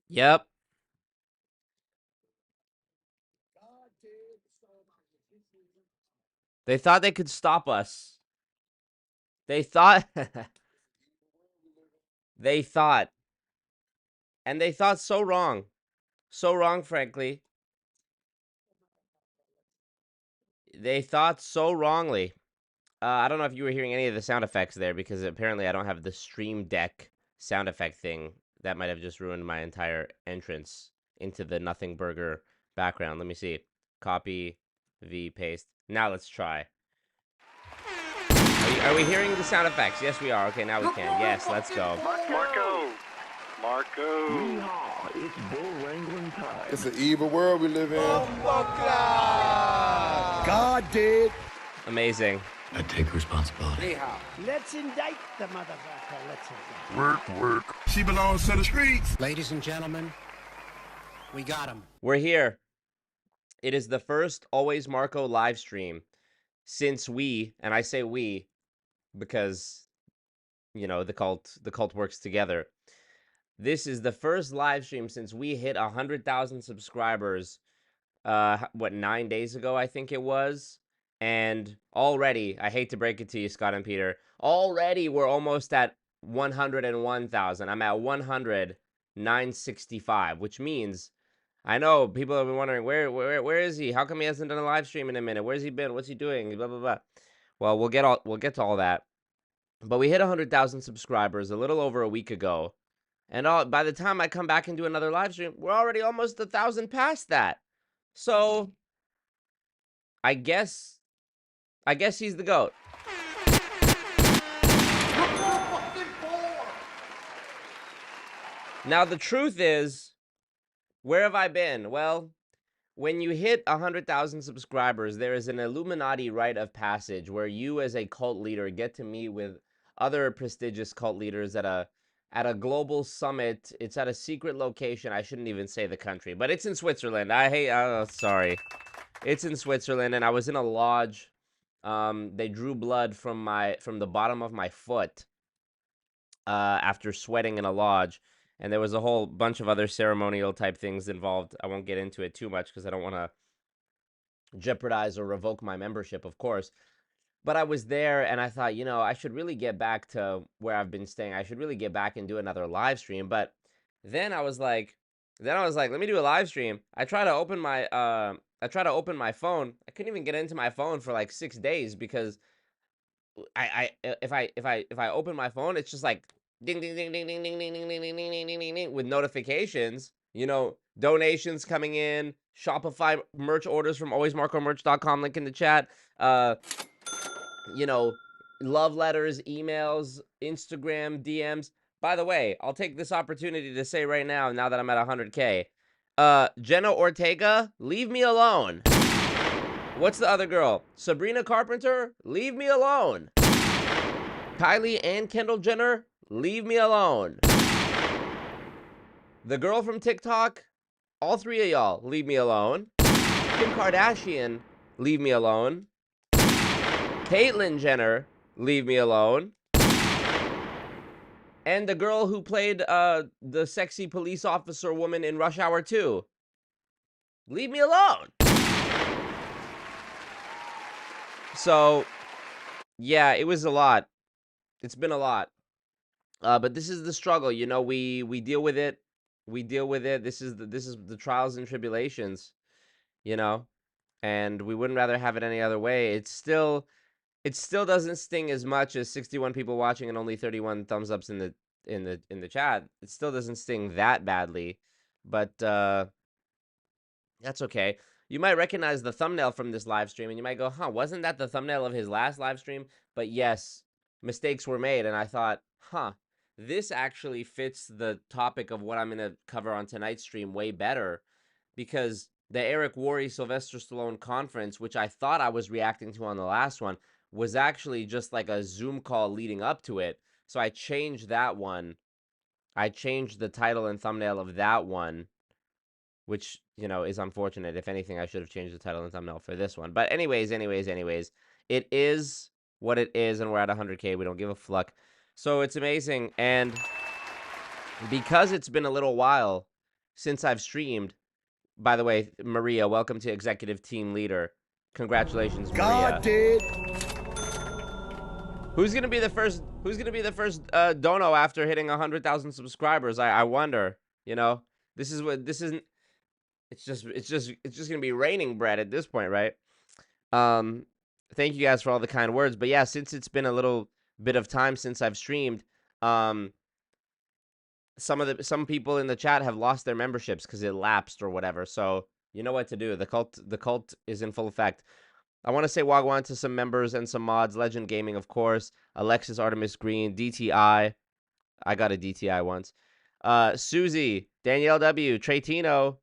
Yep. They thought they could stop us. They thought. They thought. And they thought so wrong. So wrong, frankly. They thought so wrongly. I don't know if you were hearing any of the sound effects there because apparently I don't have the Stream Deck sound effect thing. That might have just ruined my entire entrance into the Nothing Burger background. Let me see. Copy, V, paste. Now let's try. Are we hearing the sound effects? Yes, we are. Okay, now we can. Yes, let's go. Marco! It's bull wrangling time. It's an evil world we live in. God did. Amazing. I take responsibility. Let's indict the motherfucker. Let's indict. Work. She belongs to the streets. Ladies and gentlemen, we got him. We're here. It is the first Always Marco live stream since and I say we because, you know, the cult works together. This is the first live stream since we hit 100,000 subscribers, 9 days ago, I think it was. And already, I hate to break it to you, Scott and Peter, already we're almost at 101,000. I'm at 100,965, which means, I know people have been wondering, where is he? How come he hasn't done a live stream in a minute? Where's he been? What's he doing? Blah, blah, blah. Well, we'll get to all that. But we hit 100,000 subscribers a little over a week ago. And by the time I come back and do another live stream, we're already almost 1,000 past that. So, I guess he's the GOAT. Now, the truth is, where have I been? Well, when you hit 100,000 subscribers, there is an Illuminati rite of passage where you as a cult leader get to meet with other prestigious cult leaders at a global summit. It's at a secret location. I shouldn't even say the country, but it's in Switzerland. Sorry. It's in Switzerland, and I was in a lodge. They drew blood from the bottom of my foot after sweating in a lodge, and there was a whole bunch of other ceremonial type things involved. I won't get into it too much because I don't want to jeopardize or revoke my membership, of course. But I was there, and I thought, I should really get back to where I've been staying. I should really get back and do another live stream. But then I was like, let me do a live stream. I try to open my phone. I couldn't even get into my phone for like 6 days because if I open my phone, it's just like ding ding ding ding ding ding ding ding ding ding ding ding ding ding with notifications. Donations coming in, Shopify merch orders from alwaysmarcomerch.com. Link in the chat. Love letters, emails, Instagram, DMs. By the way, I'll take this opportunity to say right now that I'm at 100K, Jenna Ortega, leave me alone. What's the other girl? Sabrina Carpenter, leave me alone. Kylie and Kendall Jenner, leave me alone. The girl from TikTok, all three of y'all, leave me alone. Kim Kardashian, leave me alone. Caitlyn Jenner, leave me alone. And the girl who played the sexy police officer woman in Rush Hour 2, leave me alone. So, yeah, it was a lot. It's been a lot. But this is the struggle, we deal with it. We deal with it. This is the trials and tribulations, and we wouldn't rather have it any other way. It still doesn't sting as much as 61 people watching and only 31 thumbs ups in the chat. It still doesn't sting that badly, but that's okay. You might recognize the thumbnail from this live stream, and you might go, wasn't that the thumbnail of his last live stream? But yes, mistakes were made, and I thought, this actually fits the topic of what I'm going to cover on tonight's stream way better, because the Eric Worre Sylvester Stallone conference, which I thought I was reacting to on the last one, was actually just like a Zoom call leading up to it. So I changed that one. I changed the title and thumbnail of that one, which, is unfortunate. If anything, I should have changed the title and thumbnail for this one. But anyways, it is what it is, and we're at 100K. We don't give a fuck. So it's amazing. And because it's been a little while, since I've streamed. By the way, Maria, welcome to Executive Team Leader. Congratulations, Maria. God did. Who's gonna be the first? Who's gonna be the first dono after hitting 100,000 subscribers? I wonder. You know, this isn't. It's just gonna be raining bread at this point, right? Thank you guys for all the kind words. But yeah, since it's been a little bit of time since I've streamed, some people in the chat have lost their memberships because it lapsed or whatever. So you know what to do. The cult is in full effect. I want to say wagwan to some members and some mods. Legend Gaming, of course. Alexis Artemis Green, DTI. I got a DTI once. Susie, Danielle W, Tretino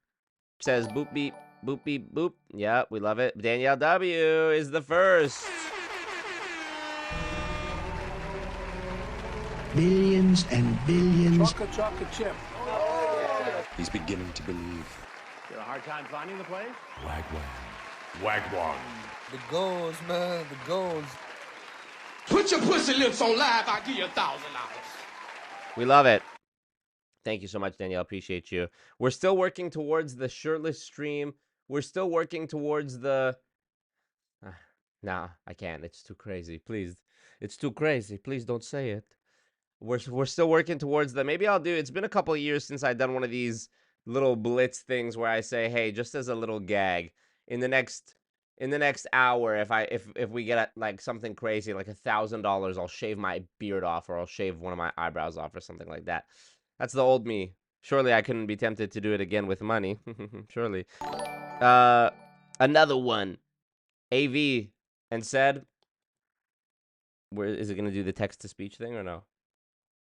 says boop beep, boop beep, boop. Yeah, we love it. Danielle W is the first. Billions and billions. Chocolate chip. He's beginning to believe. You have a hard time finding the place? Wagwan. Wagwan. The goals, man, the goals. Put your pussy lips on live, I'll give you $1,000. We love it. Thank you so much, Danielle. Appreciate you. We're still working towards the shirtless stream. We're still working towards the... Nah, I can't. It's too crazy. Please. It's too crazy. Please don't say it. We're still working towards the... Maybe I'll do... It's been a couple of years since I've done one of these little blitz things where I say, hey, just as a little gag, in the next hour, if we get like something crazy, like $1,000, I'll shave my beard off, or I'll shave one of my eyebrows off, or something like that. That's the old me. Surely I couldn't be tempted to do it again with money. Surely. Another one. AV and said, where is it gonna do the text to speech thing or no?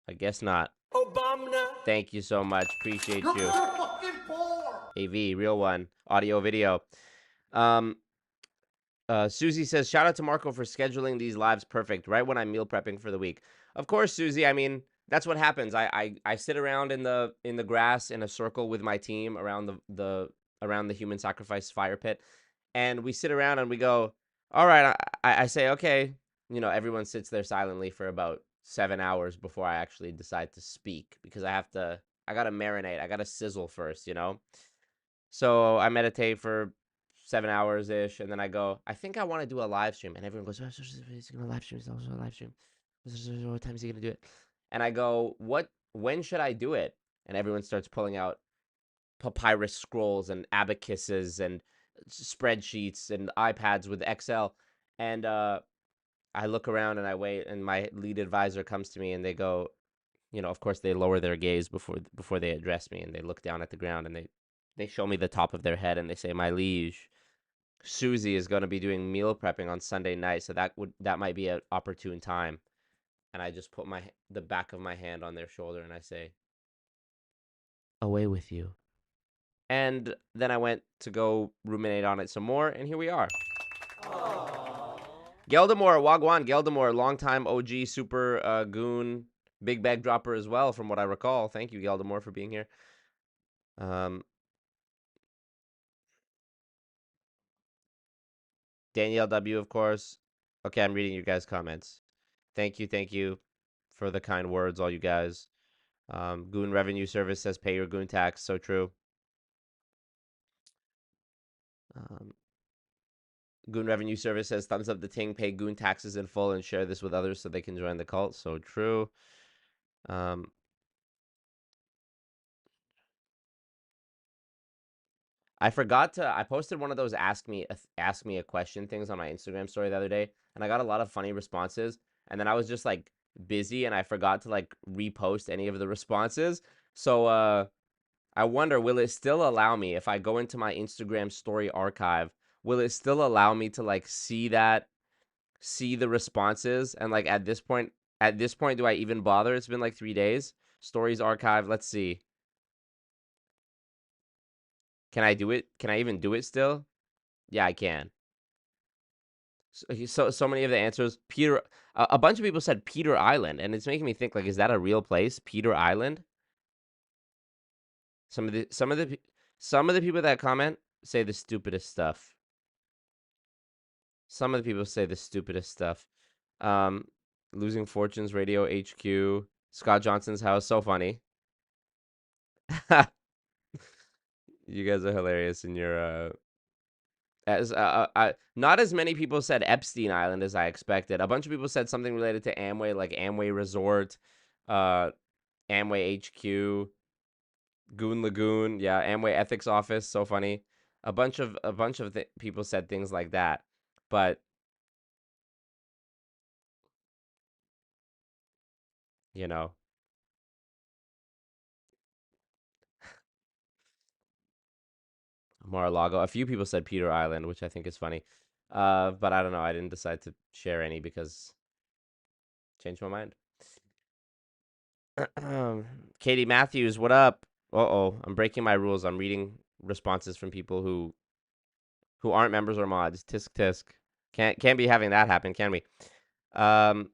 I guess not. Obama. Thank you so much. Appreciate you. AV, real one. Audio, video. Susie says, shout out to Marco for scheduling these lives perfect, right when I'm meal prepping for the week. Of course, Susie, I mean, that's what happens. I sit around in the grass in a circle with my team around the human sacrifice fire pit, and we sit around and we go, all right, I say, okay, you know, everyone sits there silently for about 7 hours before I actually decide to speak, because I gotta marinate, I gotta sizzle first, you know? So I meditate for 7 hours ish, and then I go, I think I want to do a live stream, and everyone goes, oh, he's gonna live stream, he's also a live stream. What time is he gonna do it? And I go, when should I do it? And everyone starts pulling out papyrus scrolls and abacuses and spreadsheets and iPads with Excel. And I look around and I wait, and my lead advisor comes to me and they go, you know, of course they lower their gaze before they address me, and they look down at the ground and they show me the top of their head and they say, my liege, Susie is going to be doing meal prepping on Sunday night, so that might be an opportune time. And I just put the back of my hand on their shoulder and I say, away with you. And then I went to go ruminate on it some more, and here we are. Geldemore, Wagwan, Geldemore, longtime OG, super goon, big bag dropper as well, from what I recall. Thank you, Geldemore, for being here. Danielle W, of course. Okay, I'm reading your guys' comments. Thank you for the kind words, all you guys. Goon Revenue Service says pay your goon tax. So true. Goon Revenue Service says thumbs up the ting, pay goon taxes in full, and share this with others so they can join the cult. So true. I posted one of those ask me a question things on my Instagram story the other day, and I got a lot of funny responses, and then I was just like busy and I forgot to like repost any of the responses. So I wonder, will it still allow me, if I go into my Instagram story archive, will it still allow me to like see the responses? And like at this point, do I even bother? It's been like 3 days. Stories archive, let's see. Can I do it? Can I even do it still? Yeah, I can. So many of the answers, Peter, a bunch of people said Peter Island, and it's making me think, like, is that a real place, Peter Island? Some of the people that comment say the stupidest stuff. Some of the people say the stupidest stuff. Losing Fortunes Radio HQ, Scott Johnson's house, so funny. You guys are hilarious in your as not as many people said Epstein Island as I expected. A bunch of people said something related to Amway, like Amway Resort, uh, Amway HQ, Goon Lagoon, yeah, Amway Ethics Office. So funny. A bunch of people said things like that, but you know, Mar-a-Lago. A few people said Peter Island, which I think is funny. But I don't know. I didn't decide to share any because changed my mind. Katie Matthews, what up? Uh-oh, I'm breaking my rules. I'm reading responses from people who aren't members or mods. Tisk tisk. Can't be having that happen, can we? Um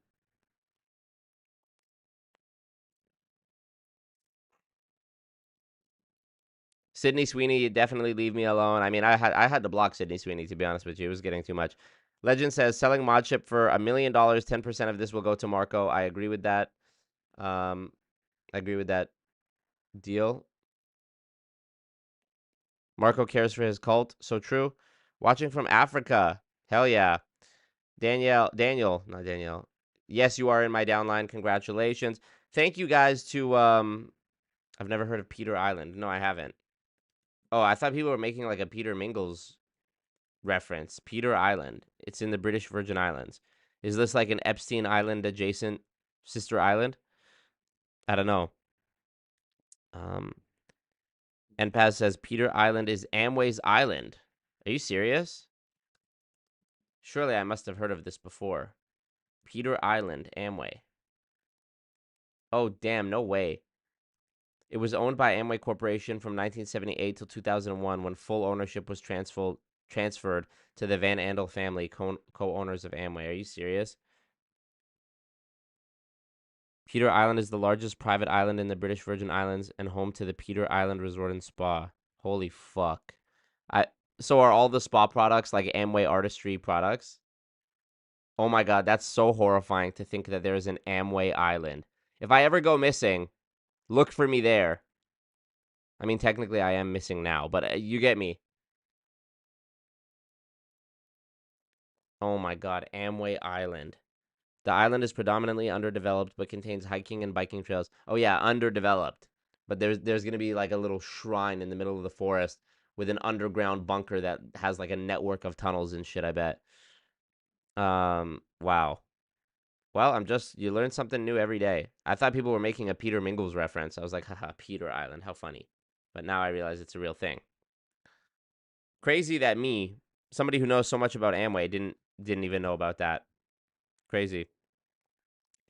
Sydney Sweeney, definitely leave me alone. I mean, I had to block Sydney Sweeney, to be honest with you. It was getting too much. Legend says selling mod ship for $1 million, 10% of this will go to Marco. I agree with that. I agree with that deal. Marco cares for his cult. So true. Watching from Africa. Hell yeah. Daniel, not Danielle. Yes, you are in my downline. Congratulations. Thank you guys to I've never heard of Peter Island. No, I haven't. Oh, I thought people were making like a Peter Mingles reference. Peter Island. It's in the British Virgin Islands. Is this like an Epstein Island adjacent sister island? I don't know. Um and Paz says Peter Island is Amway's island. Are you serious? Surely I must have heard of this before. Peter Island, Amway. Oh, damn, no way. It was owned by Amway Corporation from 1978 till 2001 when full ownership was transferred to the Van Andel family, co-owners of Amway. Are you serious? Peter Island is the largest private island in the British Virgin Islands and home to the Peter Island Resort and Spa. Holy fuck. I So are all the spa products like Amway Artistry products? Oh my god, that's so horrifying to think that there's an Amway Island. If I ever go missing, look for me there. I mean, technically I am missing now, but you get me. Oh my god, Amway Island. The island is predominantly underdeveloped, but contains hiking and biking trails. Oh yeah, underdeveloped. But there's gonna be like a little shrine in the middle of the forest with an underground bunker that has like a network of tunnels and shit, I bet. Wow. Well, you learn something new every day. I thought people were making a Peter Mingles reference. I was like, haha, Peter Island, how funny. But now I realize it's a real thing. Crazy that me, somebody who knows so much about Amway, didn't even know about that. Crazy.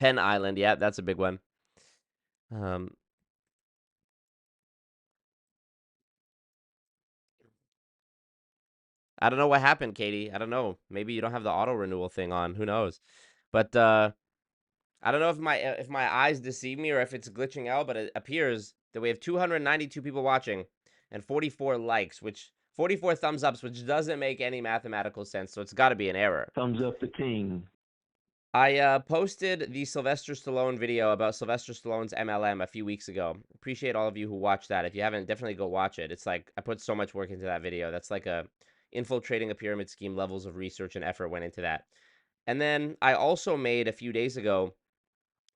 Penn Island, yeah, that's a big one. Um, I don't know what happened, Katie. I don't know. Maybe you don't have the auto renewal thing on. Who knows? But I don't know if my eyes deceive me or if it's glitching out. But it appears that we have 292 people watching and 44 likes, which 44 thumbs ups, which doesn't make any mathematical sense. So it's got to be an error. Thumbs up the king. I posted the Sylvester Stallone video about Sylvester Stallone's MLM a few weeks ago. Appreciate all of you who watched that. If you haven't, definitely go watch it. It's like I put so much work into that video. That's like a infiltrating a pyramid scheme, levels of research and effort went into that. And then I also made a few days ago,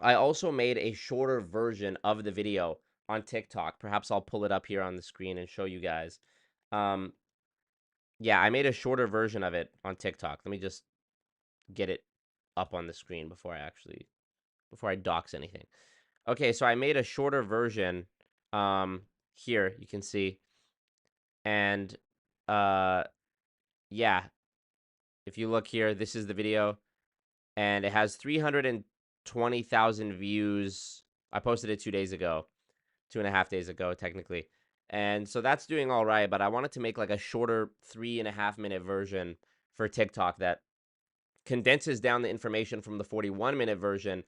I also made a shorter version of the video on TikTok. Perhaps I'll pull it up here on the screen and show you guys. Um, yeah, I made a shorter version of it on TikTok. Let me just get it up on the screen before I dox anything. Okay, so I made a shorter version. Here you can see, and yeah, if you look here, this is the video, and it has 320,000 views. I posted it 2 days ago, 2.5 days ago, technically, and so that's doing all right. But I wanted to make like a shorter 3.5 minute version for TikTok that condenses down the information from the 41-minute version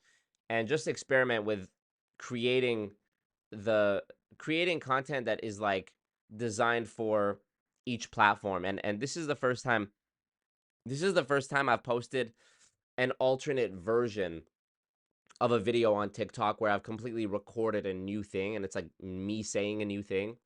and just experiment with creating creating content that is like designed for each platform. And this is the first time I've posted an alternate version of a video on TikTok where I've completely recorded a new thing and it's like me saying a new thing.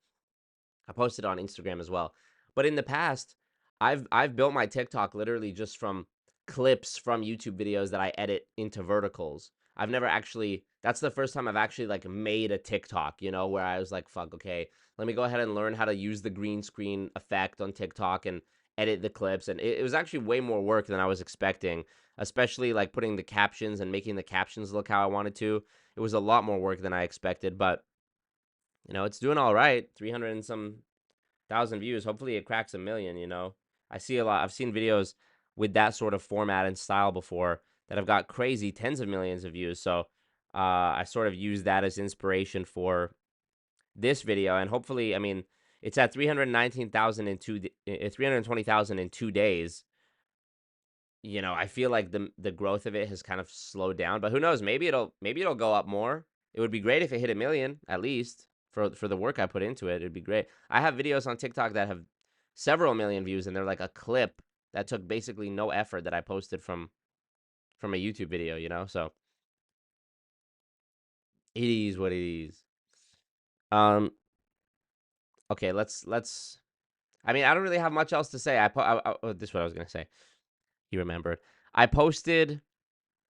I posted it on Instagram as well. But in the past, I've built my TikTok literally just from clips from YouTube videos that I edit into verticals. I've never actually, that's the first time I've actually like made a TikTok, you know, where I was like, fuck, okay, let me go ahead and learn how to use the green screen effect on TikTok and edit the clips. And it was actually way more work than I was expecting, especially like putting the captions and making the captions look how I wanted to. It was a lot more work than I expected, but you know, it's doing all right. 300 and some thousand views. Hopefully it cracks a million, you know. I see a lot. I've seen videos with that sort of format and style before that have got crazy tens of millions of views. So I sort of use that as inspiration for this video. And hopefully, I mean, it's at 319,000 in 320,000 in 2 days. You know, I feel like the growth of it has kind of slowed down, but who knows? Maybe it'll go up more. It would be great if it hit a million at least for the work I put into it. It'd be great. I have videos on TikTok that have several million views, and they're like a clip that took basically no effort that I posted from a YouTube video. You know, so it is what it is. Um. Okay, let's. I mean, I don't really have much else to say. This is what I was gonna say. You remembered. I posted.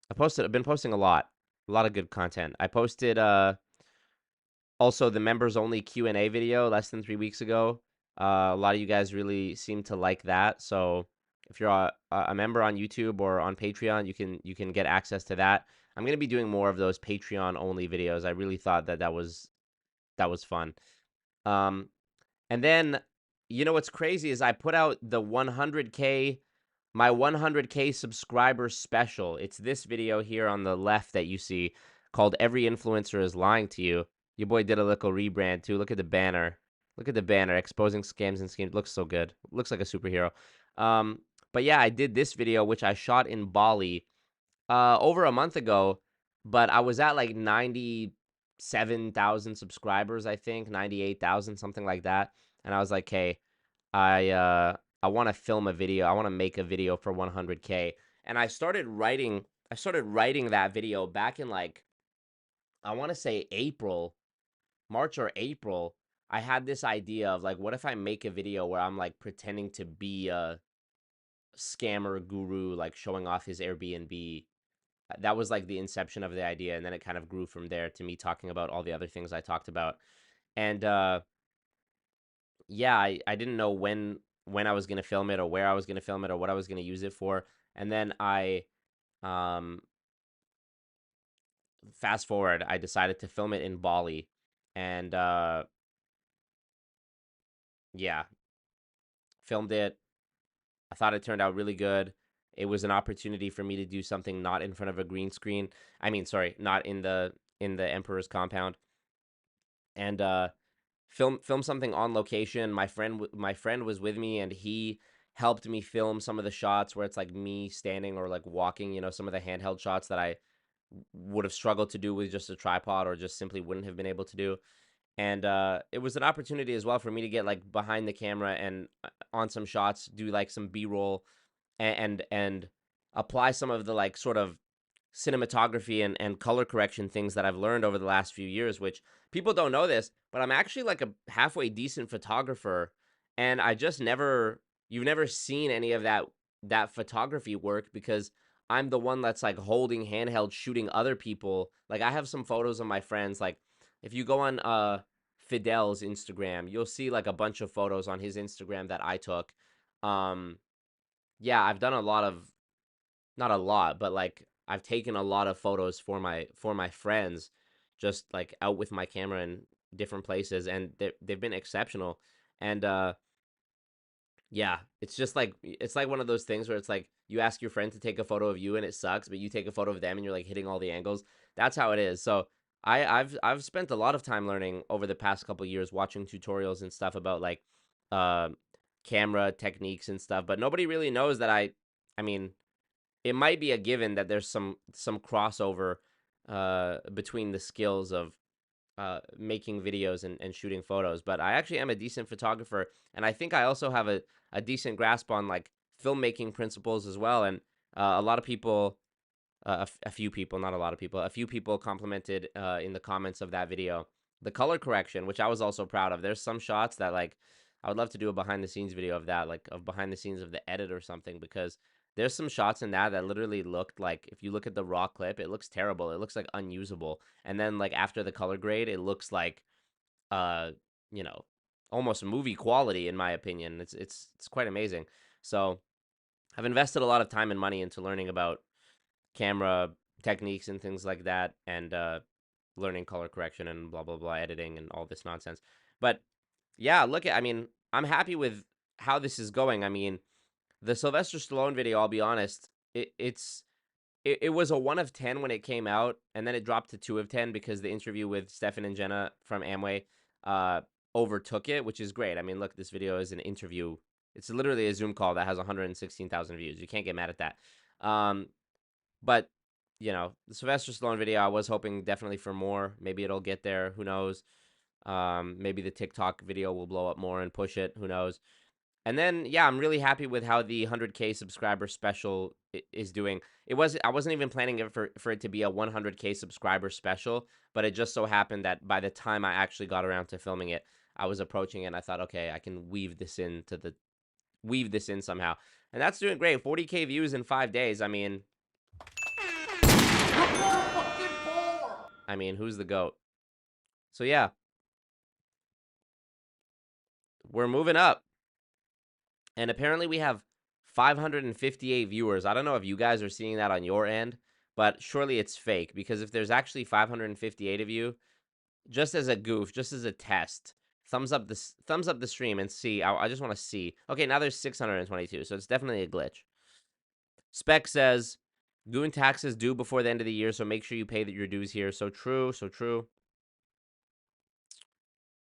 I've been posting a lot of good content. I posted also the members only Q&A video less than 3 weeks ago. A lot of you guys really seem to like that. So if you're a member on YouTube or on Patreon, you can get access to that. I'm gonna be doing more of those Patreon only videos. I really thought that was fun. Um, and then, you know what's crazy is I put out the 100K, my 100K subscriber special. It's this video here on the left that you see called Every Influencer is Lying to You. Your boy did a little rebrand too. Look at the banner. Look at the banner exposing scams and schemes. Looks so good. Looks like a superhero. Um, but yeah, I did this video, which I shot in Bali over a month ago, but I was at like 97,000 subscribers, I think, 98,000, something like that. And I was like, hey, I want to film a video. I want to make a video for 100K. And I started writing that video back in like, I want to say March or April. I had this idea of like, what if I make a video where I'm like pretending to be a scammer guru, like showing off his Airbnb. That was like the inception of the idea, and then it kind of grew from there to me talking about all the other things I talked about. And yeah, I didn't know when I was gonna film it or where I was gonna film it or what I was gonna use it for. And then I um fast forward, I decided to film it in Bali. And yeah, filmed it. I thought it turned out really good. It was an opportunity for me to do something not in front of a green screen. I mean, sorry, not in the emperor's compound. And film something on location. My friend was with me, and he helped me film some of the shots where it's like me standing or like walking, you know, some of the handheld shots that I would have struggled to do with just a tripod or just simply wouldn't have been able to do. And it was an opportunity as well for me to get like behind the camera and on some shots do like some b-roll and apply some of the like sort of cinematography and color correction things that I've learned over the last few years, which people don't know this, but I'm actually like a halfway decent photographer. And you've never seen any of that photography work because I'm the one that's like holding handheld shooting other people. Like I have some photos of my friends. Like if you go on Fidel's Instagram, you'll see like a bunch of photos on his Instagram that I took. Um yeah, I've done a lot of, not a lot, but like I've taken a lot of photos for my friends, just like out with my camera in different places, and they've been exceptional. And yeah, it's just like it's like one of those things where it's like you ask your friend to take a photo of you and it sucks, but you take a photo of them and you're like hitting all the angles. That's how it is. So I've spent a lot of time learning over the past couple years, watching tutorials and stuff about like uh, camera techniques and stuff, but nobody really knows that I mean, it might be a given that there's some crossover between the skills of making videos and shooting photos, but I actually am a decent photographer, and I think I also have a decent grasp on like filmmaking principles as well. And a lot of people, a few people, not a lot of people, a few people complimented in the comments of that video the color correction, which I was also proud of. There's some shots that like I would love to do a behind the scenes video of that, like of behind the scenes of the edit or something, because there's some shots in that literally looked like, if you look at the raw clip, it looks terrible. It looks like unusable. And then like after the color grade, it looks like you know, almost movie quality in my opinion. It's quite amazing. So I've invested a lot of time and money into learning about camera techniques and things like that, and learning color correction and blah blah blah, editing and all this nonsense. But yeah, I mean, I'm happy with how this is going. I mean, the Sylvester Stallone video, I'll be honest, it was a 1 of 10 when it came out, and then it dropped to 2 of 10 because the interview with Stefan and Jenna from Amway overtook it, which is great. I mean, look, this video is an interview. It's literally a Zoom call that has 116,000 views. You can't get mad at that. But, you know, the Sylvester Stallone video, I was hoping definitely for more. Maybe it'll get there. Who knows? Maybe the TikTok video will blow up more and push it. Who knows? And then, yeah, I'm really happy with how the 100K subscriber special is doing. I wasn't even planning it for it to be a 100K subscriber special, but it just so happened that by the time I actually got around to filming it, I was approaching it, and I thought, okay, I can weave this in somehow. And that's doing great. 40K views in 5 days. I mean, who's the GOAT? So yeah, we're moving up. And apparently we have 558 viewers. I don't know if you guys are seeing that on your end, but surely it's fake, because if there's actually 558 of you, just as a goof, just as a test, thumbs up the stream and see. I just want to see. Okay, now there's 622, so it's definitely a glitch. Spec says, Goon taxes due before the end of the year, so make sure you pay your dues here. So true, so true.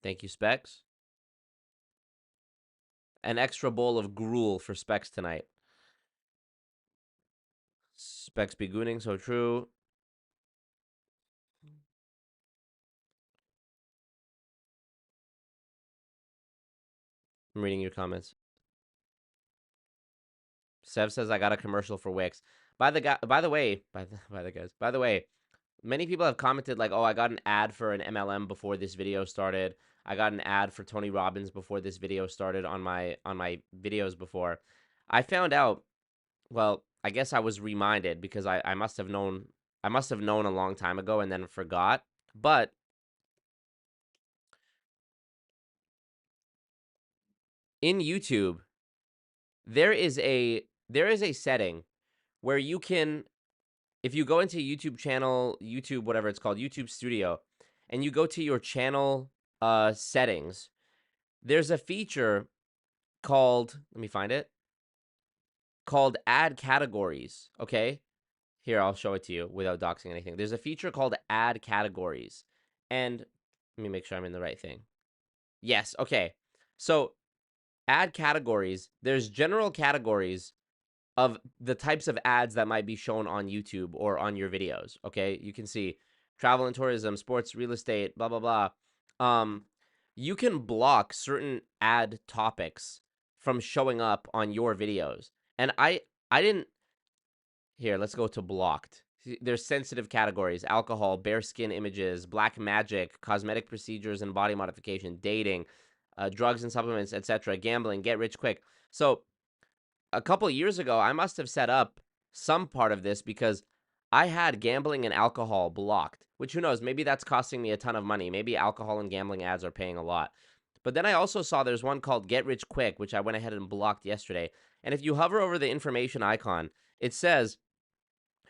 Thank you, Specs. An extra bowl of gruel for Specs tonight. Specs be gooning, so true. I'm reading your comments. Sev says I got a commercial for Wix. By the way, many people have commented like, "Oh, I got an ad for an MLM before this video started. I got an ad for Tony Robbins before this video started on my videos before." I found out, well, I guess I was reminded because I must have known a long time ago and then forgot. But in YouTube, there is a setting where you can, if you go into YouTube channel, YouTube, whatever it's called, YouTube Studio, and you go to your channel settings, there's a feature called, let me find it, called Add Categories, okay? Here, I'll show it to you without doxing anything. There's a feature called Add Categories, and let me make sure I'm in the right thing. Yes, okay. So, Add Categories, there's general categories of the types of ads that might be shown on YouTube or on your videos, okay? You can see travel and tourism, sports, real estate, blah, blah, blah. You can block certain ad topics from showing up on your videos. And I didn't... Here, let's go to blocked. There's sensitive categories: alcohol, bare skin images, black magic, cosmetic procedures and body modification, dating, drugs and supplements, etc., gambling, get rich quick. So a couple years ago, I must have set up some part of this because I had gambling and alcohol blocked, which who knows, maybe that's costing me a ton of money. Maybe alcohol and gambling ads are paying a lot. But then I also saw there's one called Get Rich Quick, which I went ahead and blocked yesterday. And if you hover over the information icon, it says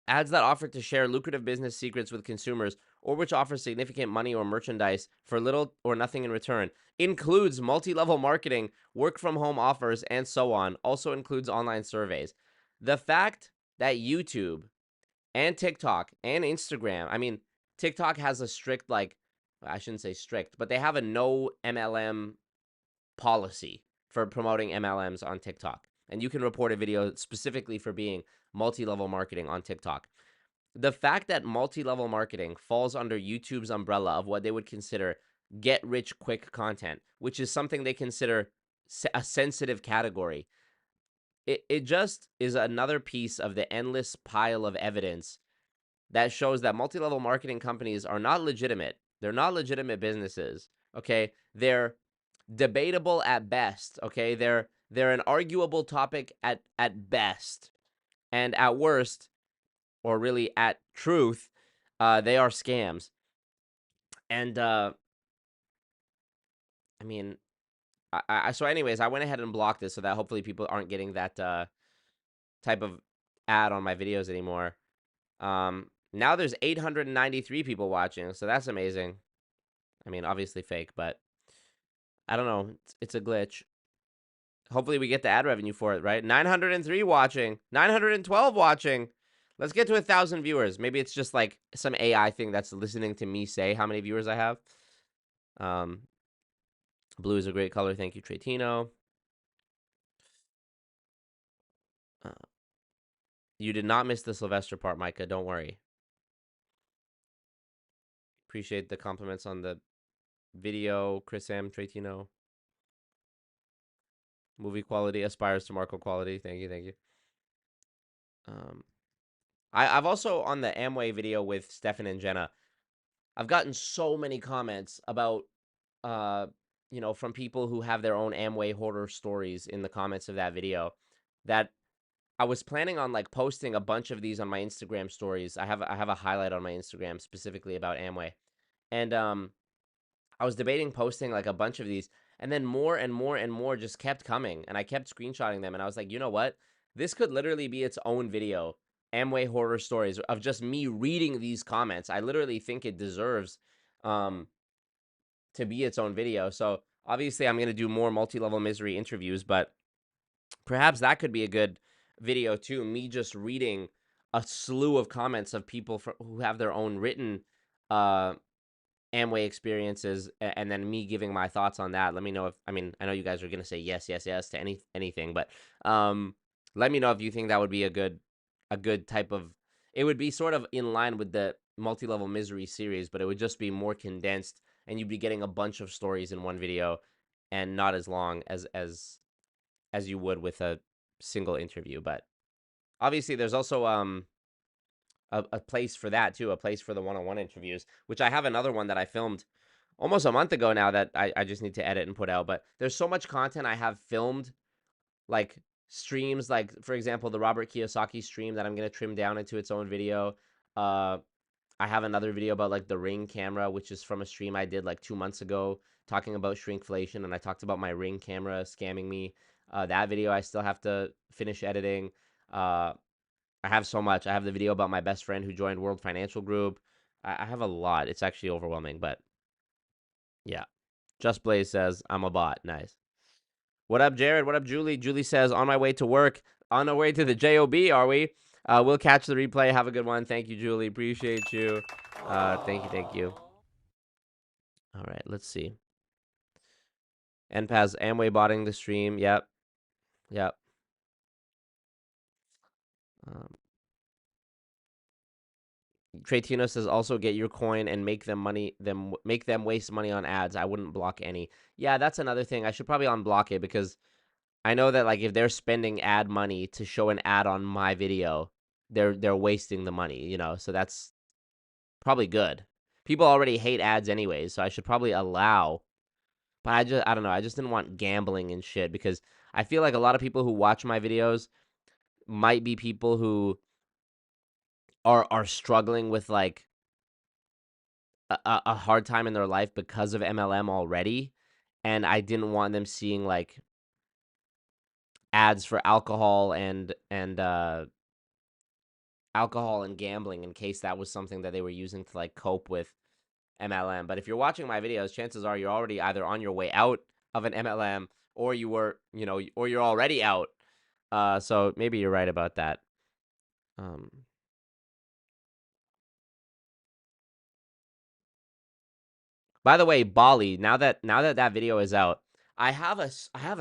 ads that offer to share lucrative business secrets with consumers or which offer significant money or merchandise for little or nothing in return. Includes multi-level marketing, work from home offers, and so on. Also includes online surveys. The fact that YouTube and TikTok and Instagram, I mean, TikTok has a strict, like, I shouldn't say strict, but they have a no MLM policy for promoting MLMs on TikTok. And you can report a video specifically for being multi-level marketing on TikTok. The fact that multi-level marketing falls under YouTube's umbrella of what they would consider get rich quick content, which is something they consider a sensitive category, it just is another piece of the endless pile of evidence that shows that multi-level marketing companies are not legitimate. They're not legitimate businesses, okay? They're debatable at best, okay? They're an arguable topic at best. And at worst, or really at truth, they are scams. And I mean, so anyways, I went ahead and blocked this so that hopefully people aren't getting that type of ad on my videos anymore. Now there's 893 people watching, so that's amazing. I mean, obviously fake, but I don't know. It's a glitch. Hopefully we get the ad revenue for it, right? 903 watching, 912 watching. Let's get to 1,000 viewers. Maybe it's just like some AI thing that's listening to me say how many viewers I have. Blue is a great color. Thank you, Tretino. You did not miss the Sylvester part, Micah. Don't worry. Appreciate the compliments on the video, Chris M, Tretino. Movie quality aspires to Marco quality. Thank you, thank you. I've also, on the Amway video with Stefan and Jenna, I've gotten so many comments about, you know, from people who have their own Amway horror stories in the comments of that video, that I was planning on like posting a bunch of these on my Instagram stories. I have a highlight on my Instagram specifically about Amway, and I was debating posting like a bunch of these, and then more and more and more just kept coming, and I kept screenshotting them, and I was like, you know what? This could literally be its own video, Amway horror stories, of just me reading these comments. I literally think it deserves to be its own video. So obviously I'm going to do more multi-level misery interviews, but perhaps that could be a good video too, me just reading a slew of comments of people who have their own written Amway experiences, and then me giving my thoughts on that. Let me know if, I mean, I know you guys are going to say yes, yes, yes to anything, but let me know if you think that would be a good type of, it would be sort of in line with the multi-level misery series, but it would just be more condensed, and you'd be getting a bunch of stories in one video and not as long as you would with a single interview. But obviously there's also a place for that too, a place for the one-on-one interviews, which I have another one that I filmed almost a month ago now that I just need to edit and put out. But there's so much content I have filmed, like streams, like for example the Robert Kiyosaki stream that I'm gonna trim down into its own video. I have another video about like the Ring camera, which is from a stream I did like 2 months ago talking about shrinkflation, and I talked about my Ring camera scamming me. That video I still have to finish editing. I have so much. I have the video about my best friend who joined World Financial Group. I have a lot. It's actually overwhelming, but yeah. Just Blaze says, I'm a bot. Nice. What up, Jared? What up, Julie? Julie says, on my way to work. On our way to the JOB, are we? We'll catch the replay. Have a good one. Thank you, Julie. Appreciate you. Thank you, thank you. All right, let's see. NPAS, Amway botting the stream. Yep. Yep. Tretino says, also get your coin and make them waste money on ads. I wouldn't block any. Yeah, that's another thing. I should probably unblock it, because I know that like if they're spending ad money to show an ad on my video, they're wasting the money, you know. So that's probably good. People already hate ads anyways, so I should probably allow. But I don't know. I just didn't want gambling and shit, because I feel like a lot of people who watch my videos might be people who are struggling with like a hard time in their life because of MLM already, and I didn't want them seeing like ads for alcohol and gambling, in case that was something that they were using to like cope with MLM. But if you're watching my videos, chances are you're already either on your way out of an MLM, or you were, you know, or you're already out. So maybe you're right about that. By the way, Bali, now that that video is out, I have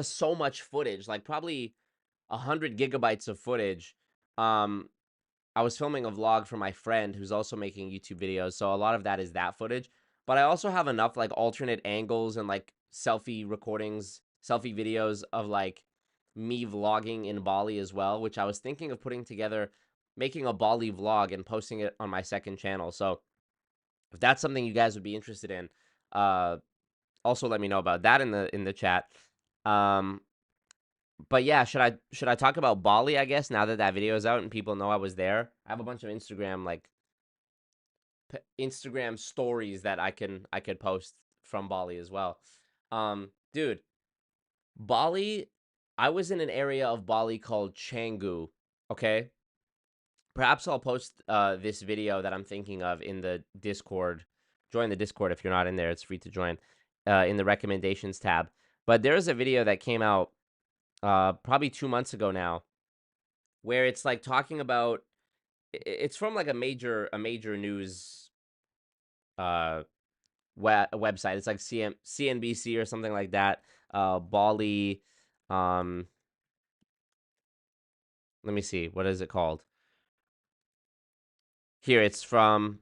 so much footage, like probably 100 gigabytes of footage. I was filming a vlog for my friend who's also making YouTube videos, so a lot of that is that footage. But I also have enough like alternate angles and like selfie recordings, selfie videos of like me vlogging in Bali as well, which I was thinking of putting together, making a Bali vlog and posting it on my second channel. So If that's something you guys would be interested in, also let me know about that in the chat. But yeah, should I talk about Bali, I guess, now that that video is out and people know I was there? I have a bunch of Instagram stories that I could post from Bali as well. Dude, Bali, I was in an area of Bali called Canggu, okay? Perhaps I'll post this video that I'm thinking of in the Discord. Join the Discord if you're not in there. It's free to join in the recommendations tab. But there's a video that came out probably 2 months ago now, where it's like talking about. It's from like a major news website. It's like CNBC or something like that. Bali. Let me see. What is it called? Here, it's from.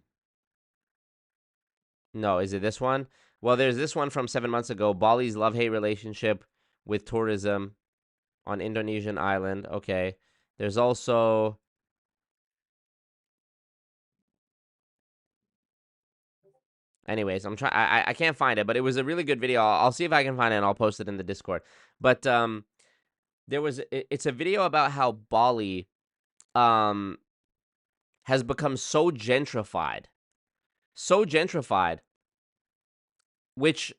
No, is it this one? Well, there's this one from 7 months ago. Bali's love-hate relationship with tourism on Indonesian island. Okay. There's also. Anyways, I'm trying. I can't find it, but it was a really good video. I'll see if I can find it and I'll post it in the Discord. But there was. It's a video about how Bali has become so gentrified, which,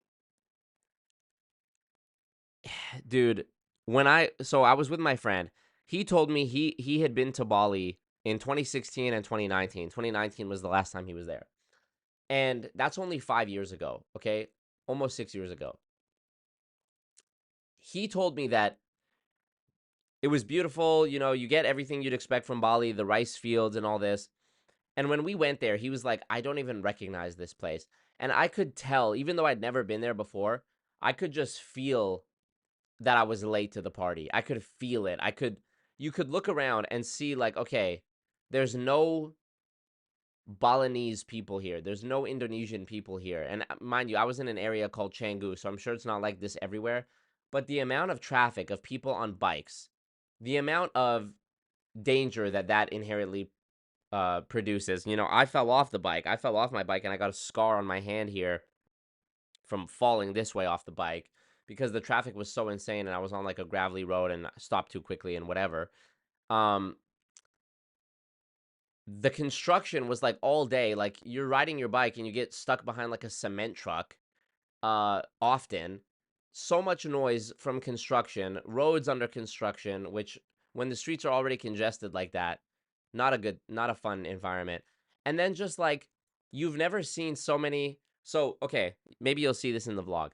dude, I was with my friend. He told me he had been to Bali in 2016 and 2019. 2019 was the last time he was there. And that's only 5 years ago, okay? Almost 6 years ago. He told me that it was beautiful, you get everything you'd expect from Bali, the rice fields and all this. And when we went there, he was like, I don't even recognize this place. And I could tell, even though I'd never been there before, I could just feel that I was late to the party. I could feel it. You could look around and see like, okay, there's no Balinese people here. There's no Indonesian people here. And mind you, I was in an area called Canggu, so I'm sure it's not like this everywhere. But the amount of traffic of people on bikes, the amount of danger that inherently produces. I fell off the bike. I fell off my bike and I got a scar on my hand here from falling this way off the bike because the traffic was so insane and I was on like a gravelly road and stopped too quickly and whatever. The construction was like all day. Like you're riding your bike and you get stuck behind like a cement truck often. So much noise from construction, roads under construction, which when the streets are already congested like that, not a fun environment. And then just like you've never seen so many. So, okay, maybe you'll see this in the vlog.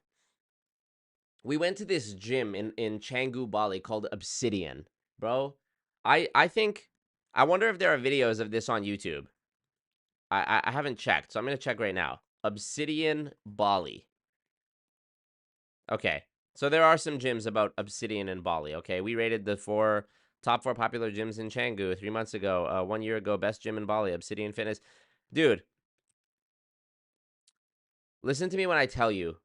We went to this gym in Canggu, Bali called Obsidian, bro. I think I wonder if there are videos of this on YouTube. I haven't checked, so I'm gonna check right now. Obsidian Bali. Okay, so there are some gyms about Obsidian in Bali. Okay, we rated the top 4 popular gyms in Canggu 3 months ago. 1 year ago, best gym in Bali, Obsidian Fitness. Dude, listen to me when I tell you.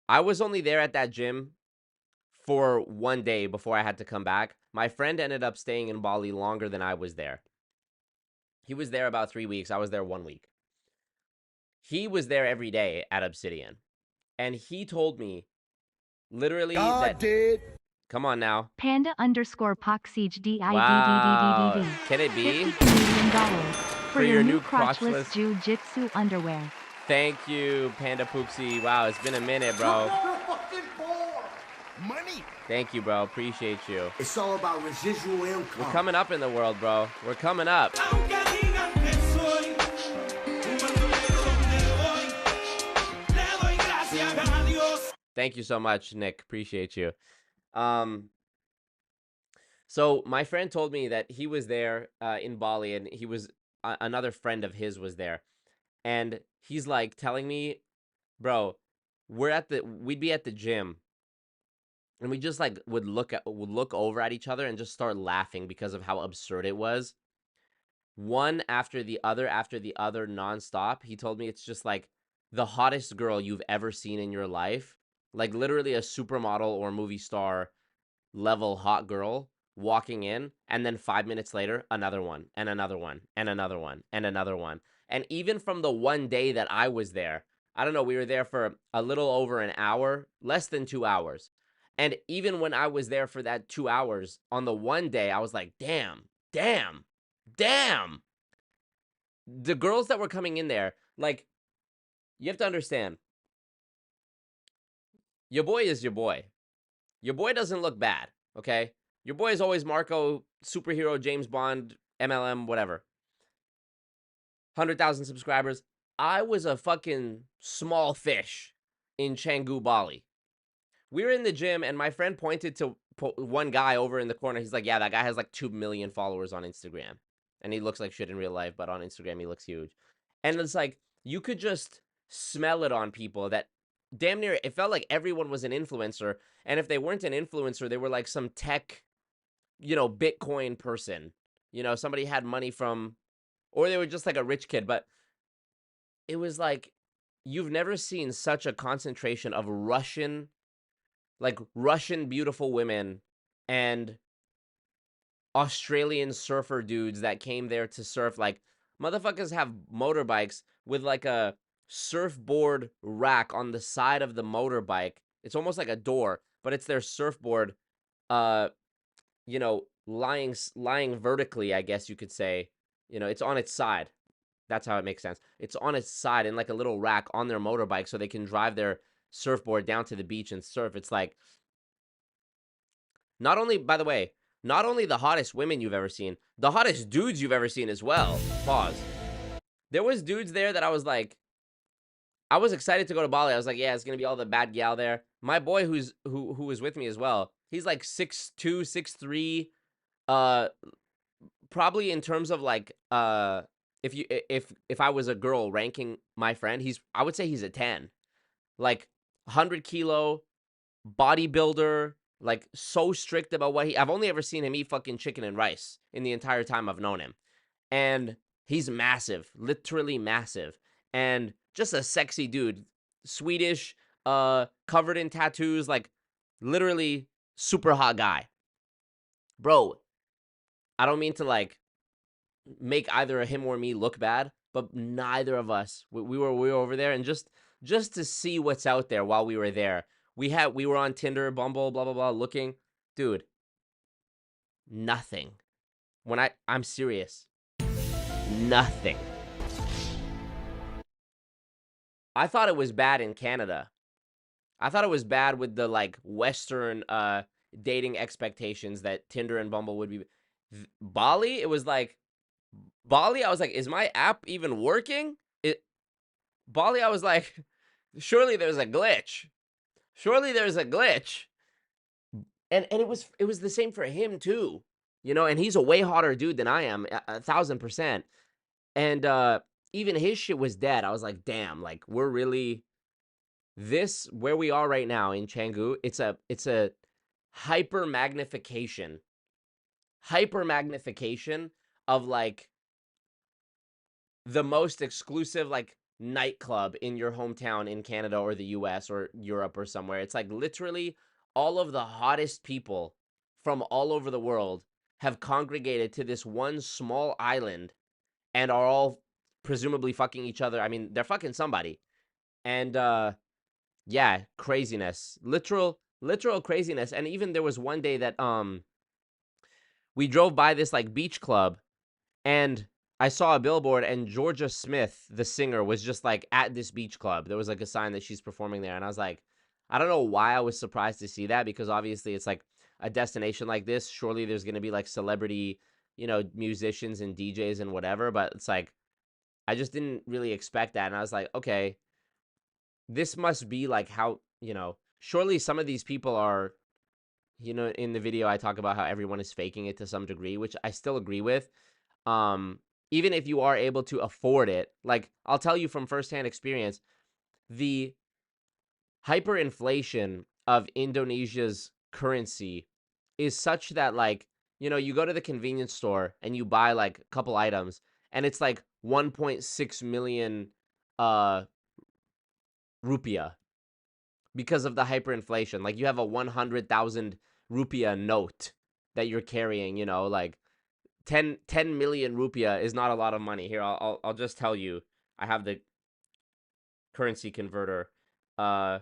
I was only there at that gym for 1 day before I had to come back. My friend ended up staying in Bali longer than I was there. He was there about 3 weeks. I was there 1 week. He was there every day at Obsidian. And he told me literally that... Come on now. Panda underscore Poxige DIDDDDDD. Wow. Can it be? 50 Canadian dollars for your new crotchless crotchless jiu-jitsu underwear. Thank you, Panda Poopsie. Wow, it's been a minute, bro. Money. Thank you, bro. Appreciate you. It's all about residual income. We're coming up in the world, bro. We're coming up. Thank you so much, Nick. Appreciate you. So my friend told me that he was there in Bali, and he was another friend of his was there, and he's like telling me, bro, we'd be at the gym, and we just like would look over at each other and just start laughing because of how absurd it was. One after the other nonstop. He told me it's just like the hottest girl you've ever seen in your life. Like literally a supermodel or movie star level hot girl walking in, and then 5 minutes later, another one, and another one, and another one, and another one. And even from the one day that I was there, I don't know, we were there for a little over an hour, less than 2 hours. And even when I was there for that 2 hours, on the one day, I was like, damn, damn, damn. The girls that were coming in there, like, you have to understand, your boy is your boy. Your boy doesn't look bad, okay? Your boy is always Marco, superhero, James Bond, MLM, whatever. 100,000 subscribers. I was a fucking small fish in Canggu, Bali. We were in the gym, and my friend pointed to one guy over in the corner. He's like, yeah, that guy has like 2 million followers on Instagram. And he looks like shit in real life, but on Instagram, he looks huge. And it's like, you could just smell it on people that damn near, it felt like everyone was an influencer. And if they weren't an influencer, they were like some tech, Bitcoin person. Somebody had money from, or they were just like a rich kid. But it was like, you've never seen such a concentration of Russian beautiful women and Australian surfer dudes that came there to surf. Like, motherfuckers have motorbikes with like a surfboard rack on the side of the motorbike. It's almost like a door, but it's their surfboard, lying vertically, I guess you could say. It's on its side. That's how it makes sense. It's on its side in like a little rack on their motorbike so they can drive their surfboard down to the beach and surf. It's like, by the way, not only the hottest women you've ever seen, the hottest dudes you've ever seen as well. Pause. There was dudes there that I was like, I was excited to go to Bali. I was like, yeah, it's gonna be all the bad gal there. My boy who was with me as well, he's like 6'2", 6'3". Probably in terms of like, if I was a girl ranking my friend, I would say he's a 10. Like 100 kilo, bodybuilder, like so strict about I've only ever seen him eat fucking chicken and rice in the entire time I've known him. And he's massive, literally massive. And just a sexy dude, Swedish, covered in tattoos, like literally super hot guy. Bro, I don't mean to like make either him or me look bad, but neither of us, we were over there, and just to see what's out there while we were there. We were on Tinder, Bumble, blah, blah, blah, looking. Dude, nothing. I'm serious. Nothing. I thought it was bad in Canada. I thought it was bad with the like Western dating expectations that Tinder and Bumble would be. Bali, it was like, Bali, I was like, is my app even working? Bali, I was like, surely there's a glitch. Surely there's a glitch. And it was the same for him too. And he's a way hotter dude than I am, 1,000%. And even his shit was dead. I was like, damn, like we're really where we are right now in Canggu, it's a hyper magnification of like the most exclusive like nightclub in your hometown in Canada or the US or Europe or somewhere. It's like literally all of the hottest people from all over the world have congregated to this one small island and are all presumably fucking each other. I mean, they're fucking somebody. And yeah, craziness. Literal craziness. And even there was one day that we drove by this like beach club, and I saw a billboard, and Georgia Smith, the singer, was just like at this beach club. There was like a sign that she's performing there. And I was like, I don't know why I was surprised to see that, because obviously it's like a destination like this. Surely there's going to be like celebrity, musicians and DJs and whatever. But it's like, I just didn't really expect that. And I was like, okay, this must be like how, surely some of these people are, in the video I talk about how everyone is faking it to some degree, which I still agree with. Even if you are able to afford it, like I'll tell you from firsthand experience, the hyperinflation of Indonesia's currency is such that like, you go to the convenience store and you buy like a couple items and it's like 1.6 million rupiah because of the hyperinflation. Like you have a 100,000 rupiah note that you're carrying, you know, like 10 million rupiah is not a lot of money. Here, I'll just tell you. I have the currency converter. Where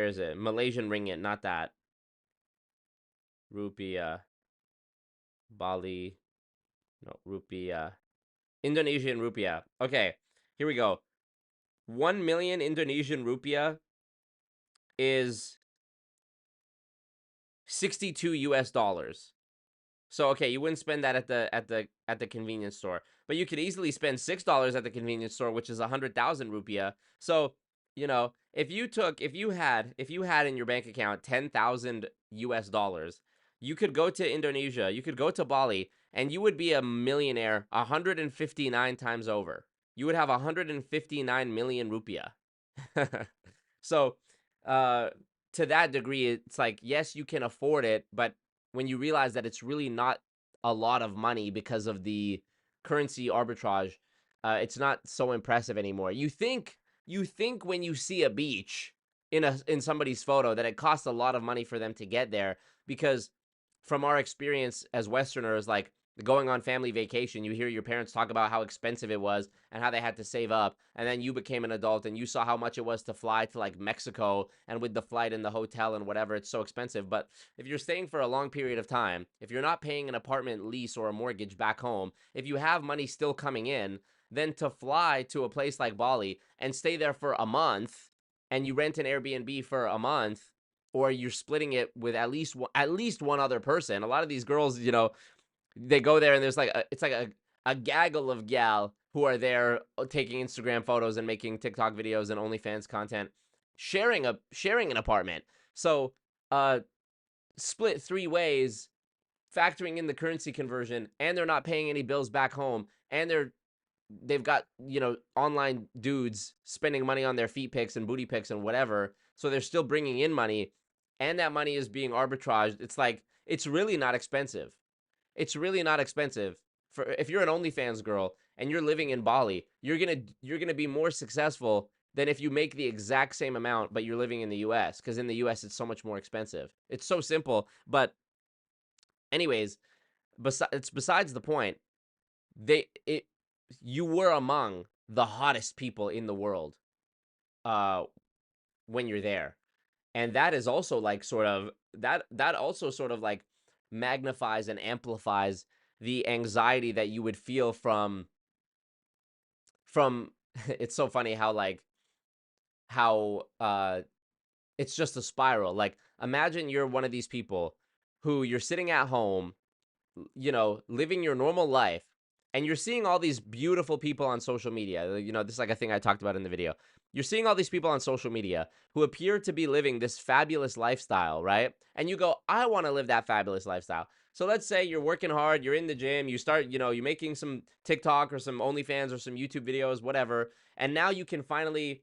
is it? Malaysian ringgit, not that. Rupiah, Bali, no, rupiah. Indonesian rupiah. Okay, here we go. 1 million Indonesian rupiah is 62 US dollars. So okay, you wouldn't spend that at the convenience store, but you could easily spend $6 at the convenience store, which is 100,000 rupiah. So, you know, if you had in your bank account 10,000 US dollars, you could go to Indonesia, you could go to Bali, and you would be a millionaire 159 times over. You would have 159 million rupiah. So, to that degree, it's like, yes, you can afford it, but when you realize that it's really not a lot of money because of the currency arbitrage, it's not so impressive anymore. You think when you see a beach in somebody's photo that it costs a lot of money for them to get there, because from our experience as Westerners, like going on family vacation, you hear your parents talk about how expensive it was and how they had to save up, and then you became an adult and you saw how much it was to fly to like Mexico, and with the flight and the hotel and whatever, it's so expensive. But if you're staying for a long period of time, if you're not paying an apartment lease or a mortgage back home, if you have money still coming in, then to fly to a place like Bali and stay there for a month, and you rent an Airbnb for a month, or you're splitting it with at least one other person. A lot of these girls, you know, they go there and there's like it's like a gaggle of gal who are there taking Instagram photos and making TikTok videos and OnlyFans content, sharing an apartment. So split 3 ways, factoring in the currency conversion, and they're not paying any bills back home, and they've got, you know, online dudes spending money on their feet pics and booty pics and whatever, so they're still bringing in money, and that money is being arbitraged. It's like, it's really not expensive. It's really not expensive. For if you're an OnlyFans girl and you're living in Bali, you're gonna be more successful than if you make the exact same amount but you're living in the US, because in the US it's so much more expensive. It's so simple. But anyways, it's besides the point. You were among the hottest people in the world when you're there. And that is also like sort of that also sort of like magnifies and amplifies the anxiety that you would feel from it's so funny how like how it's just a spiral. Like, imagine you're one of these people who you're sitting at home, you know, living your normal life, and you're seeing all these beautiful people on social media. You know, this is like a thing I talked about in the video. You're seeing all these people on social media who appear to be living this fabulous lifestyle, right? And you go, I want to live that fabulous lifestyle. So let's say you're working hard, you're in the gym, you start, you know, you're making some TikTok or some OnlyFans or some YouTube videos, whatever. And now you're finally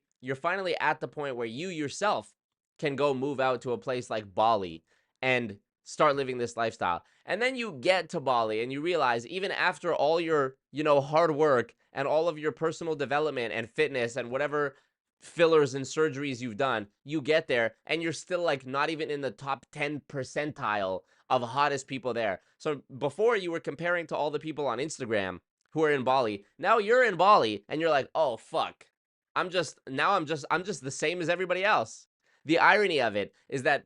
at the point where you yourself can go move out to a place like Bali and start living this lifestyle. And then you get to Bali and you realize, even after all your, you know, hard work and all of your personal development and fitness and whatever fillers and surgeries you've done, you get there and you're still like not even in the top 10 percentile of hottest people there. So before, you were comparing to all the people on Instagram who are in Bali. Now you're in Bali and you're like, oh fuck, I'm just the same as everybody else. The irony of it is that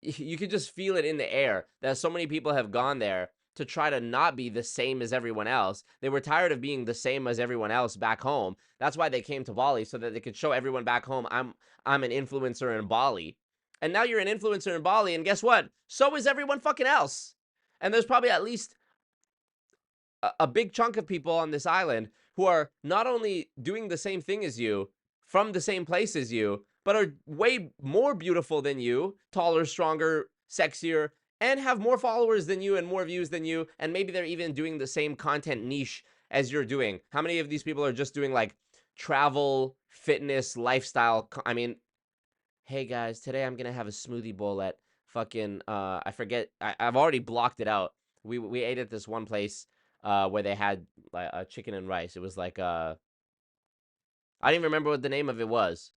you can just feel it in the air that so many people have gone there to try to not be the same as everyone else. They were tired of being the same as everyone else back home. That's why they came to Bali, so that they could show everyone back home, I'm an influencer in Bali. And now you're an influencer in Bali, and guess what? So is everyone fucking else. And there's probably at least a big chunk of people on this island who are not only doing the same thing as you, from the same place as you, but are way more beautiful than you, taller, stronger, sexier, and have more followers than you and more views than you, and maybe they're even doing the same content niche as you're doing. How many of these people are just doing like travel, fitness, lifestyle? I mean, hey guys, today I'm gonna have a smoothie bowl at fucking I forget, I've already blocked it out. We ate at this one place where they had like a chicken and rice. It was like I didn't even remember what the name of it was.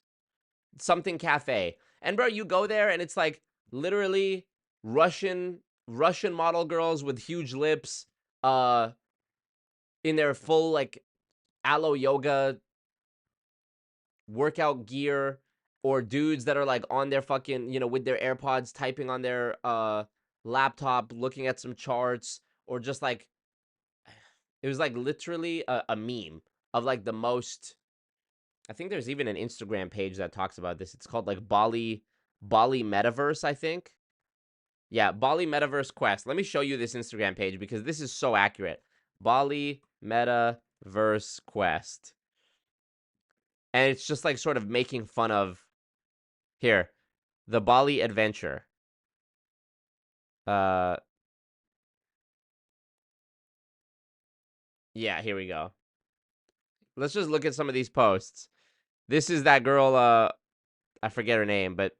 Something cafe. And bro, you go there and it's like literally Russian model girls with huge lips, in their full like aloe yoga workout gear, or dudes that are like on their fucking, you know, with their AirPods typing on their laptop, looking at some charts, or just like, it was like literally a meme of like the most. I think there's even an Instagram page that talks about this. It's called like Bali Metaverse, I think. Yeah, Bali Metaverse Quest. Let me show you this Instagram page because this is so accurate. Bali Metaverse Quest. And it's just like sort of making fun of, here, the Bali Adventure. Yeah, here we go. Let's just look at some of these posts. This is that girl, I forget her name, but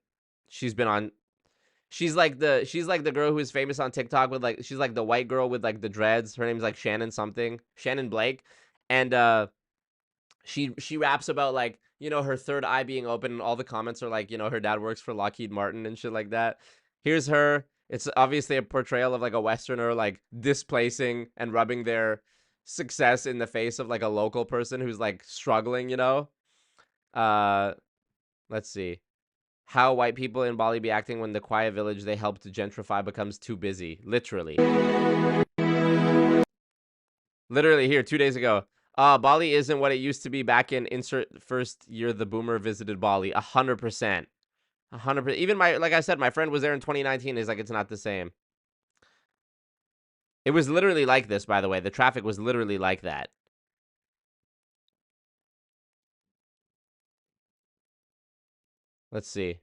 she's been on, she's like the girl who is famous on TikTok with like, she's like the white girl with like the dreads. Her name's like Shannon Blake. And she raps about like, you know, her third eye being open, and all the comments are like, you know, her dad works for Lockheed Martin and shit like that. Here's her. It's obviously a portrayal of like a Westerner like displacing and rubbing their success in the face of like a local person who's like struggling, you know. Let's see. How white people in Bali be acting when the quiet village they help to gentrify becomes too busy. Literally. Literally here 2 days ago. Bali isn't what it used to be back in insert first year the boomer visited Bali. 100%. 100%. Even like I said, my friend was there in 2019. He's like, it's not the same. It was literally like this, by the way. The traffic was literally like that. Let's see.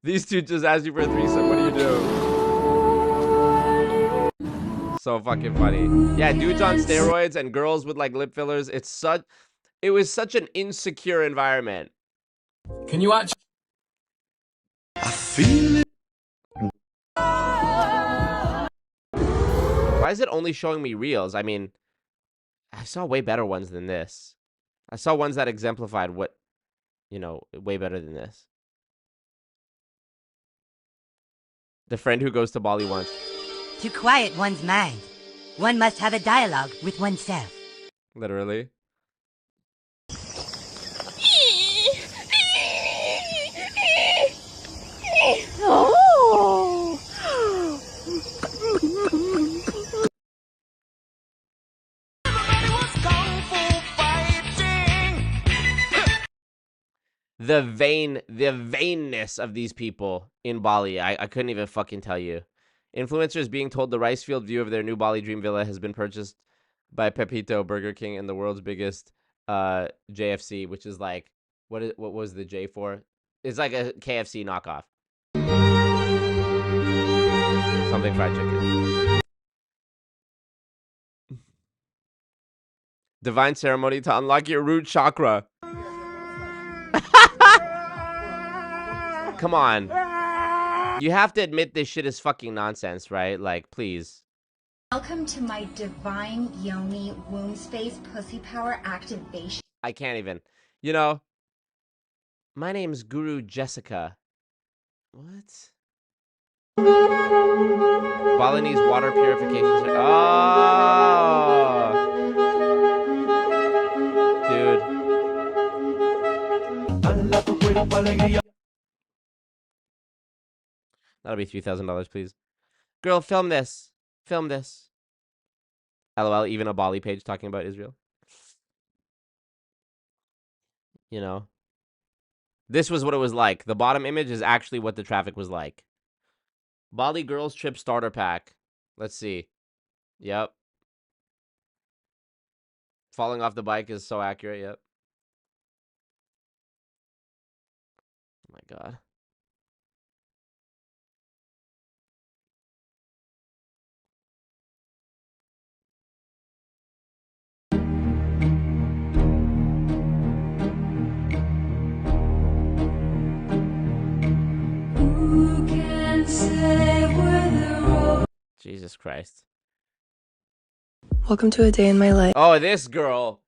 These two just asked you for a threesome. What do you do? So fucking funny. Yeah, dudes on steroids and girls with like lip fillers. It was such an insecure environment. Can you actually? I feel it. Why is it only showing me reels? I mean, I saw way better ones than this. I saw ones that exemplified what, you know, way better than this. The friend who goes to Bali once. To quiet one's mind, one must have a dialogue with oneself. Literally. The vainness of these people in Bali. I couldn't even fucking tell you. Influencers being told the rice field view of their new Bali dream villa has been purchased by Pepito, Burger King, and the world's biggest JFC, which is like, what was the J for? It's like a KFC knockoff. Something fried chicken. Divine ceremony to unlock your root chakra. Come on. You have to admit this shit is fucking nonsense, right? Like, please. Welcome to my divine yoni womb space pussy power activation. I can't even. You know, my name's Guru Jessica. What? Balinese water purification. Oh! Dude. That'll be $3,000, please. Girl, film this. Film this. LOL, even a Bali page talking about Israel. You know. This was what it was like. The bottom image is actually what the traffic was like. Bali Girls Trip Starter Pack. Let's see. Yep. Falling off the bike is so accurate, yep. Oh my god. Jesus Christ. Welcome to a day in my life. Oh, this girl.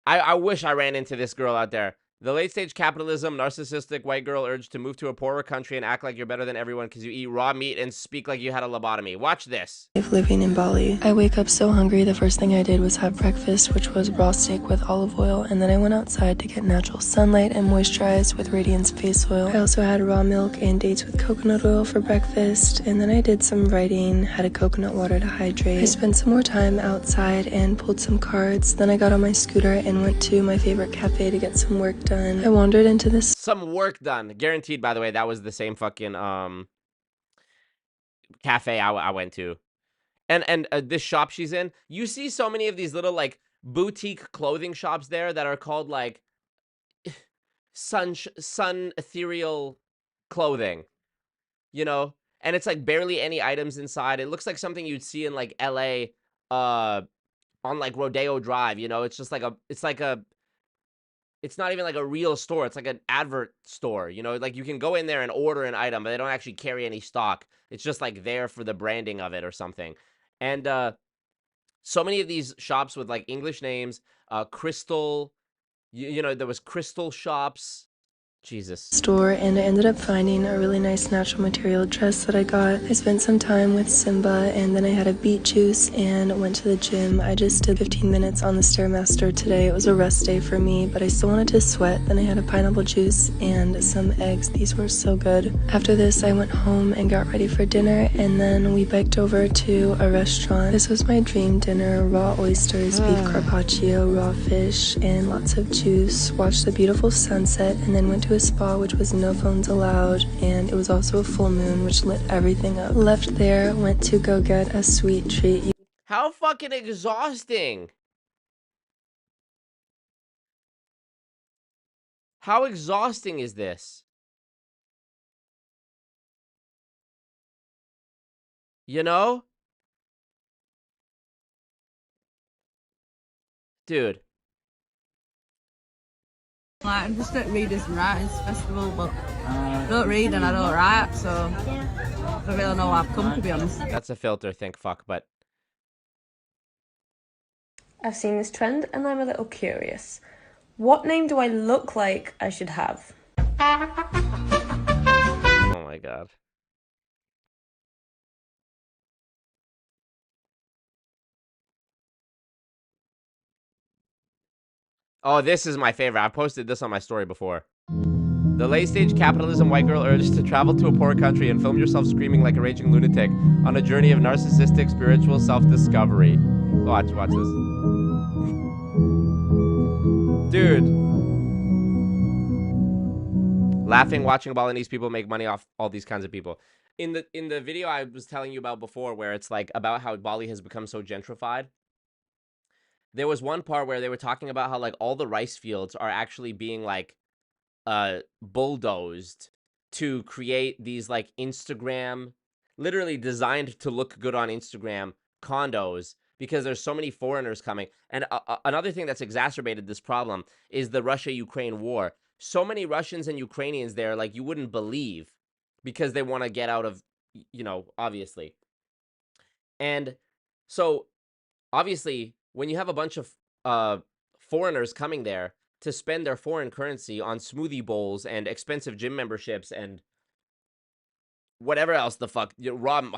I wish I ran into this girl out there. The late-stage capitalism, narcissistic white girl urge to move to a poorer country and act like you're better than everyone because you eat raw meat and speak like you had a lobotomy. Watch this. Living in Bali. I wake up so hungry, the first thing I did was have breakfast, which was raw steak with olive oil, and then I went outside to get natural sunlight and moisturize with Radiance face oil. I also had raw milk and dates with coconut oil for breakfast, and then I did some writing, had a coconut water to hydrate. I spent some more time outside and pulled some cards. Then I got on my scooter and went to my favorite cafe to get some work done. I wandered into this. Some work done. Guaranteed, by the way, that was the same fucking cafe I went to. And this shop she's in, you see so many of these little like boutique clothing shops there that are called like sun ethereal clothing, you know, and it's like barely any items inside. It looks like something you'd see in like LA on like Rodeo Drive, you know. It's just like it's not even like a real store. It's like an advert store, you know, like you can go in there and order an item, but they don't actually carry any stock. It's just like there for the branding of it or something. And so many of these shops with like English names, Crystal, you know, there was Crystal shops. Jesus. Store, and I ended up finding a really nice natural material dress that I got. I spent some time with Simba, and then I had a beet juice and went to the gym. I just did 15 minutes on the Stairmaster today. It was a rest day for me, but I still wanted to sweat. Then I had a pineapple juice and some eggs. These were so good. After this, I went home and got ready for dinner, and then we biked over to a restaurant. This was my dream dinner: raw oysters, beef carpaccio, raw fish, and lots of juice. Watched the beautiful sunset, and then went to a spa, which was no phones allowed, and it was also a full moon, which lit everything up. Left there, went to go get a sweet treat. How fucking exhausting. How exhausting is this? You know? Dude. Like, I'm just at Readers and Writers Festival, but I don't read and I don't write, so I don't really know why I've come, to be honest. That's a filter, think fuck, but... I've seen this trend and I'm a little curious. What name do I look like I should have? Oh my god. Oh, this is my favorite. I've posted this on my story before. The late-stage capitalism white girl urges to travel to a poor country and film yourself screaming like a raging lunatic on a journey of narcissistic spiritual self-discovery. Watch this. Dude. Laughing, watching Balinese people make money off all these kinds of people. In the video I was telling you about before, where it's like about how Bali has become so gentrified, there was one part where they were talking about how like all the rice fields are actually being like bulldozed to create these like Instagram, literally designed to look good on Instagram condos, because there's so many foreigners coming. And another thing that's exacerbated this problem is the Russia-Ukraine war. So many Russians and Ukrainians there, like you wouldn't believe, because they want to get out of, you know, obviously. And so obviously when you have a bunch of foreigners coming there to spend their foreign currency on smoothie bowls and expensive gym memberships and whatever else the fuck, you know,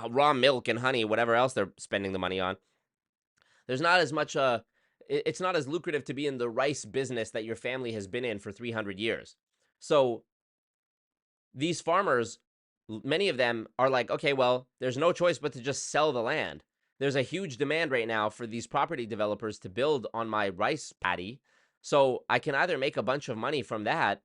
raw milk and honey, whatever else they're spending the money on, there's not as much it's not as lucrative to be in the rice business that your family has been in for 300 years. So these farmers, many of them are like, okay, well, there's no choice but to just sell the land. There's a huge demand right now for these property developers to build on my rice paddy. So I can either make a bunch of money from that,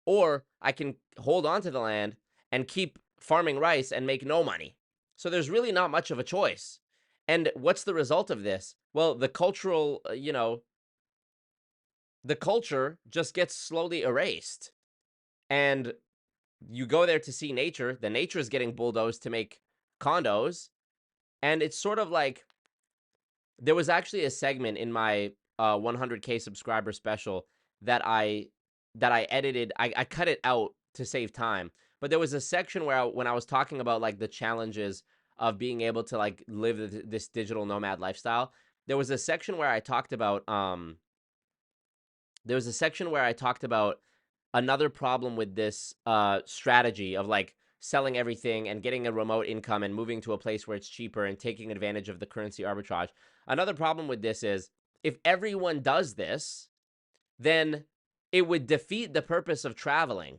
or I can hold on to the land and keep farming rice and make no money. So there's really not much of a choice. And what's the result of this? Well, the cultural, you know, the culture just gets slowly erased. And you go there to see nature. The nature is getting bulldozed to make condos. And it's sort of like, there was actually a segment in my 100K subscriber special that I edited. I cut it out to save time. But there was a section where when I was talking about like the challenges of being able to like live this digital nomad lifestyle, there was a section where I talked about another problem with this strategy of like selling everything and getting a remote income and moving to a place where it's cheaper and taking advantage of the currency arbitrage. Another problem with this is if everyone does this, then it would defeat the purpose of traveling.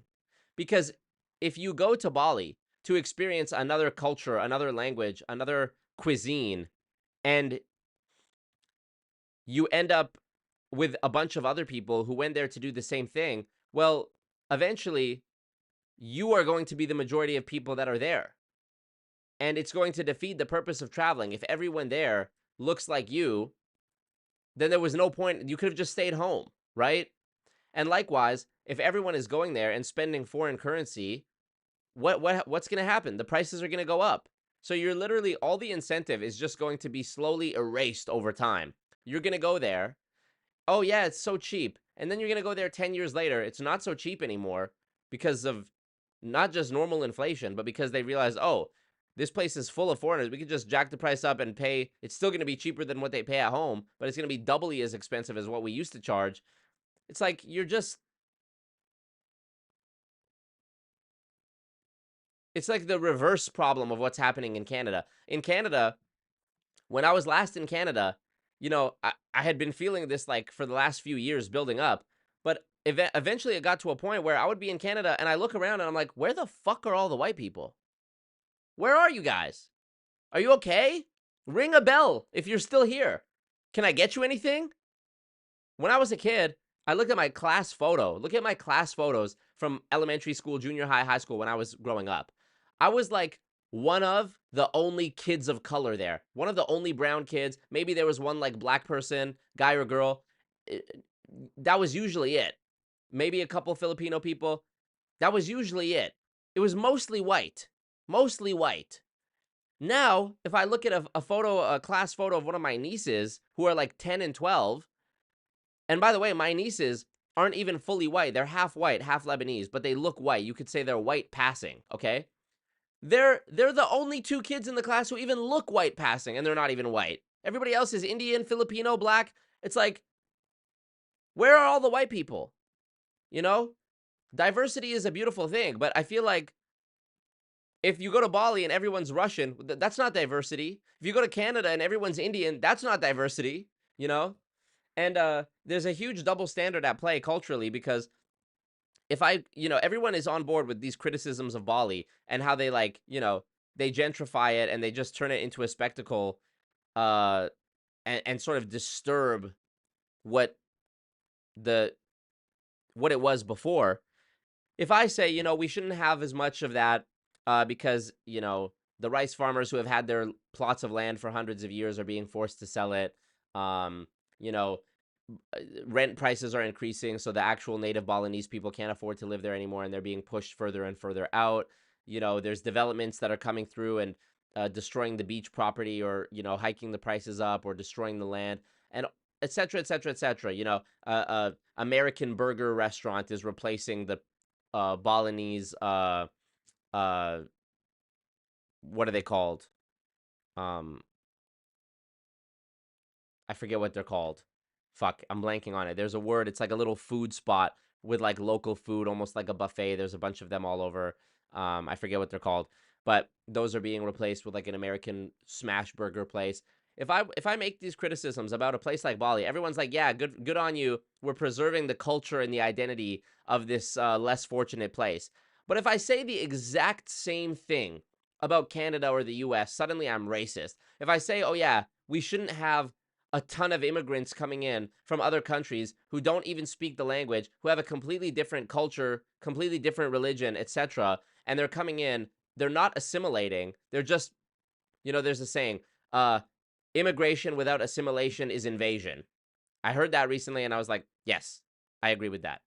Because if you go to Bali to experience another culture, another language, another cuisine, and you end up with a bunch of other people who went there to do the same thing, well, eventually you are going to be the majority of people that are there. And it's going to defeat the purpose of traveling. If everyone there looks like you, then there was no point. You could have just stayed home, right? And likewise, if everyone is going there and spending foreign currency, what's going to happen? The prices are going to go up. So you're literally, all the incentive is just going to be slowly erased over time. You're going to go there. Oh yeah, it's so cheap. And then you're going to go there 10 years later. It's not so cheap anymore because of not just normal inflation, but because they realize, oh, this place is full of foreigners. We could just jack the price up and pay. It's still going to be cheaper than what they pay at home, but it's going to be doubly as expensive as what we used to charge. It's like it's like the reverse problem of what's happening in Canada. In Canada, when I was last in Canada, you know, I had been feeling this like for the last few years building up, but eventually it got to a point where I would be in Canada and I look around and I'm like, where the fuck are all the white people? Where are you guys? Are you okay? Ring a bell if you're still here. Can I get you anything? When I was a kid, I looked at my class photo. Look at my class photos from elementary school, junior high, high school when I was growing up. I was like one of the only kids of color there. One of the only brown kids. Maybe there was one like black person, guy or girl. That was usually it. Maybe a couple Filipino people. That was usually it. It was mostly white. Mostly white. Now, if I look at a class photo of one of my nieces who are like 10 and 12, and by the way, my nieces aren't even fully white. They're half white, half Lebanese, but they look white. You could say they're white passing, okay? They're the only two kids in the class who even look white passing, and they're not even white. Everybody else is Indian, Filipino, black. It's like, where are all the white people? You know? Diversity is a beautiful thing, but I feel like if you go to Bali and everyone's Russian, that's not diversity. If you go to Canada and everyone's Indian, that's not diversity, you know? And there's a huge double standard at play culturally because if everyone is on board with these criticisms of Bali and how they like, they gentrify it and they just turn it into a spectacle and sort of disturb what it was before. If I say, we shouldn't have as much of that because, the rice farmers who have had their plots of land for hundreds of years are being forced to sell it. Rent prices are increasing, so the actual native Balinese people can't afford to live there anymore, and they're being pushed further and further out. There's developments that are coming through and destroying the beach property, or hiking the prices up, or destroying the land, and etc., etc., etc. American burger restaurant is replacing the Balinese what are they called? I forget what they're called. Fuck, I'm blanking on it. There's a word. It's like a little food spot with like local food, almost like a buffet. There's a bunch of them all over. I forget what they're called, but those are being replaced with like an American smash burger place. If I make these criticisms about a place like Bali, everyone's like, yeah, good on you. We're preserving the culture and the identity of this less fortunate place. But if I say the exact same thing about Canada or the US, suddenly I'm racist. If I say, oh yeah, we shouldn't have a ton of immigrants coming in from other countries who don't even speak the language, who have a completely different culture, completely different religion, etc., and they're coming in, they're not assimilating, they're just, there's a saying, immigration without assimilation is invasion. I heard that recently and I was like, yes, I agree with that.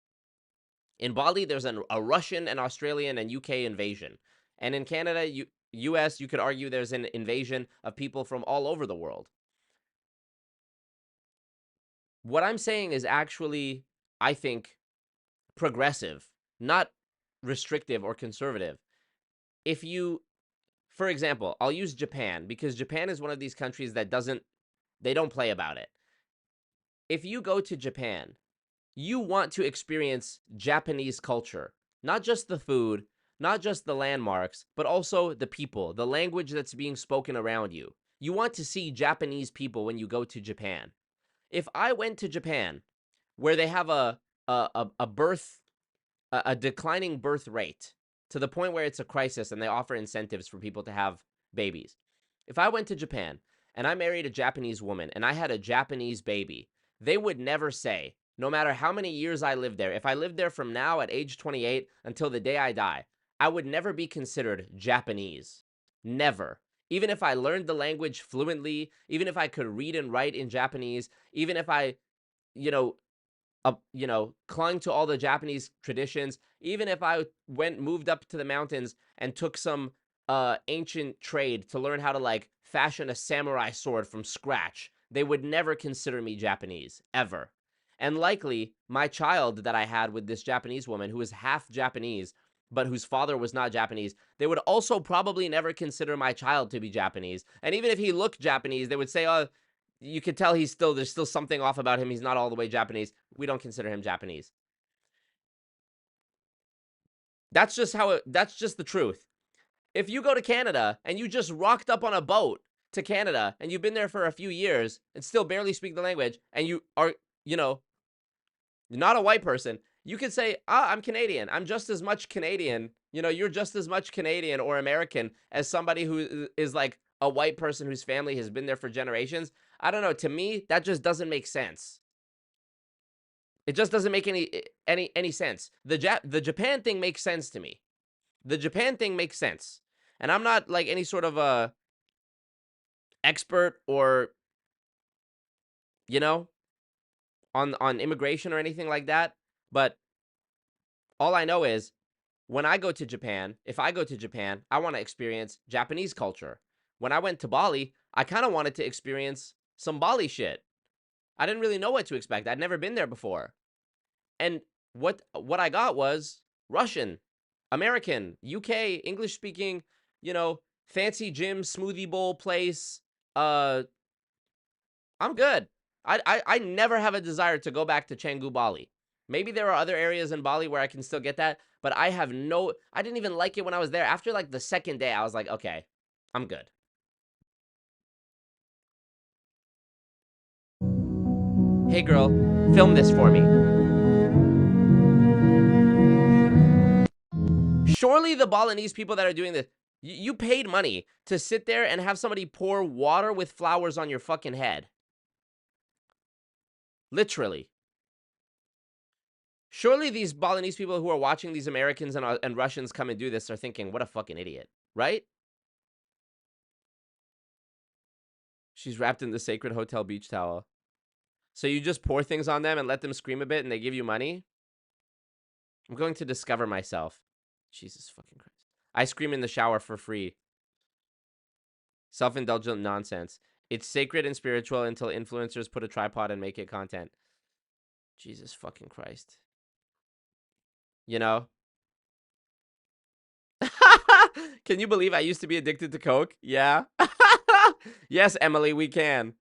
In Bali, there's a Russian and Australian and UK invasion. And in Canada, US, you could argue there's an invasion of people from all over the world. What I'm saying is actually, I think, progressive, not restrictive or conservative. For example, I'll use Japan, because Japan is one of these countries that doesn't They don't play about it. If you go to Japan, you want to experience Japanese culture, not just the food, not just the landmarks, but also the people, the language that's being spoken around you. You want to see Japanese people when you go to Japan. If I went to Japan, where they have a declining birth rate to the point where it's a crisis and they offer incentives for people to have babies. If I went to Japan and I married a Japanese woman and I had a Japanese baby, they would never say, no matter how many years I lived there, if I lived there from now at age 28 until the day I die, I would never be considered Japanese. Never. Even if I learned the language fluently, even if I could read and write in Japanese, even if I, clung to all the Japanese traditions, even if I moved up to the mountains and took some ancient trade to learn how to fashion a samurai sword from scratch, they would never consider me Japanese, ever. And likely, my child that I had with this Japanese woman, who is half Japanese, but whose father was not Japanese, they would also probably never consider my child to be Japanese. And even if he looked Japanese, they would say, oh, you could tell there's still something off about him. He's not all the way Japanese. We don't consider him Japanese. That's just the truth. If you go to Canada and you just rocked up on a boat to Canada and you've been there for a few years and still barely speak the language and you are, you're not a white person, you could say, I'm Canadian. I'm just as much Canadian. You're just as much Canadian or American as somebody who is like a white person whose family has been there for generations. I don't know. To me, that just doesn't make sense. It just doesn't make any sense. The Japan thing makes sense to me. The Japan thing makes sense. And I'm not like any sort of a expert or on immigration or anything like that, but all I know is when I go to Japan, if I go to Japan, I want to experience Japanese culture. When I went to Bali, I kind of wanted to experience some Bali shit. I didn't really know what to expect. I'd never been there before. And what I got was Russian, American, UK, English speaking, fancy gym, smoothie bowl place. I'm good. I never have a desire to go back to Canggu, Bali. Maybe there are other areas in Bali where I can still get that, but I didn't even like it when I was there. After like the second day, I was like, okay, I'm good. Hey girl, film this for me. Surely the Balinese people that are doing this, you paid money to sit there and have somebody pour water with flowers on your fucking head. Literally. Surely these Balinese people who are watching these Americans and Russians come and do this are thinking, what a fucking idiot, right? She's wrapped in the sacred hotel beach towel. So you just pour things on them and let them scream a bit and they give you money? I'm going to discover myself. Jesus fucking Christ. I scream in the shower for free. Self-indulgent nonsense. It's sacred and spiritual until influencers put a tripod and make it content. Jesus fucking Christ. Can you believe I used to be addicted to coke? Yeah. Yes, Emily, we can.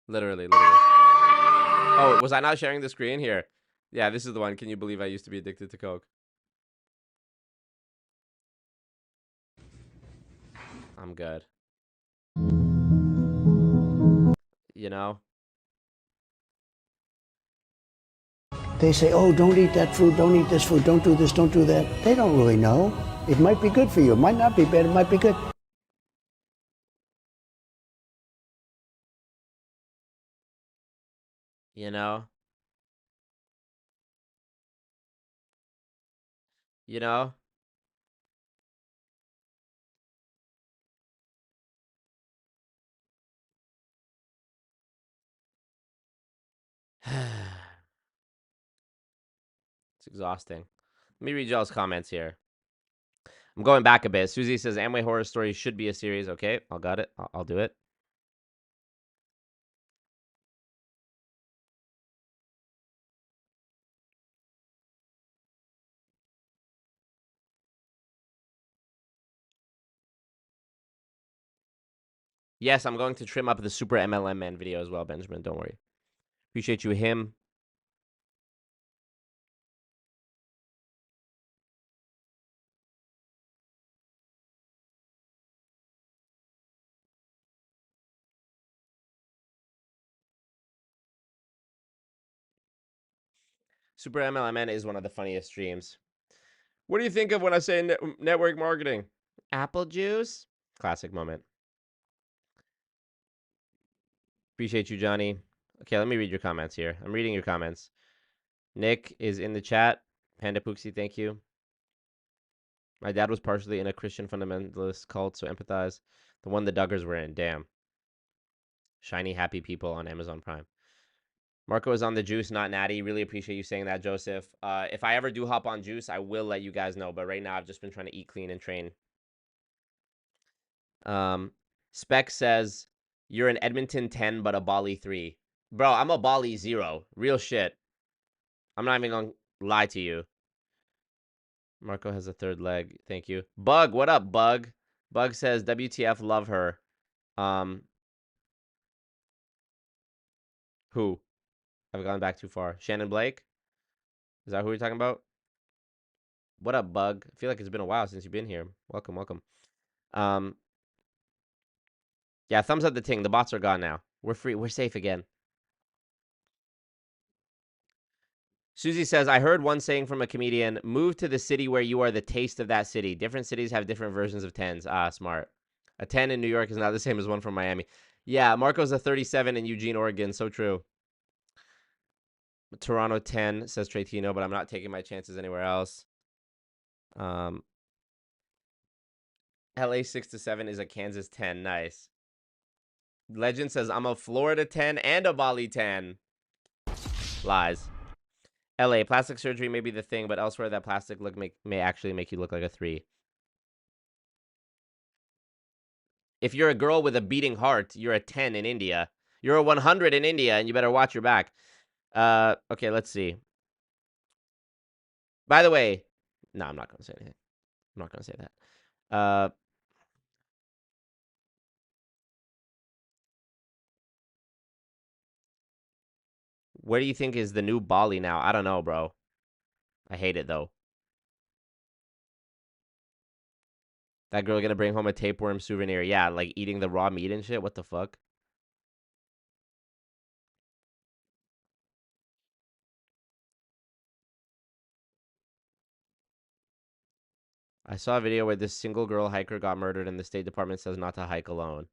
Literally. Oh, was I not sharing the screen here? Yeah, this is the one. Can you believe I used to be addicted to coke? I'm good. They say, oh, don't eat that food, don't eat this food, don't do this, don't do that. They don't really know. It might be good for you. It might not be bad. It might be good. You know? It's exhausting. Let me read y'all's comments here. I'm going back a bit. Susie says Amway Horror Stories should be a series. Okay, I'll got it. I'll do it. Yes, I'm going to trim up the Super MLM Man video as well, Benjamin. Don't worry. Appreciate you, him. Super MLM is one of the funniest streams. What do you think of when I say network marketing? Apple juice? Classic moment. Appreciate you, Johnny. Okay, let me read your comments here. I'm reading your comments. Nick is in the chat. Panda Pooksy, thank you. My dad was partially in a Christian fundamentalist cult, so empathize. The one the Duggars were in. Damn. Shiny Happy People on Amazon Prime. Marco is on the juice, not natty. Really appreciate you saying that, Joseph. If I ever do hop on juice, I will let you guys know. But right now, I've just been trying to eat clean and train. Spec says, you're an Edmonton 10, but a Bali 3. Bro, I'm a Bali 0. Real shit. I'm not even going to lie to you. Marco has a third leg. Thank you. Bug, what up, Bug? Bug says, WTF, love her. Who? I've gone back too far. Shannon Blake? Is that who we're talking about? What up, Bug? I feel like it's been a while since you've been here. Welcome, welcome. Yeah, thumbs up the ting. The bots are gone now. We're free. We're safe again. Susie says, I heard one saying from a comedian, move to the city where you are the taste of that city. Different cities have different versions of 10s. Ah, smart. A 10 in New York is not the same as one from Miami. Yeah, Marco's a 37 in Eugene, Oregon. So true. Toronto 10, says Tretino, but I'm not taking my chances anywhere else. LA 6 to 7 is a Kansas 10. Nice. Legend says, I'm a Florida 10 and a Bali 10. Lies. LA, plastic surgery may be the thing, but elsewhere that plastic look may actually make you look like a 3. If you're a girl with a beating heart, you're a 10 in India. You're a 100 in India, and you better watch your back. Okay, let's see. By the way, no, I'm not going to say anything. I'm not going to say that. Where do you think is the new Bali now? I don't know, bro. I hate it, though. That girl gonna bring home a tapeworm souvenir. Yeah, like eating the raw meat and shit. What the fuck? I saw a video where this single girl hiker got murdered and the State Department says not to hike alone.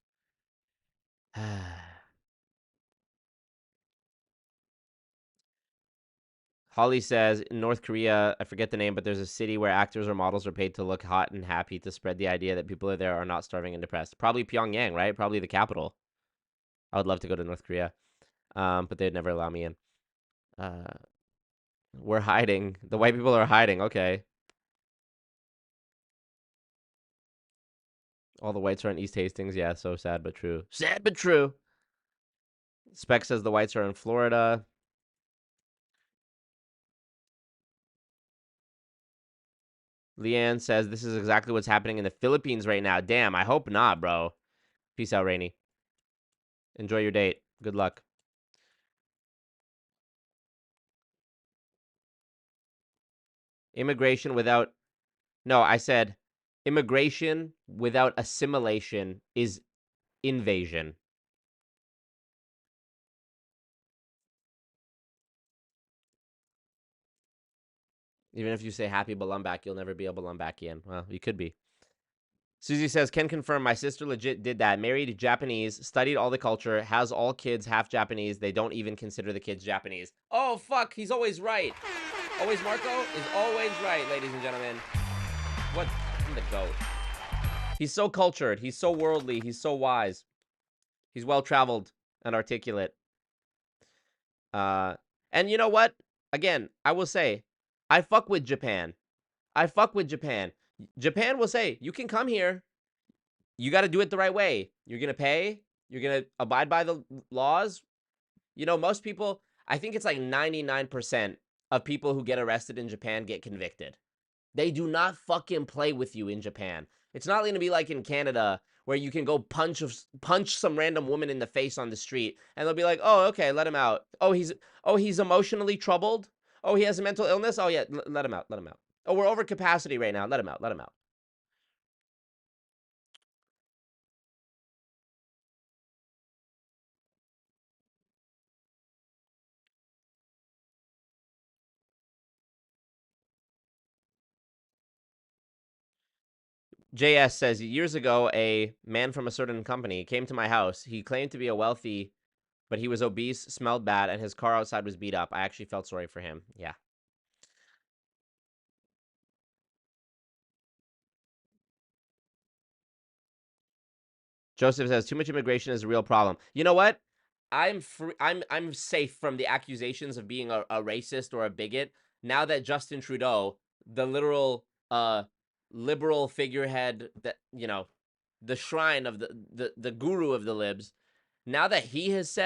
Holly says, in North Korea, I forget the name, but there's a city where actors or models are paid to look hot and happy to spread the idea that people there are not starving and depressed. Probably Pyongyang, right? Probably the capital. I would love to go to North Korea, but they'd never allow me in. We're hiding. The white people are hiding. Okay. All the whites are in East Hastings. Yeah, so sad but true. Sad but true. Spec says the whites are in Florida. Leanne says this is exactly what's happening in the Philippines right now. Damn, I hope not, bro. Peace out, Rainy. Enjoy your date. Good luck. Immigration without... No, I said immigration without assimilation is invasion. Even if you say happy Balumbak, you'll never be a Balumbakian. Well, you could be. Susie says, can confirm my sister legit did that. Married Japanese, studied all the culture, has all kids half Japanese. They don't even consider the kids Japanese. Oh, fuck. He's always right. Always Marco is always right, ladies and gentlemen. What the goat? He's so cultured. He's so worldly. He's so wise. He's well-traveled and articulate. And you know what? Again, I will say, I fuck with Japan. I fuck with Japan. Japan will say, you can come here. You got to do it the right way. You're going to pay. You're going to abide by the laws. You know, most people, I think it's like 99% of people who get arrested in Japan get convicted. They do not fucking play with you in Japan. It's not going to be like in Canada where you can go punch some random woman in the face on the street, and they'll be like, oh, okay, let him out. Oh, he's emotionally troubled. Oh, he has a mental illness. Oh yeah, let him out. Let him out. Oh, we're over capacity right now. Let him out. Let him out. JS says, years ago, a man from a certain company came to my house. He claimed to be a wealthy, but he was obese, smelled bad, and his car outside was beat up. I actually felt sorry for him. Yeah. Joseph says, too much immigration is a real problem. You know what? I'm safe from the accusations of being a racist or a bigot now that Justin Trudeau, the literal liberal figurehead, that, you know, the shrine of the guru of the libs, now that he has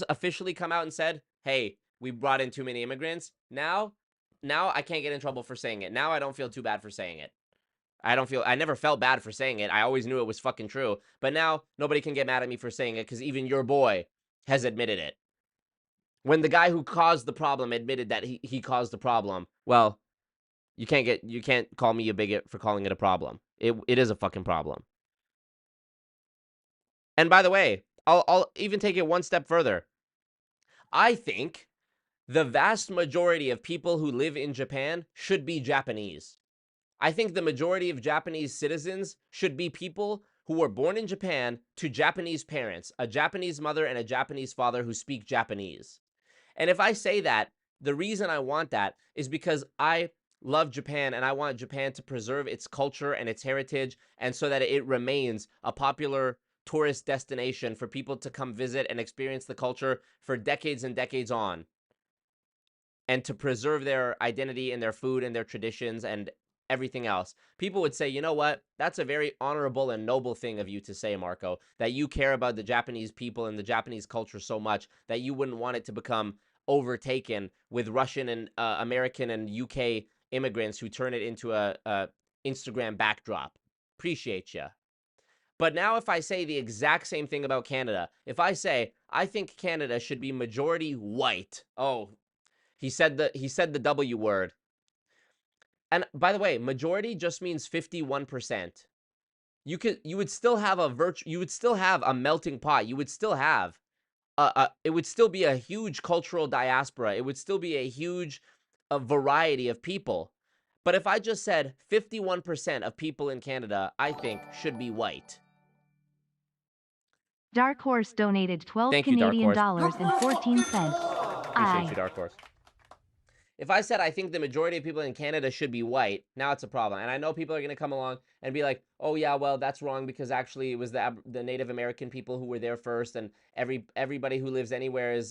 officially come out and said, hey, we brought in too many immigrants, now I can't get in trouble for saying it. Now I don't feel too bad for saying it. I never felt bad for saying it. I always knew it was fucking true. But now nobody can get mad at me for saying it because even your boy has admitted it. When the guy who caused the problem admitted that he caused the problem, well, you can't call me a bigot for calling it a problem. It is a fucking problem. And by the way, I'll even take it one step further. I think the vast majority of people who live in Japan should be Japanese. I think the majority of Japanese citizens should be people who were born in Japan to Japanese parents, a Japanese mother and a Japanese father who speak Japanese. And if I say that, the reason I want that is because I love Japan and I want Japan to preserve its culture and its heritage, and so that it remains a popular tourist destination for people to come visit and experience the culture for decades and decades on, and to preserve their identity and their food and their traditions and everything else. People would say, you know what? That's a very honorable and noble thing of you to say, Marco, that you care about the Japanese people and the Japanese culture so much that you wouldn't want it to become overtaken with Russian and American and UK immigrants who turn it into a Instagram backdrop. Appreciate you. But now if I say the exact same thing about Canada, if I say, I think Canada should be majority white. Oh, he said the W word. And by the way, majority just means 51%. You would still have a melting pot. You would still have it would still be a huge cultural diaspora. It would still be a huge variety of people. But if I just said 51% of people in Canada, I think, should be white. Dark Horse donated 12 Canadian dollars and 14 cents. Appreciate you, Dark Horse. If I said I think the majority of people in Canada should be white, now it's a problem. And I know people are going to come along and be like, oh yeah, well, that's wrong because actually it was the Native American people who were there first, and everybody who lives anywhere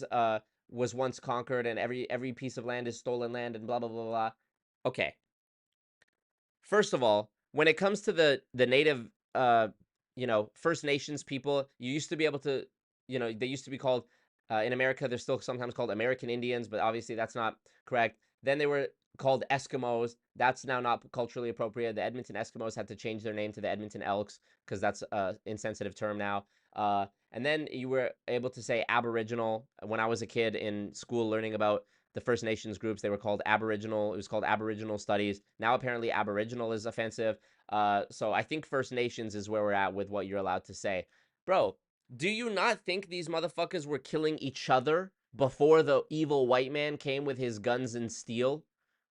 was once conquered, and every piece of land is stolen land, and blah, blah, blah, blah. Okay. First of all, when it comes to the Native, First Nations people, you used to be able to, they used to be called, in America, they're still sometimes called American Indians, but obviously that's not correct. Then they were called Eskimos. That's now not culturally appropriate. The Edmonton Eskimos had to change their name to the Edmonton Elks because that's an insensitive term now. And then you were able to say Aboriginal. When I was a kid in school learning about the First Nations groups, they were called Aboriginal. It was called Aboriginal Studies. Now apparently Aboriginal is offensive. So I think First Nations is where we're at with what you're allowed to say. Bro, do you not think these motherfuckers were killing each other before the evil white man came with his guns and steel?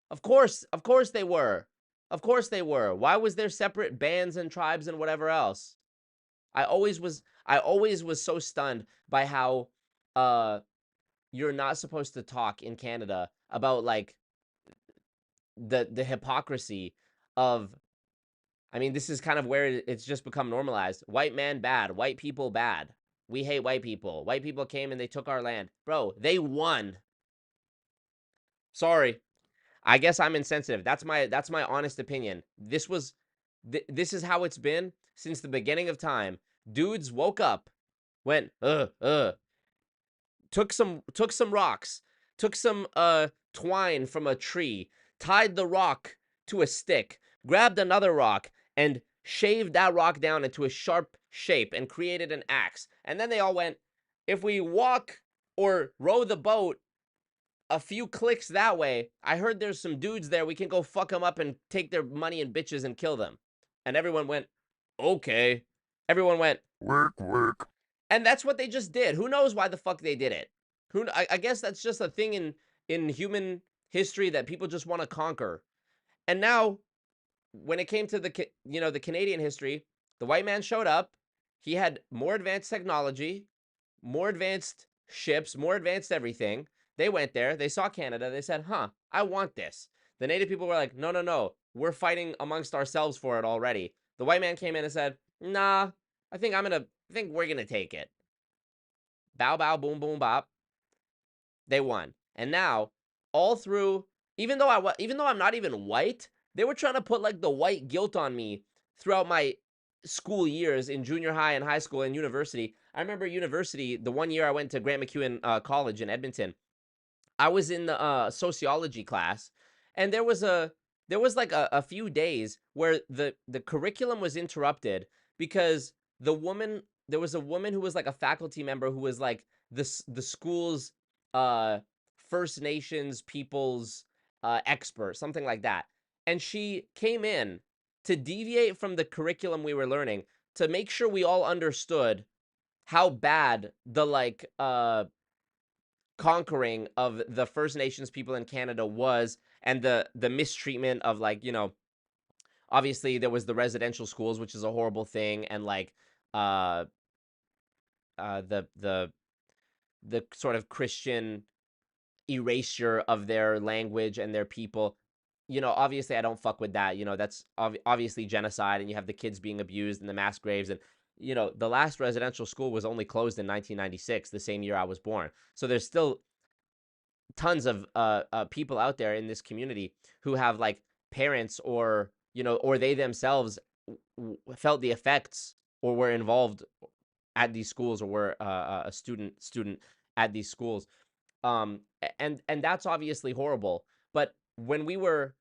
Of course they were. Of course they were. Why was there separate bands and tribes and whatever else? I always was so stunned by how you're not supposed to talk in Canada about like the hypocrisy of, I mean, this is kind of where it's just become normalized. White man bad, white people bad. We hate white people. White people came and they took our land. Bro, they won. Sorry. I guess I'm insensitive. That's my honest opinion. This is how it's been since the beginning of time. Dudes woke up, went, took some rocks, took some twine from a tree, tied the rock to a stick, grabbed another rock, and shaved that rock down into a sharp shape and created an axe. And then they all went, if we walk or row the boat a few clicks that way, I heard there's some dudes there, we can go fuck them up and take their money and bitches and kill them. And everyone went, okay. Everyone went, work. And that's what they just did. Who knows why the fuck they did it? I guess that's just a thing in human history that people just want to conquer. And now, when it came to the Canadian history, the white man showed up. He had more advanced technology, more advanced ships, more advanced everything. They went there. They saw Canada. They said, huh, I want this. The native people were like, no. We're fighting amongst ourselves for it already. The white man came in and said, nah, I think we're going to take it. Bow, bow, boom, boom, bop. They won. And now, all through, even though I'm not even white, they were trying to put like the white guilt on me throughout my school years in junior high and high school and university. I remember university, the one year I went to Grant MacEwan College in Edmonton, I was in the sociology class, and there was like a few days where the curriculum was interrupted because there was a woman who was like a faculty member who was like the school's First Nations people's expert, something like that. And she came in to deviate from the curriculum we were learning to make sure we all understood how bad the like conquering of the First Nations people in Canada was, and the mistreatment of, like, you know, obviously there was the residential schools, which is a horrible thing, and like the sort of Christian erasure of their language and their people. You know, obviously I don't fuck with that. You know, that's obviously genocide, and you have the kids being abused and the mass graves. And, you know, the last residential school was only closed in 1996, the same year I was born. So there's still tons of people out there in this community who have like parents, or, you know, or they themselves felt the effects or were involved at these schools, or were a student at these schools. And that's obviously horrible. But when we were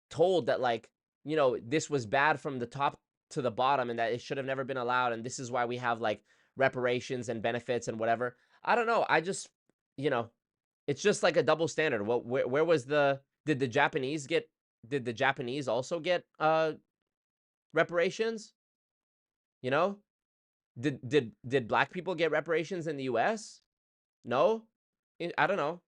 told that, like, you know, this was bad from the top to the bottom, and that it should have never been allowed, and this is why we have like reparations and benefits and whatever, I don't know. I just, you know, it's just like a double standard. Well, where was did the Japanese also get reparations? You know, did black people get reparations in the US? No, I don't know.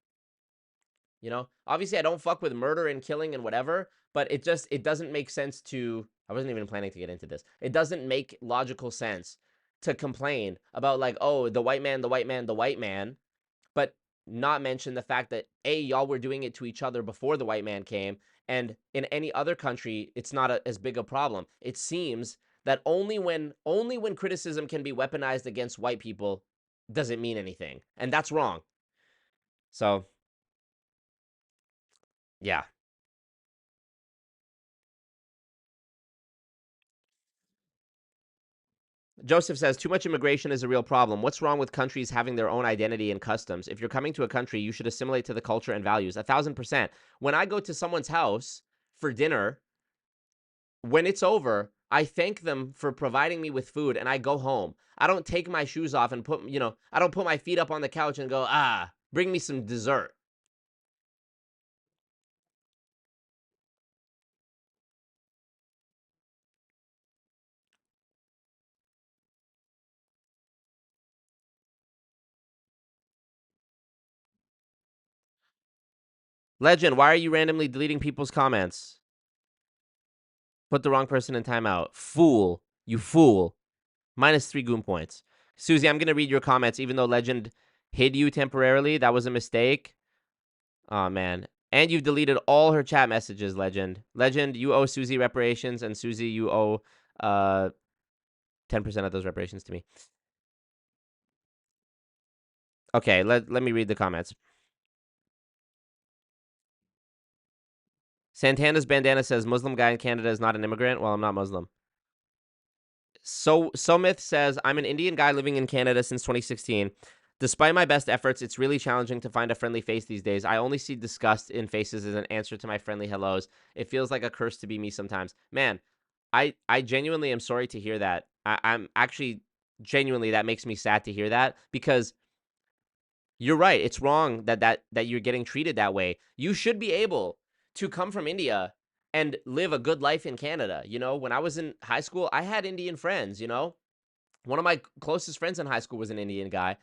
You know, obviously I don't fuck with murder and killing and whatever, but it doesn't make sense to, I wasn't even planning to get into this. It doesn't make logical sense to complain about, like, oh, the white man, but not mention the fact that, A, y'all were doing it to each other before the white man came, and in any other country, it's not as big a problem. It seems that only when criticism can be weaponized against white people does it mean anything, and that's wrong. So, yeah. Joseph says, too much immigration is a real problem. What's wrong with countries having their own identity and customs? If you're coming to a country, you should assimilate to the culture and values. 1,000%. When I go to someone's house for dinner, when it's over, I thank them for providing me with food, and I go home. I don't take my shoes off and I don't put my feet up on the couch and go, bring me some dessert. Legend, why are you randomly deleting people's comments? Put the wrong person in timeout. Fool. You fool. -3 goon points. Susie, I'm going to read your comments, even though Legend hid you temporarily. That was a mistake. Oh, man. And you've deleted all her chat messages, Legend. Legend, you owe Susie reparations, and Susie, you owe 10% of those reparations to me. Okay, let me read the comments. Santana's bandana says, Muslim guy in Canada is not an immigrant. Well, I'm not Muslim. So Myth says, I'm an Indian guy living in Canada since 2016. Despite my best efforts, it's really challenging to find a friendly face these days. I only see disgust in faces as an answer to my friendly hellos. It feels like a curse to be me sometimes. Man, I genuinely am sorry to hear that. I'm actually genuinely, that makes me sad to hear that, because you're right. It's wrong that you're getting treated that way. You should be able to come from India and live a good life in Canada. You know, when I was in high school, I had Indian friends, you know. One of my closest friends in high school was an Indian guy,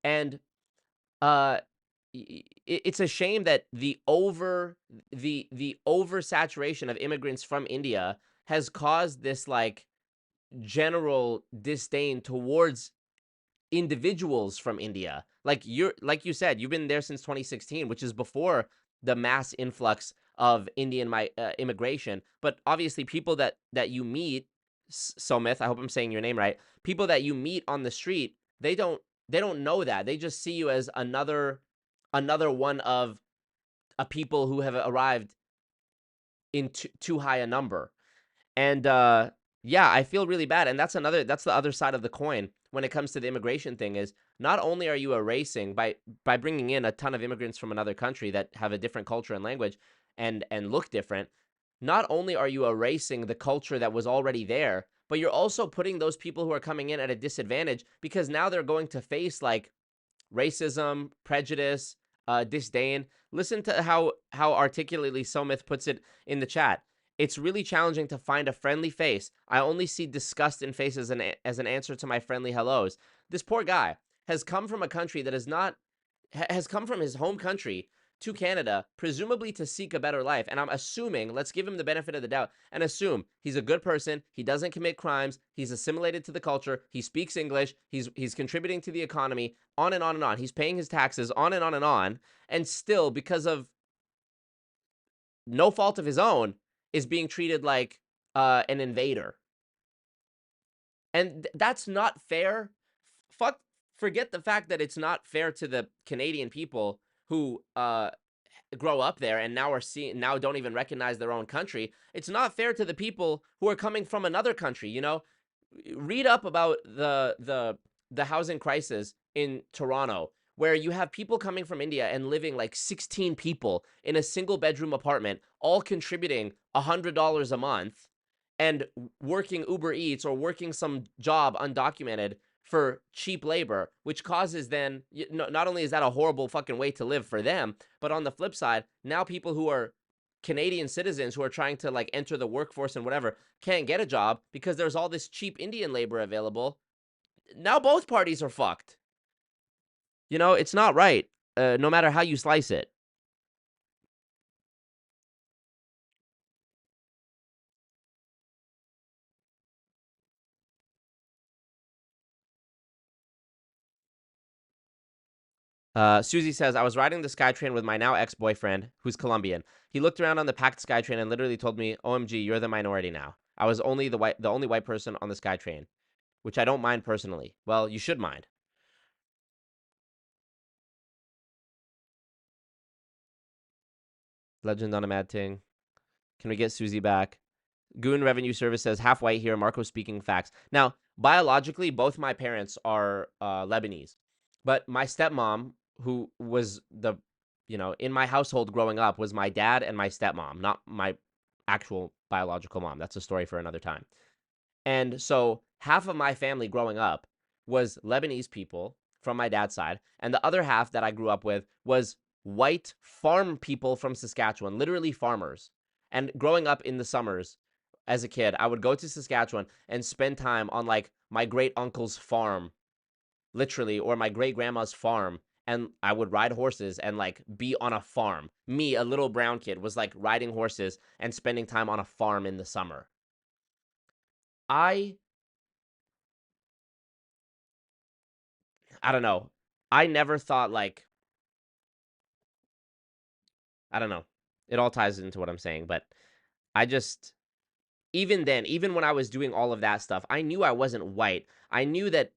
and uh it's a shame that the oversaturation of immigrants from India has caused this like general disdain towards individuals from India. Like you said, you've been there since 2016, which is before the mass influx of Indian immigration. But obviously, people that you meet, Somith, I hope I'm saying your name right. People that you meet on the street, they don't know that. They just see you as another one of a people who have arrived in too high a number. And yeah, I feel really bad. And that's the other side of the coin when it comes to the immigration thing, is not only are you erasing by bringing in a ton of immigrants from another country that have a different culture and language and look different, not only are you erasing the culture that was already there, but you're also putting those people who are coming in at a disadvantage, because now they're going to face like racism, prejudice, disdain. Listen to how articulately Somith puts it in the chat. It's really challenging to find a friendly face. I only see disgust in faces as an answer to my friendly hellos. This poor guy has come from a country that has come from his home country to Canada, presumably to seek a better life. And I'm assuming, let's give him the benefit of the doubt and assume he's a good person. He doesn't commit crimes. He's assimilated to the culture. He speaks English. He's contributing to the economy, on and on and on. He's paying his taxes, on and on and on. And still, because of no fault of his own, is being treated like an invader. And that's not fair. Forget the fact that it's not fair to the Canadian people who grow up there and now don't even recognize their own country. It's not fair to the people who are coming from another country. You know, read up about the housing crisis in Toronto, where you have people coming from India and living like 16 people in a single bedroom apartment, all contributing $100 a month and working Uber Eats or working some job undocumented for cheap labor, which causes then, not only is that a horrible fucking way to live for them, but on the flip side, now people who are Canadian citizens who are trying to like enter the workforce and whatever can't get a job because there's all this cheap Indian labor available. Now both parties are fucked. You know, it's not right, no matter how you slice it. Susie says, I was riding the SkyTrain with my now ex-boyfriend, who's Colombian. He looked around on the packed SkyTrain and literally told me, OMG, you're the minority now. I was only the only white person on the SkyTrain, which I don't mind personally. Well, you should mind. Legend on a Mad Ting. Can we get Susie back? Goon Revenue Service says, half white here. Marco speaking facts. Now, biologically, both my parents are Lebanese. But my stepmom, who was in my household growing up, was my dad and my stepmom, not my actual biological mom. That's a story for another time. And so half of my family growing up was Lebanese people from my dad's side. And the other half that I grew up with was white farm people from Saskatchewan, literally farmers. And growing up in the summers as a kid, I would go to Saskatchewan and spend time on like my great uncle's farm, literally, or my great grandma's farm. And I would ride horses and like be on a farm. Me, a little brown kid, was like riding horses and spending time on a farm in the summer. I don't know. I never thought like, I don't know. It all ties into what I'm saying, but I just, even then, even when I was doing all of that stuff, I knew I wasn't white. I knew that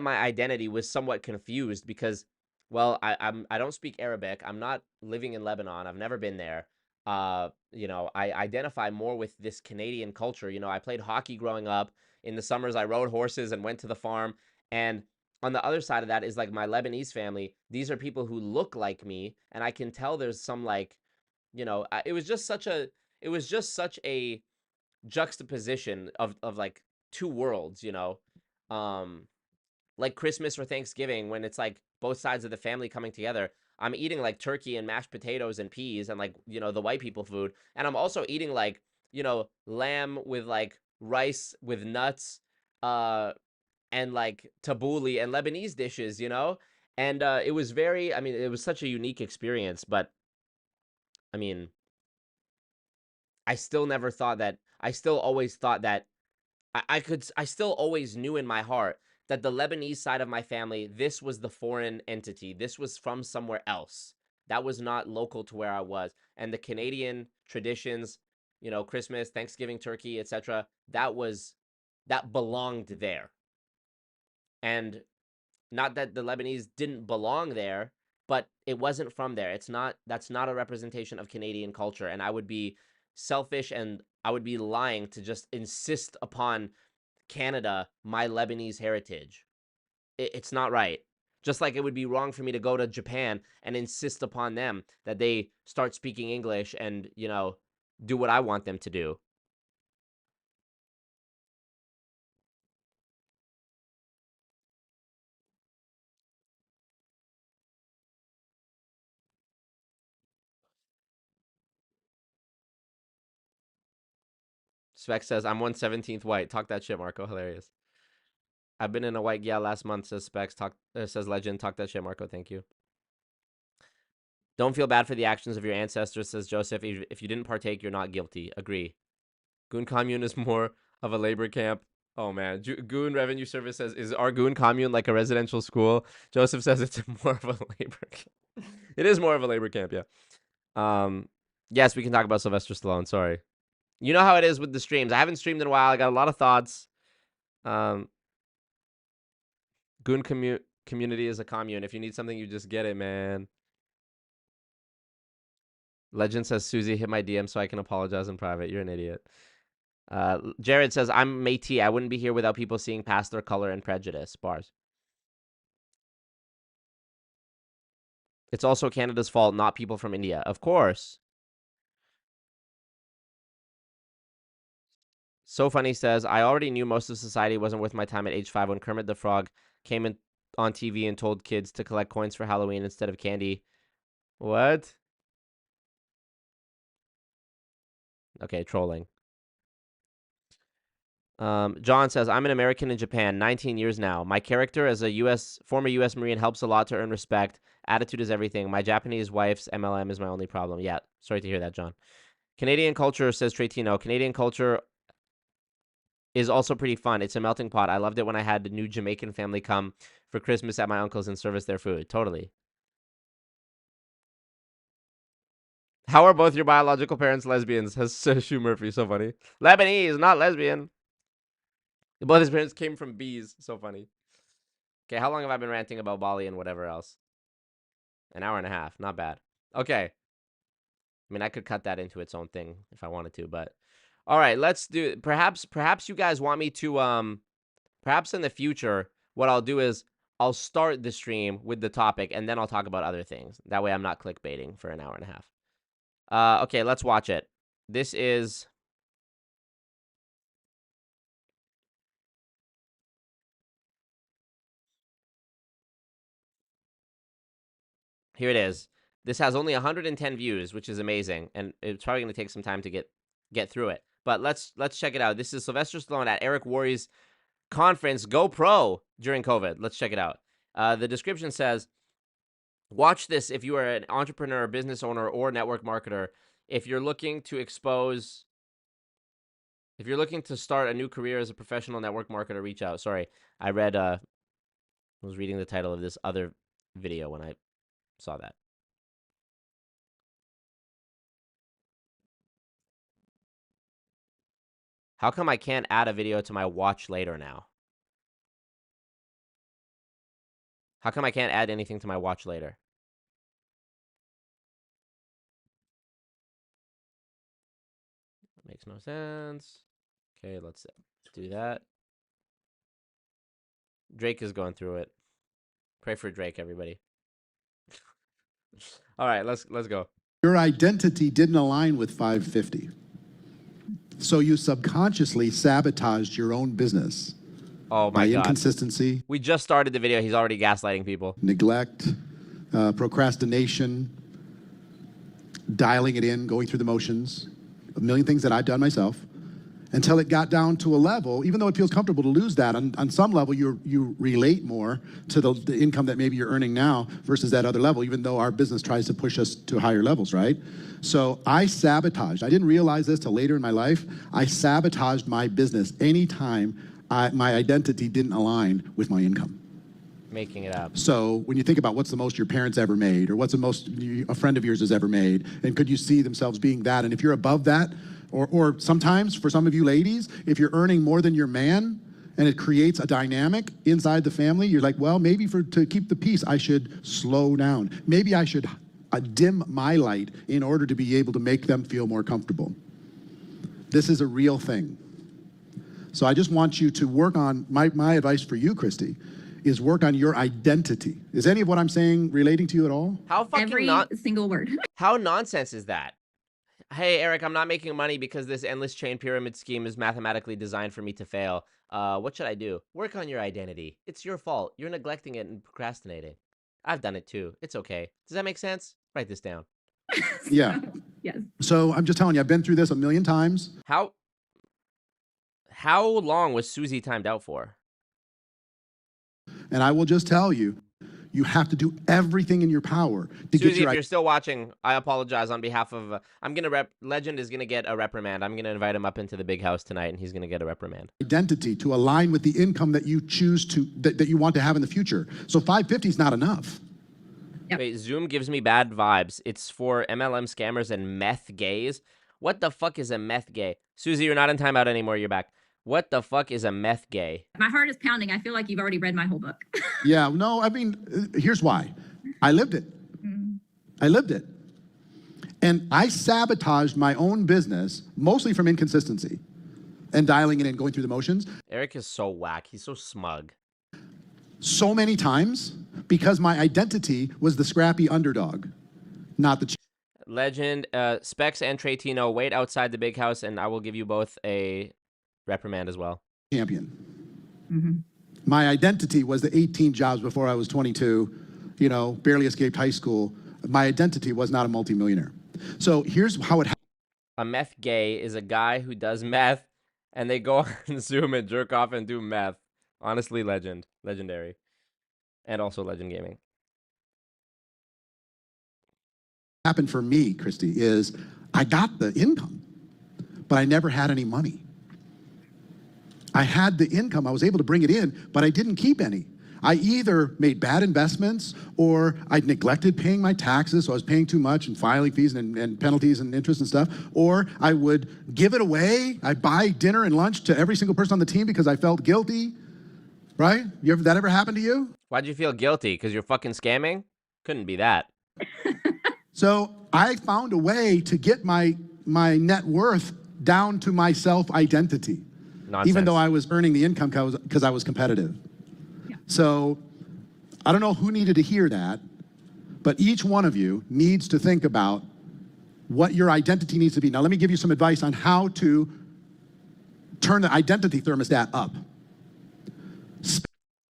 my identity was somewhat confused because, well, I don't speak Arabic. I'm not living in Lebanon. I've never been there. I identify more with this Canadian culture. You know, I played hockey growing up. In the summers, I rode horses and went to the farm. And on the other side of that is like my Lebanese family. These are people who look like me, and I can tell there's some like, it was just such a juxtaposition of like two worlds, you know, like Christmas or Thanksgiving when it's like both sides of the family coming together. I'm eating like turkey and mashed potatoes and peas and like, you know, the white people food, and I'm also eating like, you know, lamb with like rice with nuts, and like tabbouleh and Lebanese dishes, you know. And it was very, I mean, it was such a unique experience. But I mean, I still never thought that. I still always thought that I still always knew in my heart that the Lebanese side of my family, this was the foreign entity. This was from somewhere else. That was not local to where I was. And the Canadian traditions, you know, Christmas, Thanksgiving, turkey, etc., that belonged there. And not that the Lebanese didn't belong there, but it wasn't from there. That's not a representation of Canadian culture. And I would be selfish and I would be lying to just insist upon Canada my Lebanese heritage. It's not right. Just like it would be wrong for me to go to Japan and insist upon them that they start speaking English and, you know, do what I want them to do. Spec says, I'm 1/17th white. Talk that shit, Marco. Hilarious. I've been in a white gal last month, says Specs. Says Legend. Talk that shit, Marco. Thank you. Don't feel bad for the actions of your ancestors, says Joseph. If you didn't partake, you're not guilty. Agree. Goon Commune is more of a labor camp. Oh, man. Goon Revenue Service says, is our Goon Commune like a residential school? Joseph says it's more of a labor camp. It is more of a labor camp, yeah. Yes, we can talk about Sylvester Stallone. Sorry. You know how it is with the streams. I haven't streamed in a while. I got a lot of thoughts. Goon community is a commune. If you need something, you just get it, man. Legend says, Susie, hit my DM so I can apologize in private. You're an idiot. Jared says, I'm Métis. I wouldn't be here without people seeing past their color and prejudice. Bars. It's also Canada's fault, not people from India. Of course. So Funny says, I already knew most of society wasn't worth my time at age 5 when Kermit the Frog came in on TV and told kids to collect coins for Halloween instead of candy. What? Okay, trolling. John says, I'm an American in Japan, 19 years now. My character as a former U.S. Marine helps a lot to earn respect. Attitude is everything. My Japanese wife's MLM is my only problem. Yeah, sorry to hear that, John. Canadian culture, says Tretino. Canadian culture is also pretty fun. It's a melting pot. I loved it when I had the new Jamaican family come for Christmas at my uncle's and service their food. Totally. How are both your biological parents lesbians? Says Shu Murphy. So funny. Lebanese, not lesbian. Both his parents came from bees. So funny. Okay, how long have I been ranting about Bali and whatever else? An hour and a half. Not bad. Okay. I mean, I could cut that into its own thing if I wanted to, but all right, let's do. Perhaps you guys want me to perhaps in the future, what I'll do is I'll start the stream with the topic and then I'll talk about other things. That way I'm not clickbaiting for an hour and a half. Okay, let's watch it. This is here it is. This has only 110 views, which is amazing, and it's probably going to take some time to get through it. But let's check it out. This is Sylvester Stallone at Eric Worre's conference GoPro during COVID. Let's check it out. The description says, watch this if you are an entrepreneur, business owner, or network marketer. If you're looking to start a new career as a professional network marketer, reach out. Sorry, I was reading the title of this other video when I saw that. How come I can't add a video to my watch later now? How come I can't add anything to my watch later? Makes no sense. Okay, let's do that. Drake is going through it. Pray for Drake, everybody. All right, let's go. Your identity didn't align with 550. So you subconsciously sabotaged your own business. Oh my by God. Inconsistency. We just started the video. He's already gaslighting people. Neglect, procrastination, dialing it in, going through the motions, a million things that I've done myself, until it got down to a level, even though it feels comfortable to lose that, on some level you relate more to the income that maybe you're earning now versus that other level, even though our business tries to push us to higher levels, right? So I sabotaged. I didn't realize this till later in my life. I sabotaged my business anytime my identity didn't align with my income. Making it up. So when you think about what's the most your parents ever made, or what's the most a friend of yours has ever made, and could you see themselves being that? And if you're above that, or sometimes for some of you ladies, if you're earning more than your man, and it creates a dynamic inside the family, you're like, well, maybe to keep the peace, I should slow down. Maybe I should dim my light in order to be able to make them feel more comfortable. This is a real thing. So I just want you to work on, my advice for you, Christy, is work on your identity. Is any of what I'm saying relating to you at all? How fucking Every single word. How nonsense is that? Hey, Eric, I'm not making money because this endless chain pyramid scheme is mathematically designed for me to fail. What should I do? Work on your identity. It's your fault. You're neglecting it and procrastinating. I've done it too. It's okay. Does that make sense? Write this down. Yeah. Yes. So I'm just telling you, I've been through this a million times. How long was Susie timed out for? And I will just tell you, you have to do everything in your power to Susie, get your... if you're still watching, I apologize on behalf of... Legend is going to get a reprimand. I'm going to invite him up into the big house tonight, and he's going to get a reprimand. Identity to align with the income that you choose to... that you want to have in the future. So 550 is not enough. Yep. Wait, Zoom gives me bad vibes. It's for MLM scammers and meth gays. What the fuck is a meth gay? Susie, you're not in timeout anymore. You're back. What the fuck is a meth gay? My heart is pounding. I feel like you've already read my whole book. Yeah, no, I mean, here's why. I lived it. I lived it. And I sabotaged my own business, mostly from inconsistency and dialing it in, going through the motions. Eric is so whack. He's so smug. So many times because my identity was the scrappy underdog, not the... Legend, Specs and Tretino, wait outside the big house, and I will give you both a reprimand as well. Champion. My identity was the 18 jobs before I was 22, you know, barely escaped high school. My identity was not a multimillionaire. So here's how it happened. A meth gay is a guy who does meth, and they go on Zoom and jerk off and do meth. Honestly, legendary, and also Legend Gaming. Happened for me, Christy, is I got the income, but I never had any money. I had the income, I was able to bring it in, but I didn't keep any. I either made bad investments or I neglected paying my taxes, so I was paying too much and filing fees and penalties and interest and stuff, or I would give it away. I'd buy dinner and lunch to every single person on the team because I felt guilty, right? That ever happened to you? Why'd you feel guilty? Because you're fucking scamming? Couldn't be that. So I found a way to get my net worth down to my self-identity. Nonsense. Even though I was earning the income because I was competitive. Yeah. So I don't know who needed to hear that, but each one of you needs to think about what your identity needs to be. Now, let me give you some advice on how to turn the identity thermostat up.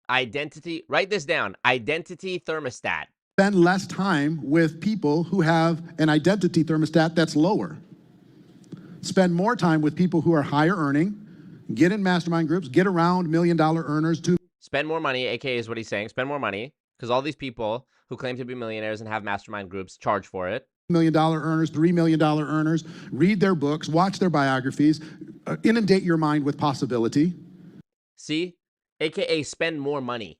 Identity, write this down. Identity thermostat. Spend less time with people who have an identity thermostat that's lower. Spend more time with people who are higher earning. Get in mastermind groups, get around $1 million earners too. Spend more money, aka is what he's saying. Spend more money, because all these people who claim to be millionaires and have mastermind groups charge for it. $1 million earners, $3 million earners, read their books, watch their biographies, inundate your mind with possibility. See? AKA spend more money.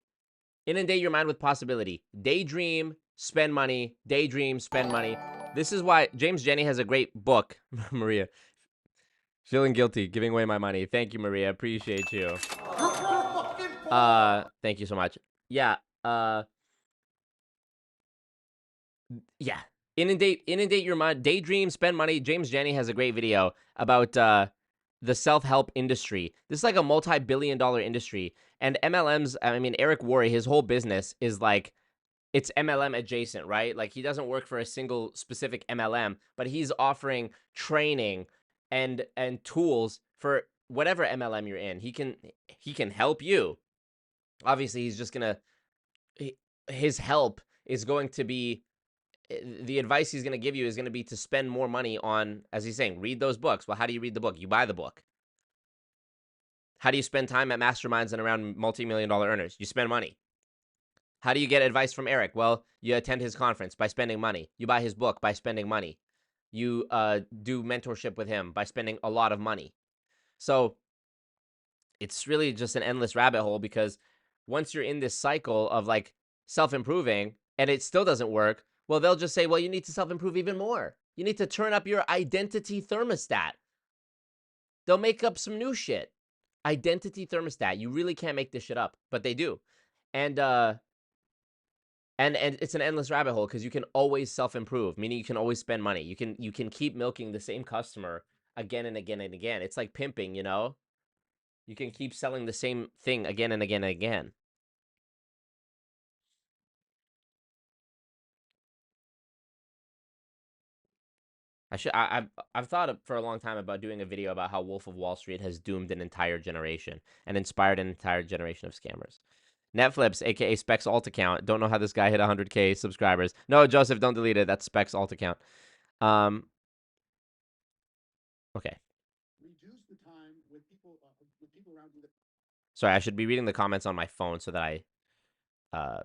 Inundate your mind with possibility. Daydream, spend money. Daydream, spend money. This is why James Jenny has a great book, Maria. Feeling guilty, giving away my money. Thank you, Maria. Appreciate you. Thank you so much. Yeah. Yeah. Inundate your mind. Daydream, spend money. James Jenny has a great video about the self-help industry. This is like a multi-billion-dollar industry. And MLMs, I mean, Eric Worre, his whole business is like, it's MLM adjacent, right? Like, he doesn't work for a single specific MLM, but he's offering training and tools for whatever MLM you're in. He can help you. Obviously, he's just gonna, his help is going to be, the advice he's going to give you is going to be to spend more money on, as he's saying, read those books. Well, how do you read the book? You buy the book. How do you spend time at masterminds and around multi-million-dollar earners? You spend money. How do you get advice from Eric? Well, you attend his conference by spending money. You buy his book by spending money. You do mentorship with him by spending a lot of money. So it's really just an endless rabbit hole, because once you're in this cycle of like self-improving and it still doesn't work, well, they'll just say, well, you need to self-improve even more. You need to turn up your identity thermostat. They'll make up some new shit. Identity thermostat. You really can't make this shit up, but they do. And it's an endless rabbit hole, because you can always self-improve, meaning you can always spend money. You can keep milking the same customer again and again and again. It's like pimping, you know? You can keep selling the same thing again and again and again. I've thought for a long time about doing a video about how Wolf of Wall Street has doomed an entire generation and inspired an entire generation of scammers. Netflix, aka Specs alt account. Don't know how this guy hit 100K subscribers. No, Joseph, don't delete it. That's Specs alt account. Okay. Reduce the time with people around you. Sorry, I should be reading the comments on my phone so that I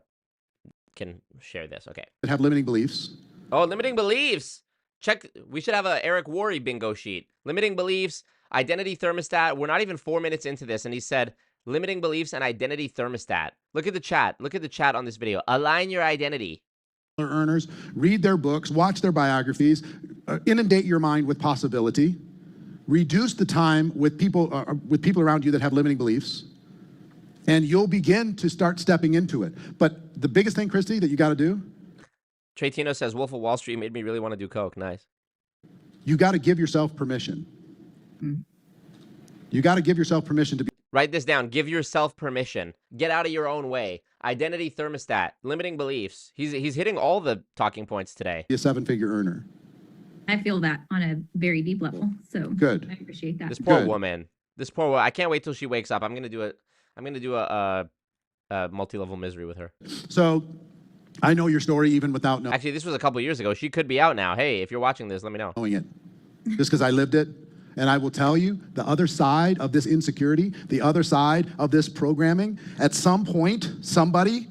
can share this. Okay. That have limiting beliefs. Oh, limiting beliefs. Check. We should have a Eric Worre bingo sheet. Limiting beliefs, identity thermostat. We're not even 4 minutes into this, and he said limiting beliefs and identity thermostat. Look at the chat. Look at the chat on this video. Align your identity. Earners, read their books, watch their biographies, inundate your mind with possibility. Reduce the time with people around you that have limiting beliefs, and you'll begin to start stepping into it. But the biggest thing, Christy, that you got to do. Trey Tino says, Wolf of Wall Street made me really want to do coke. Nice. You got to give yourself permission. You got to give yourself permission to be. Write this down. Give yourself permission. Get out of your own way. Identity thermostat. Limiting beliefs. He's hitting all the talking points today. A 7-figure earner. I feel that on a very deep level. So good. I appreciate that. This poor woman. This poor woman. I can't wait till she wakes up. I'm gonna do a multi-level misery with her. So I know your story even without knowing. Actually, this was a couple years ago. She could be out now. Hey, if you're watching this, let me know. Knowing it. Just because I lived it. And I will tell you, the other side of this insecurity, the other side of this programming, at some point, somebody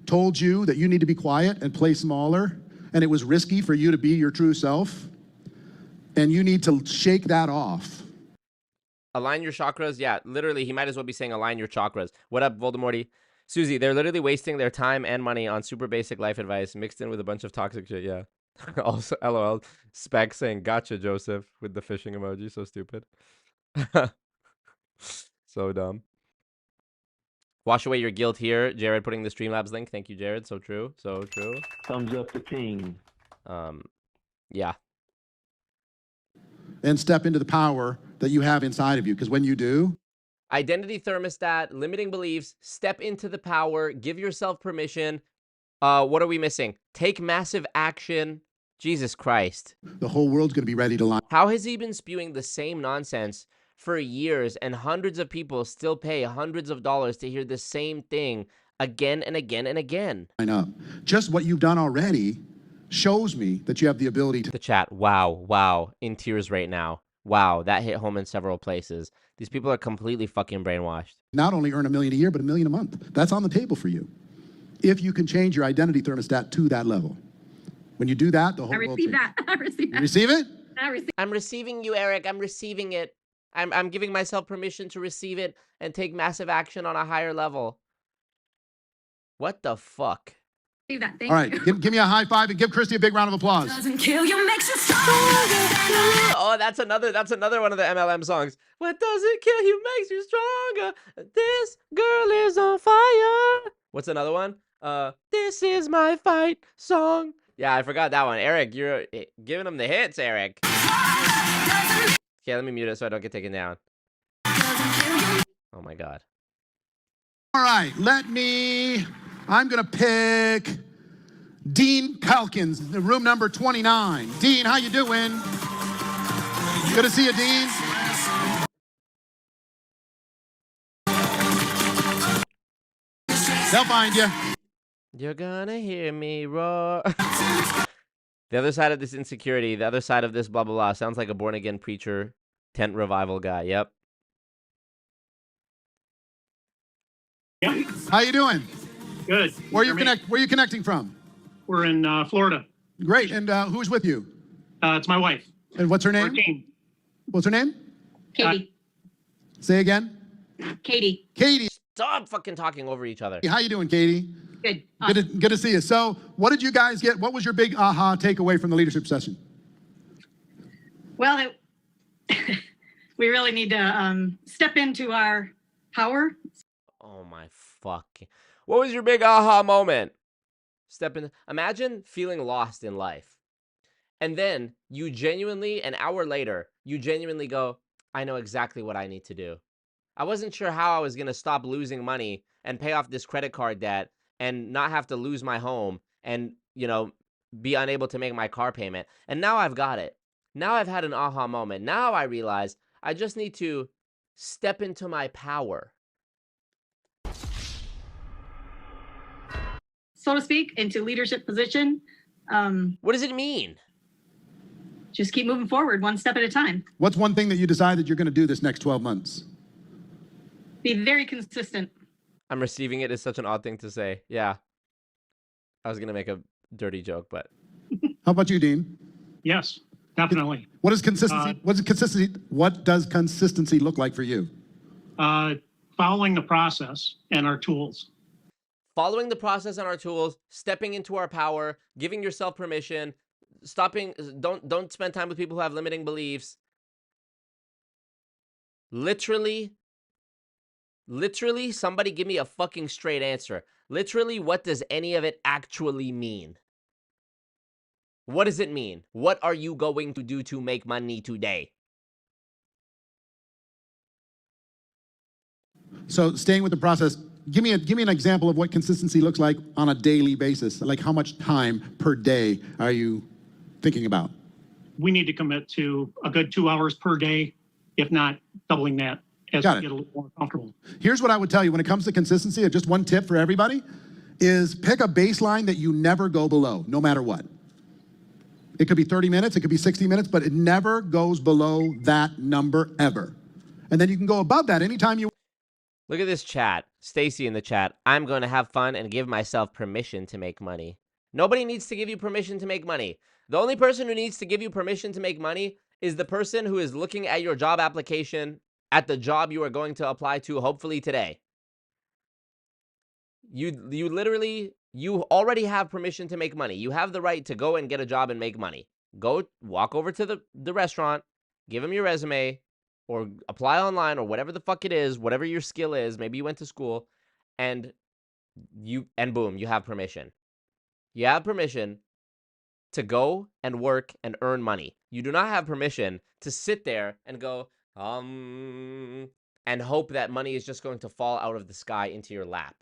told you that you need to be quiet and play smaller, and it was risky for you to be your true self, and you need to shake that off. Align your chakras? Yeah, literally, he might as well be saying align your chakras. What up, Voldemorty? Susie, they're literally wasting their time and money on super basic life advice mixed in with a bunch of toxic shit, yeah. Also, LOL. Spec saying, gotcha, Joseph, with the fishing emoji. So stupid. So dumb. Wash away your guilt here. Jared putting the Streamlabs link. Thank you, Jared. So true. So true. Thumbs up the king. Yeah. And step into the power that you have inside of you. Because when you do. Identity thermostat, limiting beliefs, step into the power, give yourself permission. What are we missing? Take massive action. Jesus Christ. The whole world's going to be ready to line. How has he been spewing the same nonsense for years, and hundreds of people still pay hundreds of dollars to hear the same thing again and again and again? Line up. Just what you've done already shows me that you have the ability to. The chat. Wow. In tears right now. Wow. That hit home in several places. These people are completely fucking brainwashed. Not only earn $1 million a year, but $1 million a month. That's on the table for you. If you can change your identity thermostat to that level. When you do that, the whole world changes. I receive that. You receive it? I'm receiving you, Eric. I'm receiving it. I'm giving myself permission to receive it and take massive action on a higher level. What the fuck? Receive that. Thank All right, you. give me a high five and give Christy a big round of applause. Doesn't kill you, makes you stronger. Oh, that's another one of the MLM songs. What doesn't kill you makes you stronger. This girl is on fire. What's another one? This is my fight song. Yeah, I forgot that one. Eric, you're giving them the hits, Eric. Okay, let me mute it so I don't get taken down. Oh my God. All right, I'm going to pick Dean Calkins, room number 29. Dean, how you doing? Good to see you, Dean. They'll find you. You're gonna hear me roar. The other side of this insecurity, the other side of this blah, blah, blah, sounds like a born-again preacher, tent revival guy. Yep. How you doing? Good. Where are you connecting from? We're in Florida. Great. And who's with you? It's my wife. And what's her name? What's her name? Katie. Say again. Katie. Katie. Stop fucking talking over each other. How you doing, Katie? Good. Good to see you. So what did you guys get? What was your big aha takeaway from the leadership session? Well, we really need to step into our power. Oh my fucking. What was your big aha moment? Imagine feeling lost in life. And then you genuinely, an hour later, you genuinely go, I know exactly what I need to do. I wasn't sure how I was going to stop losing money and pay off this credit card debt and not have to lose my home and, you know, be unable to make my car payment. And now I've got it. Now I've had an aha moment. Now I realize I just need to step into my power. So to speak, into leadership position. What does it mean? Just keep moving forward one step at a time. What's one thing that you decided you're going to do this next 12 months? Be very consistent. I'm receiving it as such an odd thing to say. Yeah. I was going to make a dirty joke, but. How about you, Dean? Yes, definitely. What is consistency? What does consistency look like for you? Following the process and our tools. Following the process and our tools, stepping into our power, giving yourself permission, don't spend time with people who have limiting beliefs. Literally, somebody give me a fucking straight answer. Literally, what does any of it actually mean? What does it mean? What are you going to do to make money today? So staying with the process, give me an example of what consistency looks like on a daily basis. Like how much time per day are you thinking about? We need to commit to a good 2 hours per day, if not doubling that as we get a little more comfortable. Here's what I would tell you when it comes to consistency. Just one tip for everybody is pick a baseline that you never go below, no matter what. It could be 30 minutes, it could be 60 minutes, but it never goes below that number ever. And then you can go above that anytime you. Look at this chat. Stacy in the chat. I'm going to have fun and give myself permission to make money. Nobody needs to give you permission to make money. The only person who needs to give you permission to make money is the person who is looking at your job application at the job you are going to apply to, hopefully today. You already have permission to make money. You have the right to go and get a job and make money. Go walk over to the restaurant, give them your resume, or apply online, or whatever the fuck it is, whatever your skill is. Maybe you went to school, and boom, you have permission. You have permission to go and work and earn money. You do not have permission to sit there and go, and hope that money is just going to fall out of the sky into your lap.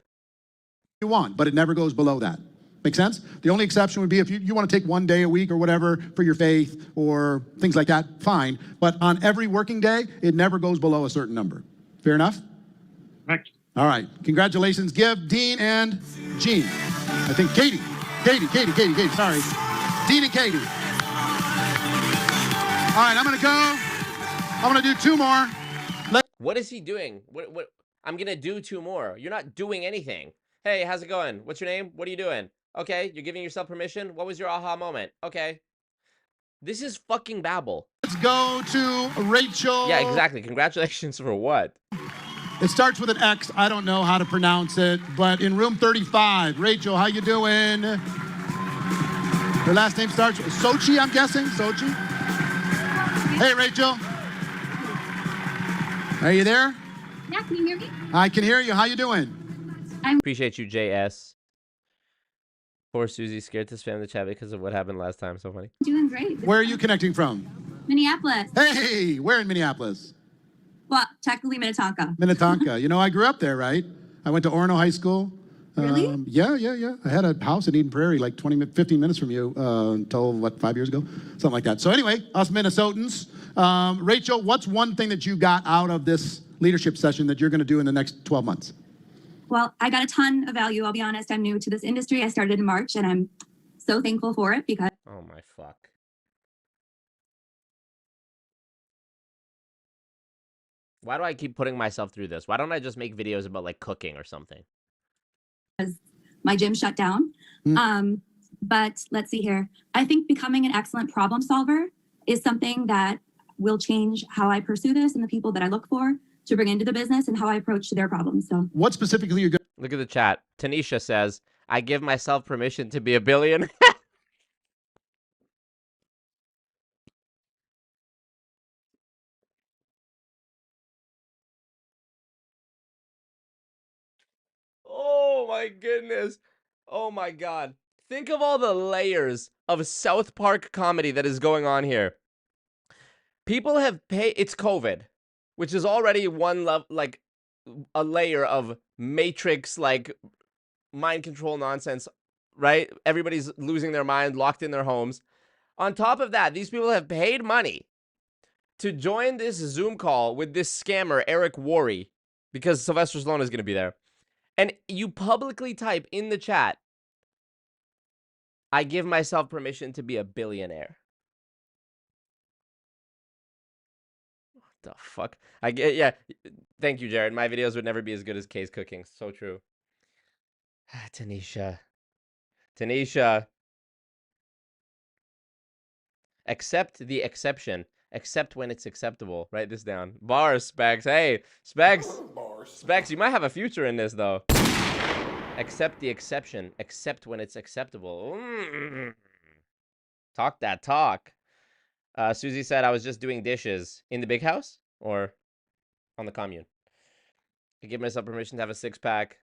You want, but it never goes below that. Make sense? The only exception would be if you want to take 1 day a week or whatever for your faith or things like that, fine. But on every working day, it never goes below a certain number. Fair enough? Correct. All right. Congratulations. Give Dean and Jean. I think Katie. Katie. Sorry. Dean and Katie. All right, I'm going to go. I'm going to do 2 more. What is he doing? What? I'm going to do 2 more. You're not doing anything. Hey, how's it going? What's your name? What are you doing? Okay, you're giving yourself permission? What was your aha moment? Okay. This is fucking babble. Let's go to Rachel. Yeah, exactly. Congratulations for what? It starts with an X. I don't know how to pronounce it, but in room 35. Rachel, how you doing? Her last name starts with Sochi, I'm guessing. Sochi. Hey, Rachel. Are you there? Yeah, can you hear me? I can hear you. How you doing? Appreciate you, JS. Poor Susie, scared to spam the chat because of what happened last time. So funny. Doing great. Where are you connecting from? Minneapolis. Hey, where in Minneapolis? Well, technically Minnetonka. Minnetonka. You know, I grew up there, right? I went to Orono High School. Really? Yeah. I had a house in Eden Prairie, like 15 minutes from you until, 5 years ago? Something like that. So anyway, us Minnesotans, Rachel, what's one thing that you got out of this leadership session that you're going to do in the next 12 months? Well, I got a ton of value. I'll be honest. I'm new to this industry. I started in March, and I'm so thankful for it because... Oh, my fuck. Why do I keep putting myself through this? Why don't I just make videos about, like, cooking or something? My gym shut down. But let's see here. I think becoming an excellent problem solver is something that will change how I pursue this and the people that I look for to bring into the business and how I approach their problems. So what specifically you're going to... Look at the chat. Tanisha says, I give myself permission to be a billion. Oh my goodness. Oh my God. Think of all the layers of South Park comedy that is going on here. People have paid, it's COVID, which is already one level, like a layer of Matrix, like mind control nonsense, right? Everybody's losing their mind, locked in their homes. On top of that, these people have paid money to join this Zoom call with this scammer, Eric Worre, because Sylvester Stallone is going to be there. And you publicly type in the chat, I give myself permission to be a billionaire. What the fuck? Yeah. Thank you, Jared. My videos would never be as good as Kay's cooking. So true. Tanisha. Accept the exception. Except when it's acceptable. Write this down. Bars, Specs. Hey, Specs. Specs, you might have a future in this, though. Accept the exception. Except when it's acceptable. Talk that talk. Susie said I was just doing dishes. In the big house? Or on the commune? I give myself permission to have a 6-pack.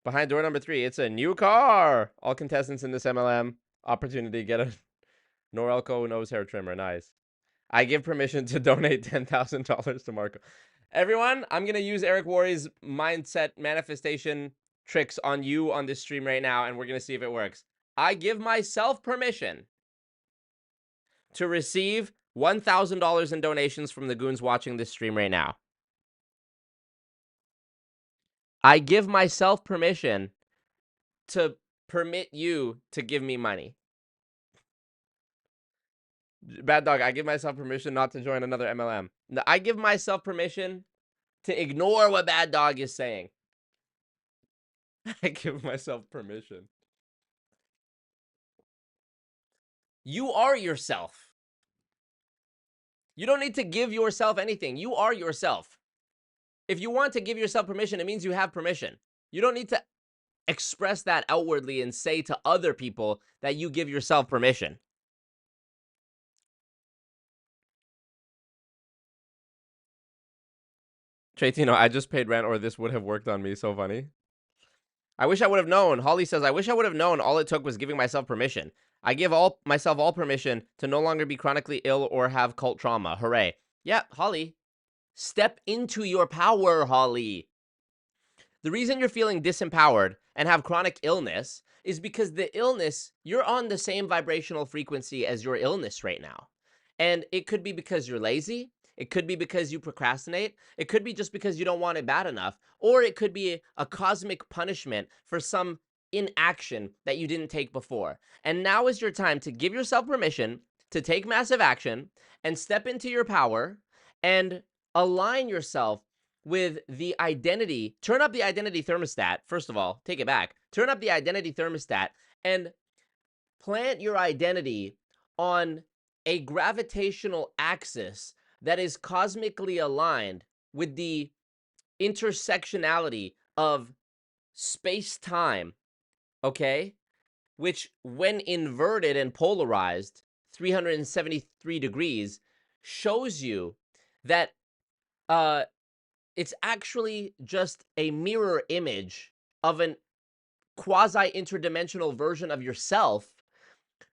Behind door number 3, it's a new car. All contestants in this MLM. Opportunity, get a Norelco nose hair trimmer. Nice. I give permission to donate $10,000 to Marco. Everyone, I'm going to use Eric Worre's mindset manifestation tricks on you on this stream right now, and we're going to see if it works. I give myself permission to receive $1,000 in donations from the goons watching this stream right now. I give myself permission to permit you to give me money. Bad Dog, I give myself permission not to join another MLM. I give myself permission to ignore what Bad Dog is saying. I give myself permission. You are yourself. You don't need to give yourself anything. You are yourself. If you want to give yourself permission, it means you have permission. You don't need to express that outwardly and say to other people that you give yourself permission. Tratino, I just paid rent or this would have worked on me. So funny. I wish I would have known. Holly says, I wish I would have known all it took was giving myself permission. I give myself all permission to no longer be chronically ill or have cult trauma. Hooray. Yeah, Holly. Step into your power, Holly. The reason you're feeling disempowered and have chronic illness is because the illness, you're on the same vibrational frequency as your illness right now. And it could be because you're lazy. It could be because you procrastinate. It could be just because you don't want it bad enough. Or it could be a cosmic punishment for some inaction that you didn't take before. And now is your time to give yourself permission to take massive action and step into your power and align yourself with the identity. Turn up the identity thermostat. First of all, take it back. Turn up the identity thermostat and plant your identity on a gravitational axis that is cosmically aligned with the intersectionality of space-time, okay? Which, when inverted and polarized 373 degrees, shows you that it's actually just a mirror image of an quasi-interdimensional version of yourself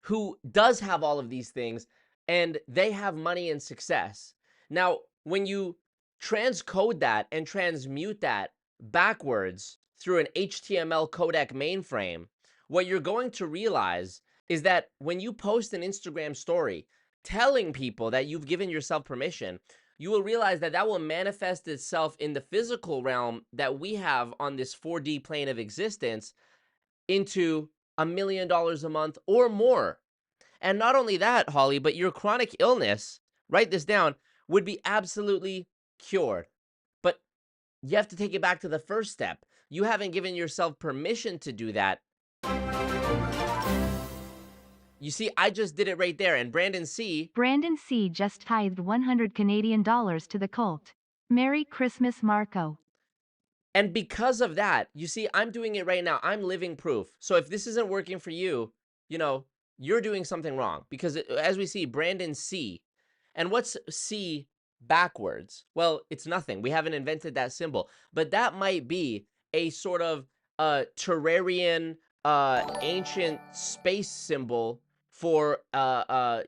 who does have all of these things, and they have money and success. Now, when you transcode that and transmute that backwards through an HTML codec mainframe, what you're going to realize is that when you post an Instagram story, telling people that you've given yourself permission, you will realize that that will manifest itself in the physical realm that we have on this 4D plane of existence into $1 million a month or more. And not only that, Holly, but your chronic illness, write this down, would be absolutely cured. But you have to take it back to the first step. You haven't given yourself permission to do that. You see, I just did it right there. And Brandon C. just tithed 100 Canadian dollars to the cult. Merry Christmas, Marco. And because of that, you see, I'm doing it right now. I'm living proof. So if this isn't working for you, you know, you're doing something wrong. Because as we see, Brandon C. And what's C backwards? Well, it's nothing. We haven't invented that symbol. But that might be a sort of Terrarian ancient space symbol for,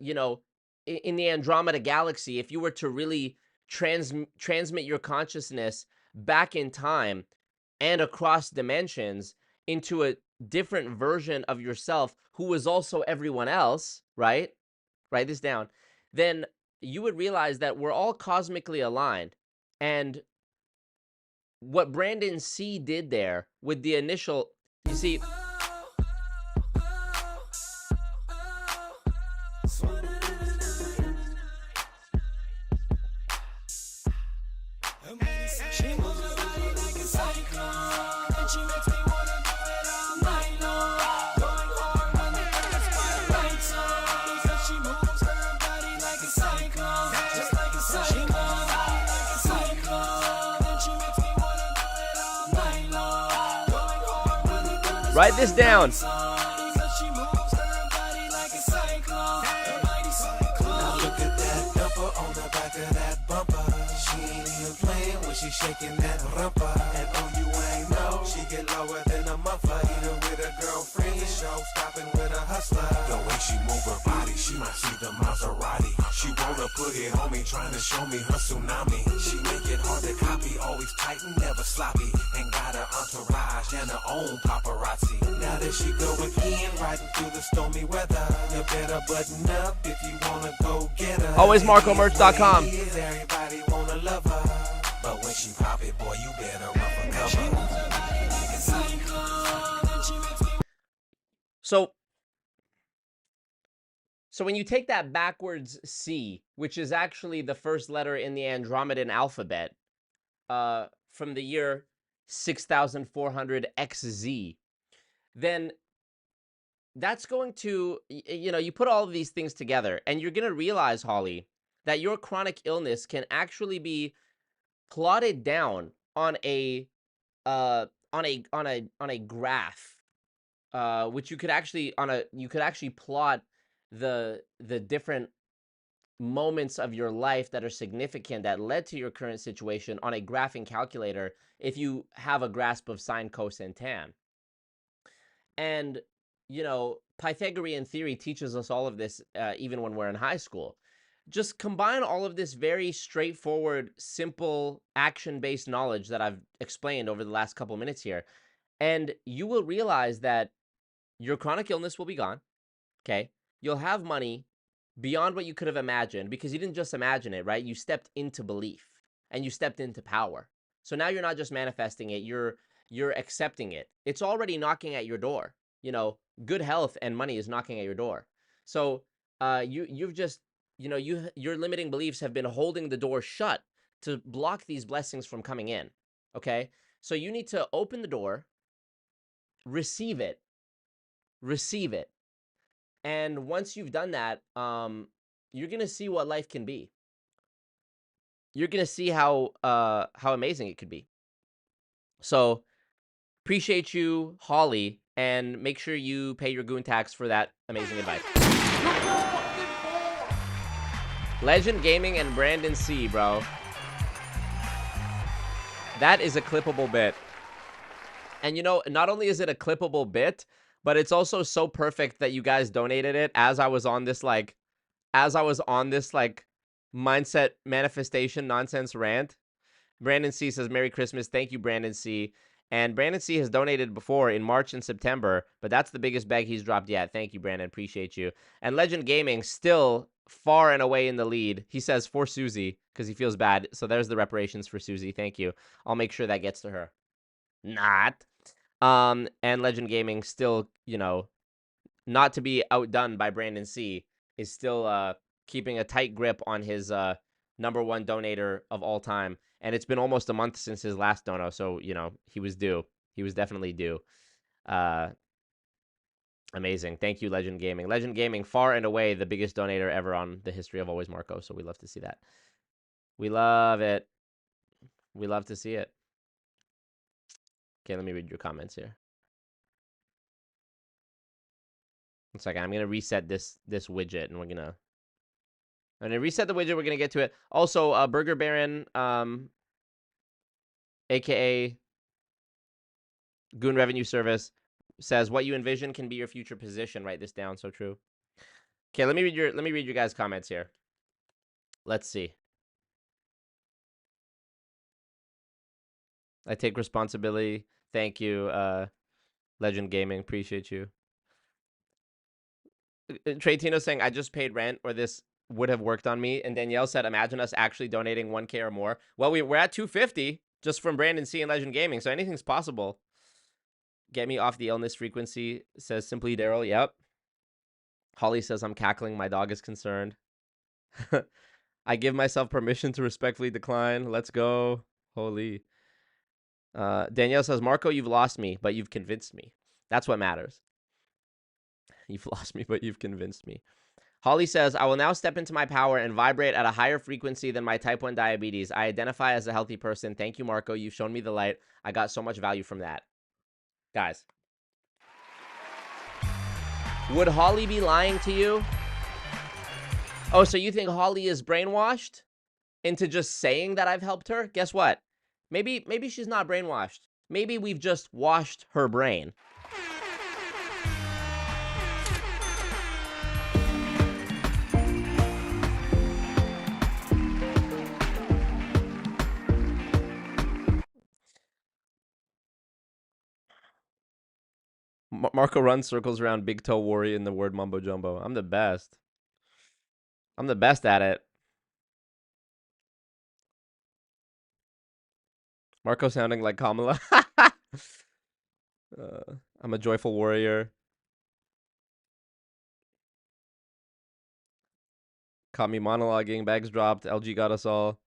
you know, in the Andromeda galaxy. If you were to really transmit your consciousness back in time and across dimensions into a different version of yourself who was also everyone else, right? Write this down. Then you would realize that we're all cosmically aligned. And what Brandon C did there with the initial, you see, write this down. She's shaking that rumpa, and oh, you ain't know she get lower than a muffler. Even with her girlfriend, the show stopping with a hustler. The way she move her body, she might see the Maserati. She wanna put it on me, trying to show me her tsunami. She make it hard to copy, always tight and never sloppy. And got her entourage and her own paparazzi. Now that she go again, riding through the stormy weather. You better button up if you wanna go get her. Always MarcoMerch.com. Everybody wanna love her. But when she pop it, boy, you better run for cover. So when you take that backwards C, which is actually the first letter in the Andromedan alphabet, from the year 6400 XZ, then that's going to, you know, you put all of these things together, and you're going to realize, Holly, that your chronic illness can actually be plotted down on a graph, which you could actually plot the different moments of your life that are significant that led to your current situation on a graphing calculator if you have a grasp of sine, cos, and tan. And you know, Pythagorean theory teaches us all of this even when we're in high school. Just combine all of this very straightforward, simple, action-based knowledge that I've explained over the last couple minutes here, and you will realize that your chronic illness will be gone, okay? You'll have money beyond what you could have imagined, because you didn't just imagine it, right? You stepped into belief, and you stepped into power. So now you're not just manifesting it, you're accepting it. It's already knocking at your door. You know, good health and money is knocking at your door. So you've just, you know, your limiting beliefs have been holding the door shut to block these blessings from coming in, okay? So you need to open the door, receive it, and once you've done that, you're gonna see what life can be. You're gonna see how amazing it could be. So appreciate you, Holly, and make sure you pay your goon tax for that amazing advice. Legend Gaming and Brandon C, bro. That is a clippable bit. And you know, not only is it a clippable bit, but it's also so perfect that you guys donated it as I was on this mindset manifestation nonsense rant. Brandon C says, Merry Christmas. Thank you, Brandon C. And Brandon C has donated before in March and September, but that's the biggest bag he's dropped yet. Thank you, Brandon. Appreciate you. And Legend Gaming still far and away in the lead. He says for Susie because he feels bad. So there's the reparations for Susie. Thank you. I'll make sure that gets to her. Not. And Legend Gaming still, you know, not to be outdone by Brandon C, is still keeping a tight grip on his #1 donator of all time. And it's been almost a month since his last dono, so, you know, he was due. He was definitely due. Amazing. Thank you, Legend Gaming. Legend Gaming, far and away the biggest donator ever on the history of Always Marco, so we love to see that. We love it. We love to see it. Okay, let me read your comments here. 1 second. I'm gonna reset this widget, and I'm gonna reset the widget. We're gonna get to it. Also, Burger Baron, aka Goon Revenue Service, says what you envision can be your future position. Write this down. So true. Okay, let me read your guys' comments here. Let's see. I take responsibility. Thank you, Legend Gaming. Appreciate you. Trey Tino saying, I just paid rent, or this would have worked on me. And Danielle said, imagine us actually donating 1K or more. Well, we're at 250 just from Brandon C and Legend Gaming, so anything's possible. Get me off the illness frequency, says Simply Daryl. Yep. Holly says, I'm cackling. My dog is concerned. I give myself permission to respectfully decline. Let's go. Holy. Danielle says, Marco, you've lost me, but you've convinced me. That's what matters. You've lost me, but you've convinced me. Holly says, I will now step into my power and vibrate at a higher frequency than my type 1 diabetes. I identify as a healthy person. Thank you, Marco. You've shown me the light. I got so much value from that. Guys. Would Holly be lying to you? Oh, so you think Holly is brainwashed into just saying that I've helped her? Guess what? Maybe she's not brainwashed. Maybe we've just washed her brain. Marco runs circles around big toe worry in the word mumbo jumbo. I'm the best. I'm the best at it. Marco sounding like Kamala. I'm a joyful warrior. Caught me monologuing. Bags dropped. LG got us all.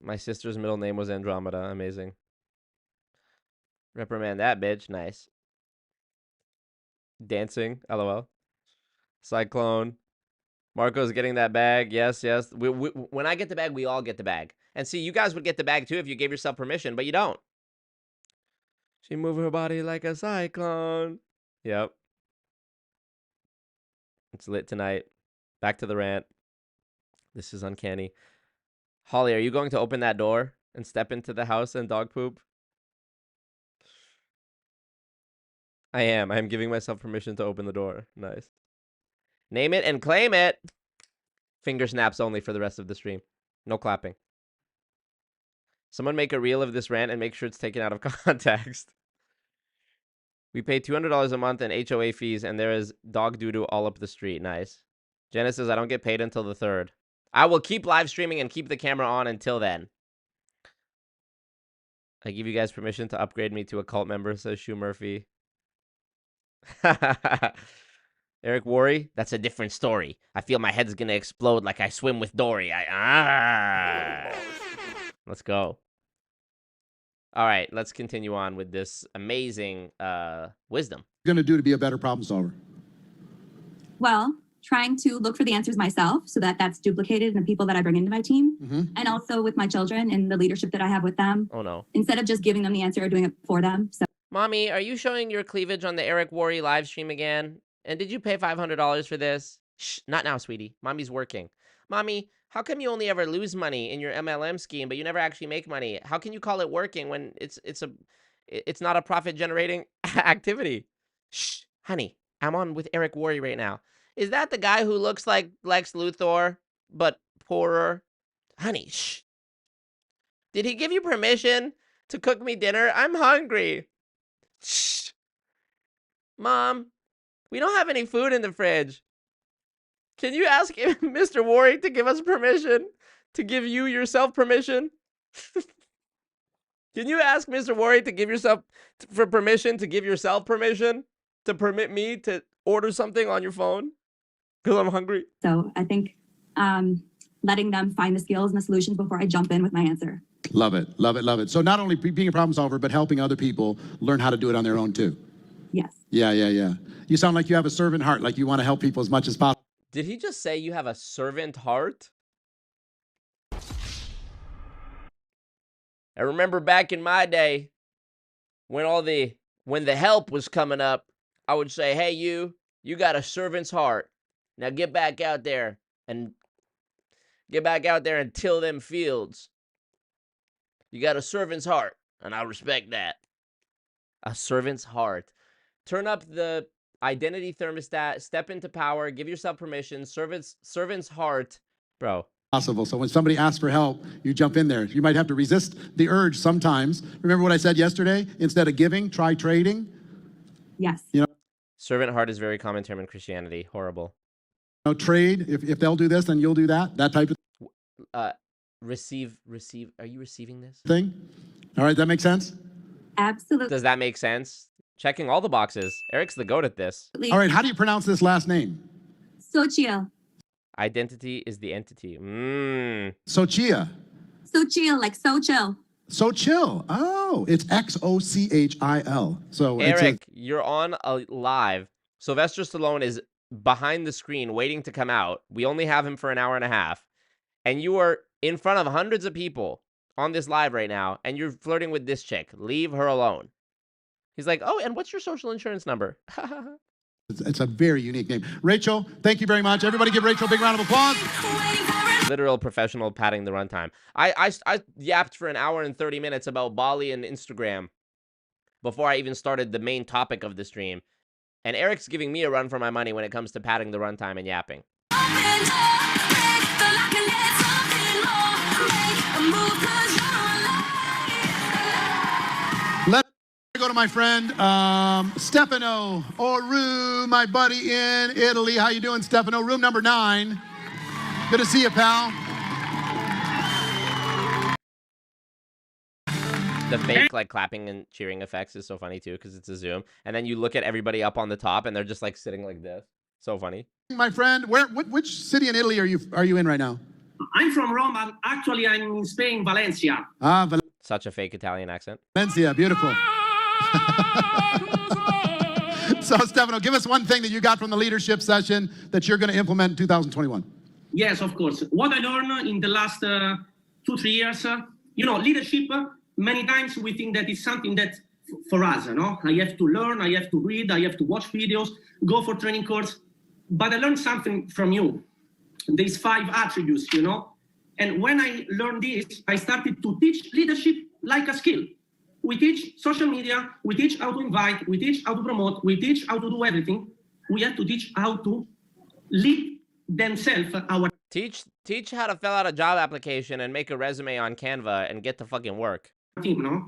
My sister's middle name was Andromeda. Amazing. Reprimand that bitch. Nice. Dancing. LOL. Cyclone. Marco's getting that bag. Yes, yes. When I get the bag, we all get the bag. And see, you guys would get the bag too if you gave yourself permission, but you don't. She moved her body like a cyclone. Yep. It's lit tonight. Back to the rant. This is uncanny. Holly, are you going to open that door and step into the house and dog poop? I am. I am giving myself permission to open the door. Nice. Name it and claim it. Finger snaps only for the rest of the stream. No clapping. Someone make a reel of this rant and make sure it's taken out of context. We pay $200 a month in HOA fees, and there is dog doo-doo all up the street. Nice. Jenna says, I don't get paid until the 3rd. I will keep live streaming and keep the camera on until then. I give you guys permission to upgrade me to a cult member, says Shu Murphy. Eric Worre, that's a different story. I feel my head's gonna explode like I swim with Dory. Let's go. All right, let's continue on with this amazing wisdom. Going to do to be a better problem solver? Well, trying to look for the answers myself so that that's duplicated in the people that I bring into my team. And also with my children and the leadership that I have with them. Oh, no. Instead of just giving them the answer or doing it for them. So, Mommy, are you showing your cleavage on the Eric Worre live stream again? And did you pay $500 for this? Shh, not now, sweetie. Mommy's working. Mommy, how come you only ever lose money in your MLM scheme, but you never actually make money? How can you call it working when it's not a profit-generating activity? Shh, honey, I'm on with Eric Worre right now. Is that the guy who looks like Lex Luthor, but poorer? Honey, shh. Did he give you permission to cook me dinner? I'm hungry. Shh. Mom, we don't have any food in the fridge. Can you ask Mr. Worre to give us permission to give you yourself permission? Can you ask Mr. Worre to give yourself permission to give yourself permission to permit me to order something on your phone because I'm hungry? So I think letting them find the skills and the solutions before I jump in with my answer. Love it, love it, love it. So not only being a problem solver, but helping other people learn how to do it on their own too. Yes. Yeah, yeah, yeah. You sound like you have a servant heart, like you want to help people as much as possible. Did he just say you have a servant heart? I remember back in my day when the help was coming up, I would say, "Hey, you got a servant's heart. Now get back out there and till them fields. You got a servant's heart, and I respect that." A servant's heart. Turn up the identity thermostat, step into power, give yourself permission, servant's heart. Bro. Possible. So when somebody asks for help, you jump in there. You might have to resist the urge sometimes. Remember what I said yesterday? Instead of giving, try trading. Yes. You know, servant heart is very common term in Christianity. Horrible. You know, trade. If they'll do this, then you'll do that. That type of receive. Are you receiving this thing? All right, that makes sense? Absolutely. Does that make sense? Checking all the boxes. Eric's the goat at this. All right, how do you pronounce this last name? Sochia. Identity is the entity. Sochia. Sochil, like so chill. So chill. Oh, it's Xochil. So Eric, you're on a live. Sylvester Stallone is behind the screen waiting to come out. We only have him for an hour and a half. And you are in front of hundreds of people on this live right now, and you're flirting with this chick. Leave her alone. He's like, "Oh, and what's your social insurance number?" It's a very unique name. Rachel, thank you very much. Everybody give Rachel a big round of applause. Literal professional padding the runtime. I yapped for an hour and 30 minutes about Bali and Instagram before I even started the main topic of the stream. And Eric's giving me a run for my money when it comes to padding the runtime and yapping. Let's go to my friend Stefano Oru, my buddy in Italy. How you doing, Stefano? Room number 9. Good to see you, pal. The fake like clapping and cheering effects is so funny too because it's a Zoom. And then you look at everybody up on the top and they're just like sitting like this. So funny. My friend, which city in Italy are you in right now? I'm from Rome. Actually, I'm in Spain, Valencia. Such a fake Italian accent. Valencia, beautiful. So, Stefano, give us one thing that you got from the leadership session that you're going to implement in 2021. Yes, of course. What I learned in the last 2-3 years, leadership, many times we think that it's something that for us, I have to learn, I have to read, I have to watch videos, go for training course. But I learned something from you. These 5 attributes, And when I learned this, I started to teach leadership like a skill. We teach social media, we teach how to invite, we teach how to promote, we teach how to do everything. We have to teach how to lead themselves. Teach how to fill out a job application and make a resume on Canva and get to fucking work. Team,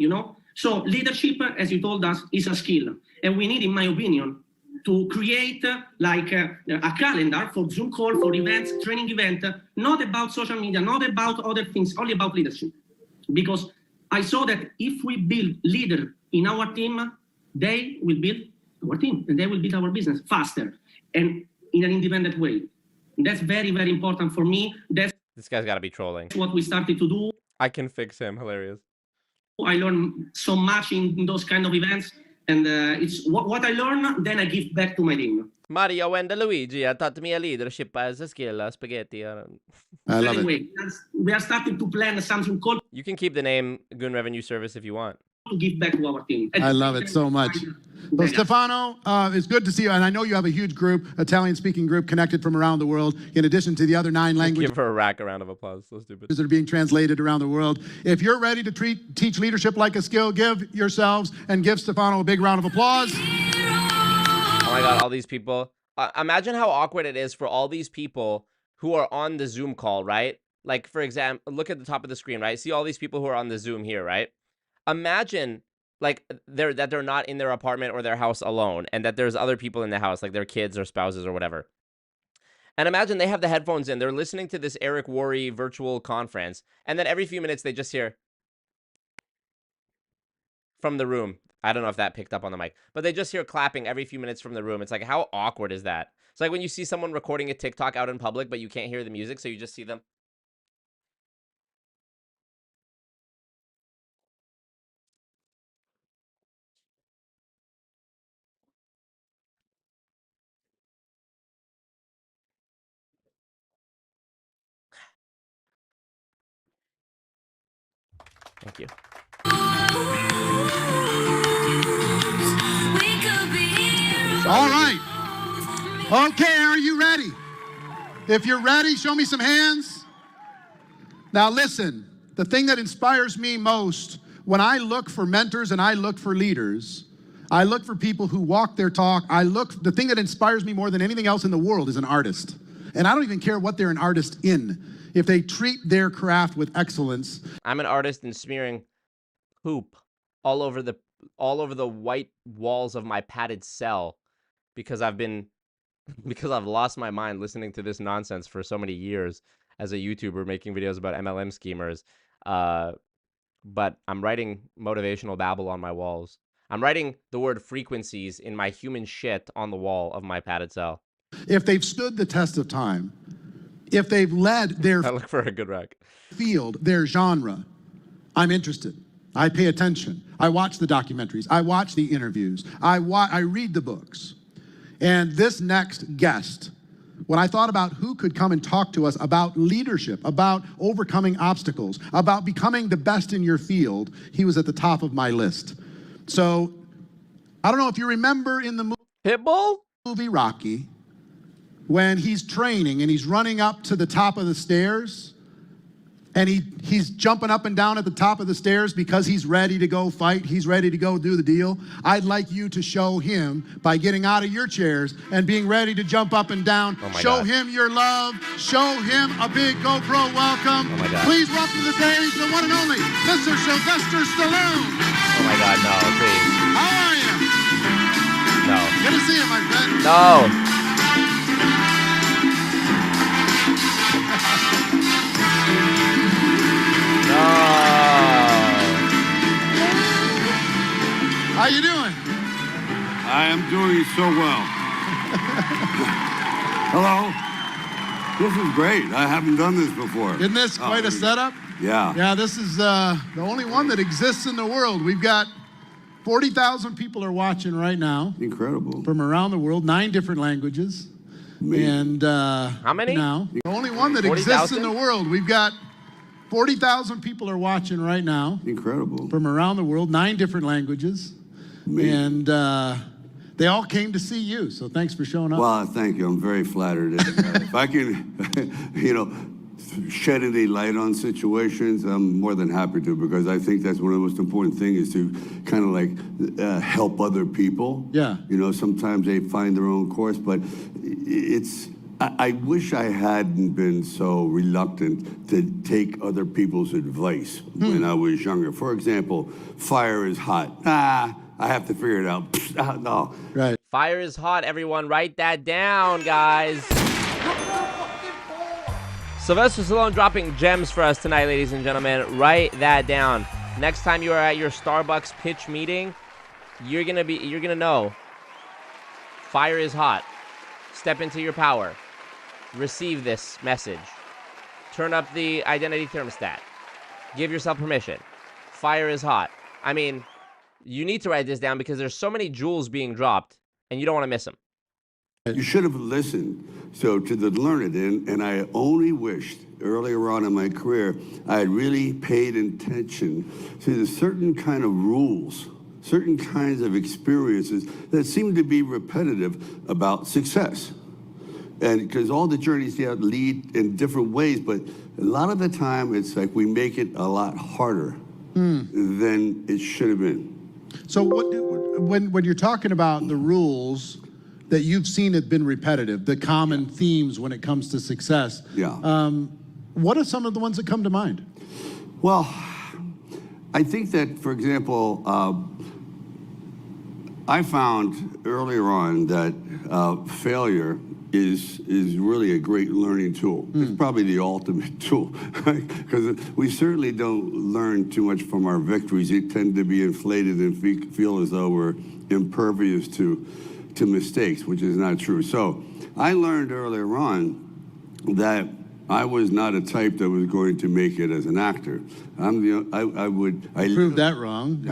So leadership, as you told us, is a skill. And we need, in my opinion, to create a calendar for Zoom call, for events, training event, not about social media, not about other things, only about leadership. Because I saw that if we build leader in our team, they will build our team and they will build our business faster and in an independent way. That's very, very important for me. This guy's got to be trolling. What we started to do. I can fix him. Hilarious. I learned so much in those kind of events. And it's what I learn, then I give back to my team. Mario and Luigi taught me a leadership as a skill, spaghetti. I love it. We are starting to plan something called. You can keep the name Goon Revenue Service if you want. To give back to our team. I love it so much. So Stefano, it's good to see you. And I know you have a huge group, Italian-speaking group, connected from around the world, in addition to the other 9 languages. Give her a round of applause. So stupid. That are being translated around the world. If you're ready to teach leadership like a skill, give yourselves and give Stefano a big round of applause. Oh my God, all these people. Imagine how awkward it is for all these people who are on the Zoom call, right? Like, for example, look at the top of the screen, right? See all these people who are on the Zoom here, right? Imagine like they're not in their apartment or their house alone and that there's other people in the house, like their kids or spouses or whatever. And imagine they have the headphones in. They're listening to this Eric Worre virtual conference. And then every few minutes, they just hear from the room. I don't know if that picked up on the mic. But they just hear clapping every few minutes from the room. It's like, how awkward is that? It's like when you see someone recording a TikTok out in public, but you can't hear the music, so you just see them. Thank you. All right. Okay, are you ready? If you're ready, show me some hands. Now listen, the thing that inspires me most when I look for mentors and I look for leaders, I look for people who walk their talk. The thing that inspires me more than anything else in the world is an artist. And I don't even care what they're an artist in. If they treat their craft with excellence. I'm an artist in smearing poop all over the white walls of my padded cell because I've lost my mind listening to this nonsense for so many years as a YouTuber making videos about MLM schemers. But I'm writing motivational babble on my walls. I'm writing the word frequencies in my human shit on the wall of my padded cell. If they've stood the test of time, if they've led their I look for a good rec. field, their genre, I'm interested. I pay attention. I watch the documentaries. I watch the interviews. I read the books. And this next guest, when I thought about who could come and talk to us about leadership, about overcoming obstacles, about becoming the best in your field, he was at the top of my list. So, I don't know if you remember in the movie Rocky, when he's training and he's running up to the top of the stairs, and he's jumping up and down at the top of the stairs because he's ready to go fight, he's ready to go do the deal. I'd like you to show him by getting out of your chairs and being ready to jump up and down. Show him your love. Show him a big GoPro welcome. Oh my God. Please welcome to the stage the one and only Mr. Sylvester Stallone. Oh my God, no, please. How are you? No. Good to see you, my friend. No. How you doing? I am doing so well. Hello. This is great. I haven't done this before. Isn't this quite a setup? Yeah. Yeah, this is the only one that exists in the world. We've got 40,000 people are watching right now. Incredible. From around the world, 9 different languages. And how many? Now, the only one that 40, exists 000? in the world. We've got 40,000 people are watching right now. Incredible. From around the world, 9 different languages. And they all came to see you, so thanks for showing up. Well, thank you. I'm very flattered. If I can, shed any light on situations, I'm more than happy to, because I think that's one of the most important things is to kind of like help other people. Yeah. You know, sometimes they find their own course, but I wish I hadn't been so reluctant to take other people's advice when I was younger. For example, fire is hot. I have to figure it out. No. Right. Fire is hot, everyone. Write that down, guys. Sylvester Stallone dropping gems for us tonight, ladies and gentlemen. Write that down. Next time you are at your Starbucks pitch meeting, you're gonna know. Fire is hot. Step into your power. Receive this message. Turn up the identity thermostat. Give yourself permission. Fire is hot. I mean, you need to write this down because there's so many jewels being dropped, and you don't want to miss them. You should have listened to the learned, and I only wished earlier on in my career I had really paid attention to the certain kind of rules, certain kinds of experiences that seem to be repetitive about success. And because all the journeys lead in different ways, but a lot of the time it's like we make it a lot harder than it should have been. So when you're talking about the rules that you've seen have been repetitive, the common themes when it comes to success, what are some of the ones that come to mind? Well, I think that, for example, I found earlier on that failure is really a great learning tool. It's probably the ultimate tool, right? Because we certainly don't learn too much from our victories. They tend to be inflated and feel as though we're impervious to mistakes, which is not true. So I learned earlier on that I was not a type that was going to make it as an actor. I proved that wrong.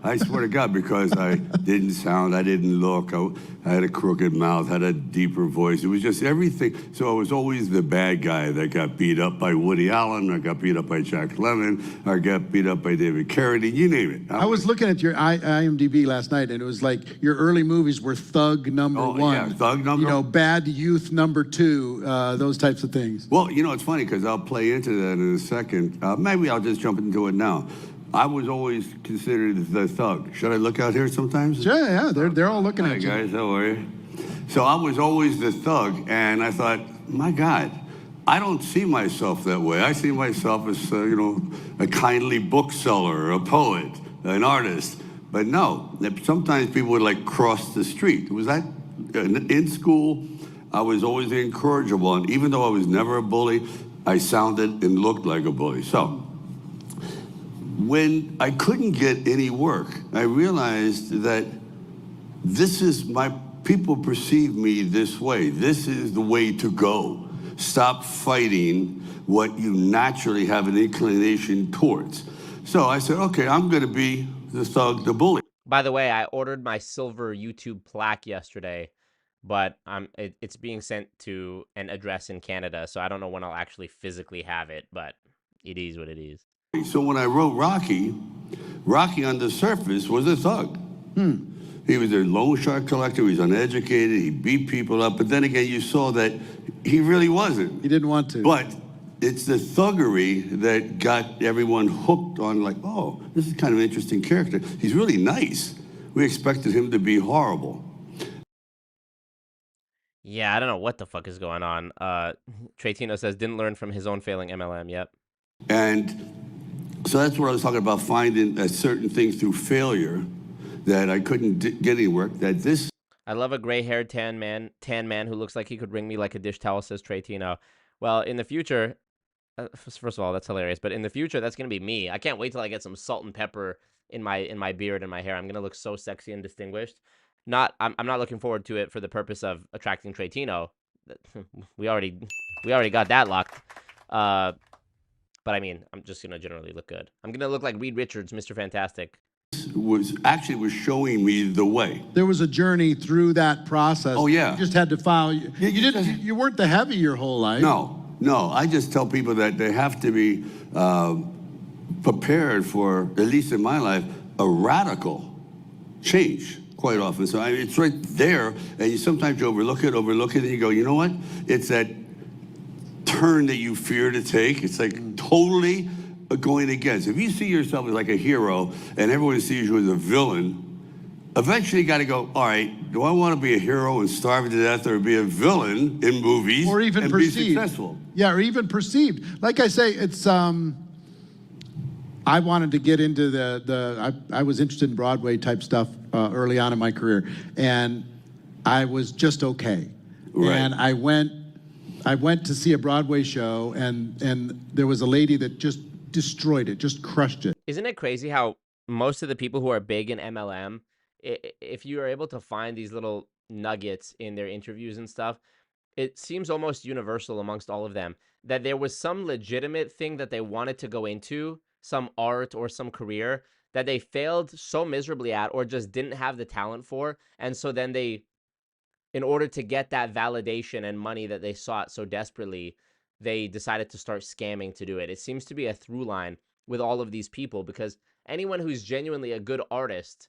I swear to God, because I didn't sound, I didn't look, I had a crooked mouth, had a deeper voice. It was just everything. So I was always the bad guy that got beat up by Woody Allen, or got beat up by Jack Lemmon, or got beat up by David Carradine, you name it. I was looking at your IMDb last night, and it was like your early movies were Thug number one. Yeah, Thug number. You know, Bad Youth number two, those types of things. Well, you know, it's funny because I'll play into that in a second. Maybe I'll just jump into it now. I was always considered the thug. Should I look out here sometimes? Sure, yeah, they're all looking at you. Hi guys, how are you? So I was always the thug, and I thought, my God, I don't see myself that way. I see myself as, you know, a kindly bookseller, a poet, an artist. But no, sometimes people would like cross the street. Was that in school? I was always incorrigible, and even though I was never a bully, I sounded and looked like a bully. So when I couldn't get any work, I realized that people perceive me this way. This is the way to go. Stop fighting what you naturally have an inclination towards. So I said, okay, I'm going to be the thug, the bully. By the way, I ordered my silver YouTube plaque yesterday, but it's being sent to an address in Canada, so I don't know when I'll actually physically have it, but it is what it is. So when I wrote Rocky on the surface was a thug. He was a loan shark collector, he was uneducated, he beat people up, but then again, you saw that he really wasn't. He didn't want to. But it's the thuggery that got everyone hooked on, like, oh, this is kind of an interesting character. He's really nice. We expected him to be horrible. Yeah, I don't know what the fuck is going on. Tretino says, didn't learn from his own failing MLM, yep. And so that's what I was talking about, finding a certain thing through failure that I couldn't get any work, that this... I love a gray-haired tan man who looks like he could wring me like a dish towel, says Tretino. Well, in the future, first of all, that's hilarious, but in the future, that's going to be me. I can't wait till I get some salt and pepper in my beard and my hair. I'm going to look so sexy and distinguished. I'm not looking forward to it for the purpose of attracting Tretino. We already got that locked. But I mean, I'm just going to generally look good. I'm going to look like Reed Richards, Mr. Fantastic. Was showing me the way. There was a journey through that process. Oh yeah. You just had to follow. You weren't the heavy your whole life. No. I just tell people that they have to be prepared for, at least in my life, a radical change quite often. So it's right there, and sometimes you overlook it, and you go, you know what? It's that turn that you fear to take. It's like totally going against. If you see yourself as like a hero and everyone sees you as a villain, eventually you got to go, all right, do I want to be a hero and starve to death, or be a villain in movies or even and perceived? Be successful? Yeah, or even perceived. Like I say, it's I wanted to get into I was interested in Broadway type stuff early on in my career, and I was just okay. Right. And I went to see a Broadway show, and there was a lady that just destroyed it, just crushed it. Isn't it crazy how most of the people who are big in MLM, if you are able to find these little nuggets in their interviews and stuff, it seems almost universal amongst all of them that there was some legitimate thing that they wanted to go into, some art or some career that they failed so miserably at or just didn't have the talent for. And so then they, in order to get that validation and money that they sought so desperately, they decided to start scamming to do it. It seems to be a through line with all of these people, because anyone who's genuinely a good artist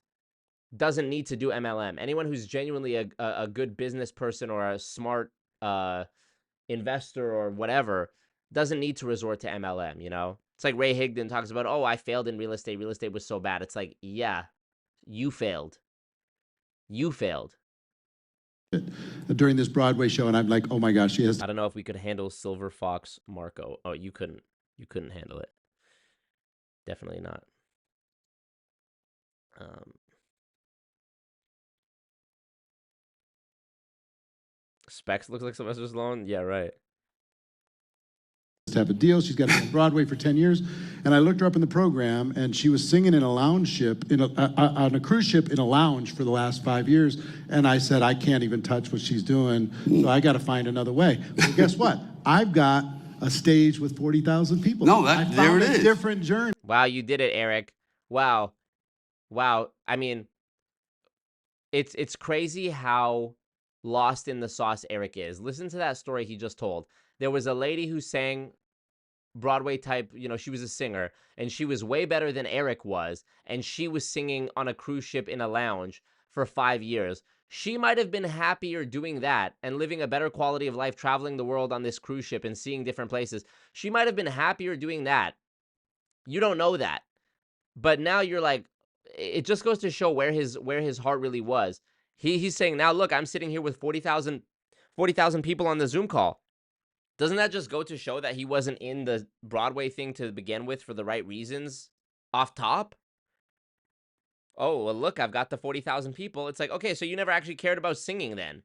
doesn't need to do MLM. Anyone who's genuinely a good business person or a smart investor or whatever doesn't need to resort to MLM, you know? It's like Ray Higdon talks about, oh, I failed in real estate. Real estate was so bad. It's like, yeah, you failed. You failed. During this Broadway show, and I'm like, oh my gosh, she has... I don't know if we could handle Silver Fox Marco. Oh, you couldn't handle it. Definitely not. Specs looks like Sylvester Stallone. Yeah, right. To have a deal. She's got to be on Broadway for 10 years. And I looked her up in the program, and she was singing in a lounge ship, on a cruise ship in a lounge for the last 5 years. And I said, I can't even touch what she's doing, so I got to find another way. Well, guess what? I've got a stage with 40,000 people. No, I found there it a is. different journey. Wow, you did it, Eric. Wow. Wow. I mean, it's crazy how lost in the sauce Eric is. Listen to that story he just told. There was a lady who sang Broadway type, she was a singer, and she was way better than Eric was, and she was singing on a cruise ship in a lounge for 5 years. She might have been happier doing that and living a better quality of life, traveling the world on this cruise ship and seeing different places. She might have been happier doing that. You don't know that. But now you're like, it just goes to show where his heart really was. He's saying, now look, I'm sitting here with 40,000 people on the Zoom call. Doesn't that just go to show that he wasn't in the Broadway thing to begin with for the right reasons off top? Oh, well, look, I've got the 40,000 people. It's like, okay, so you never actually cared about singing then.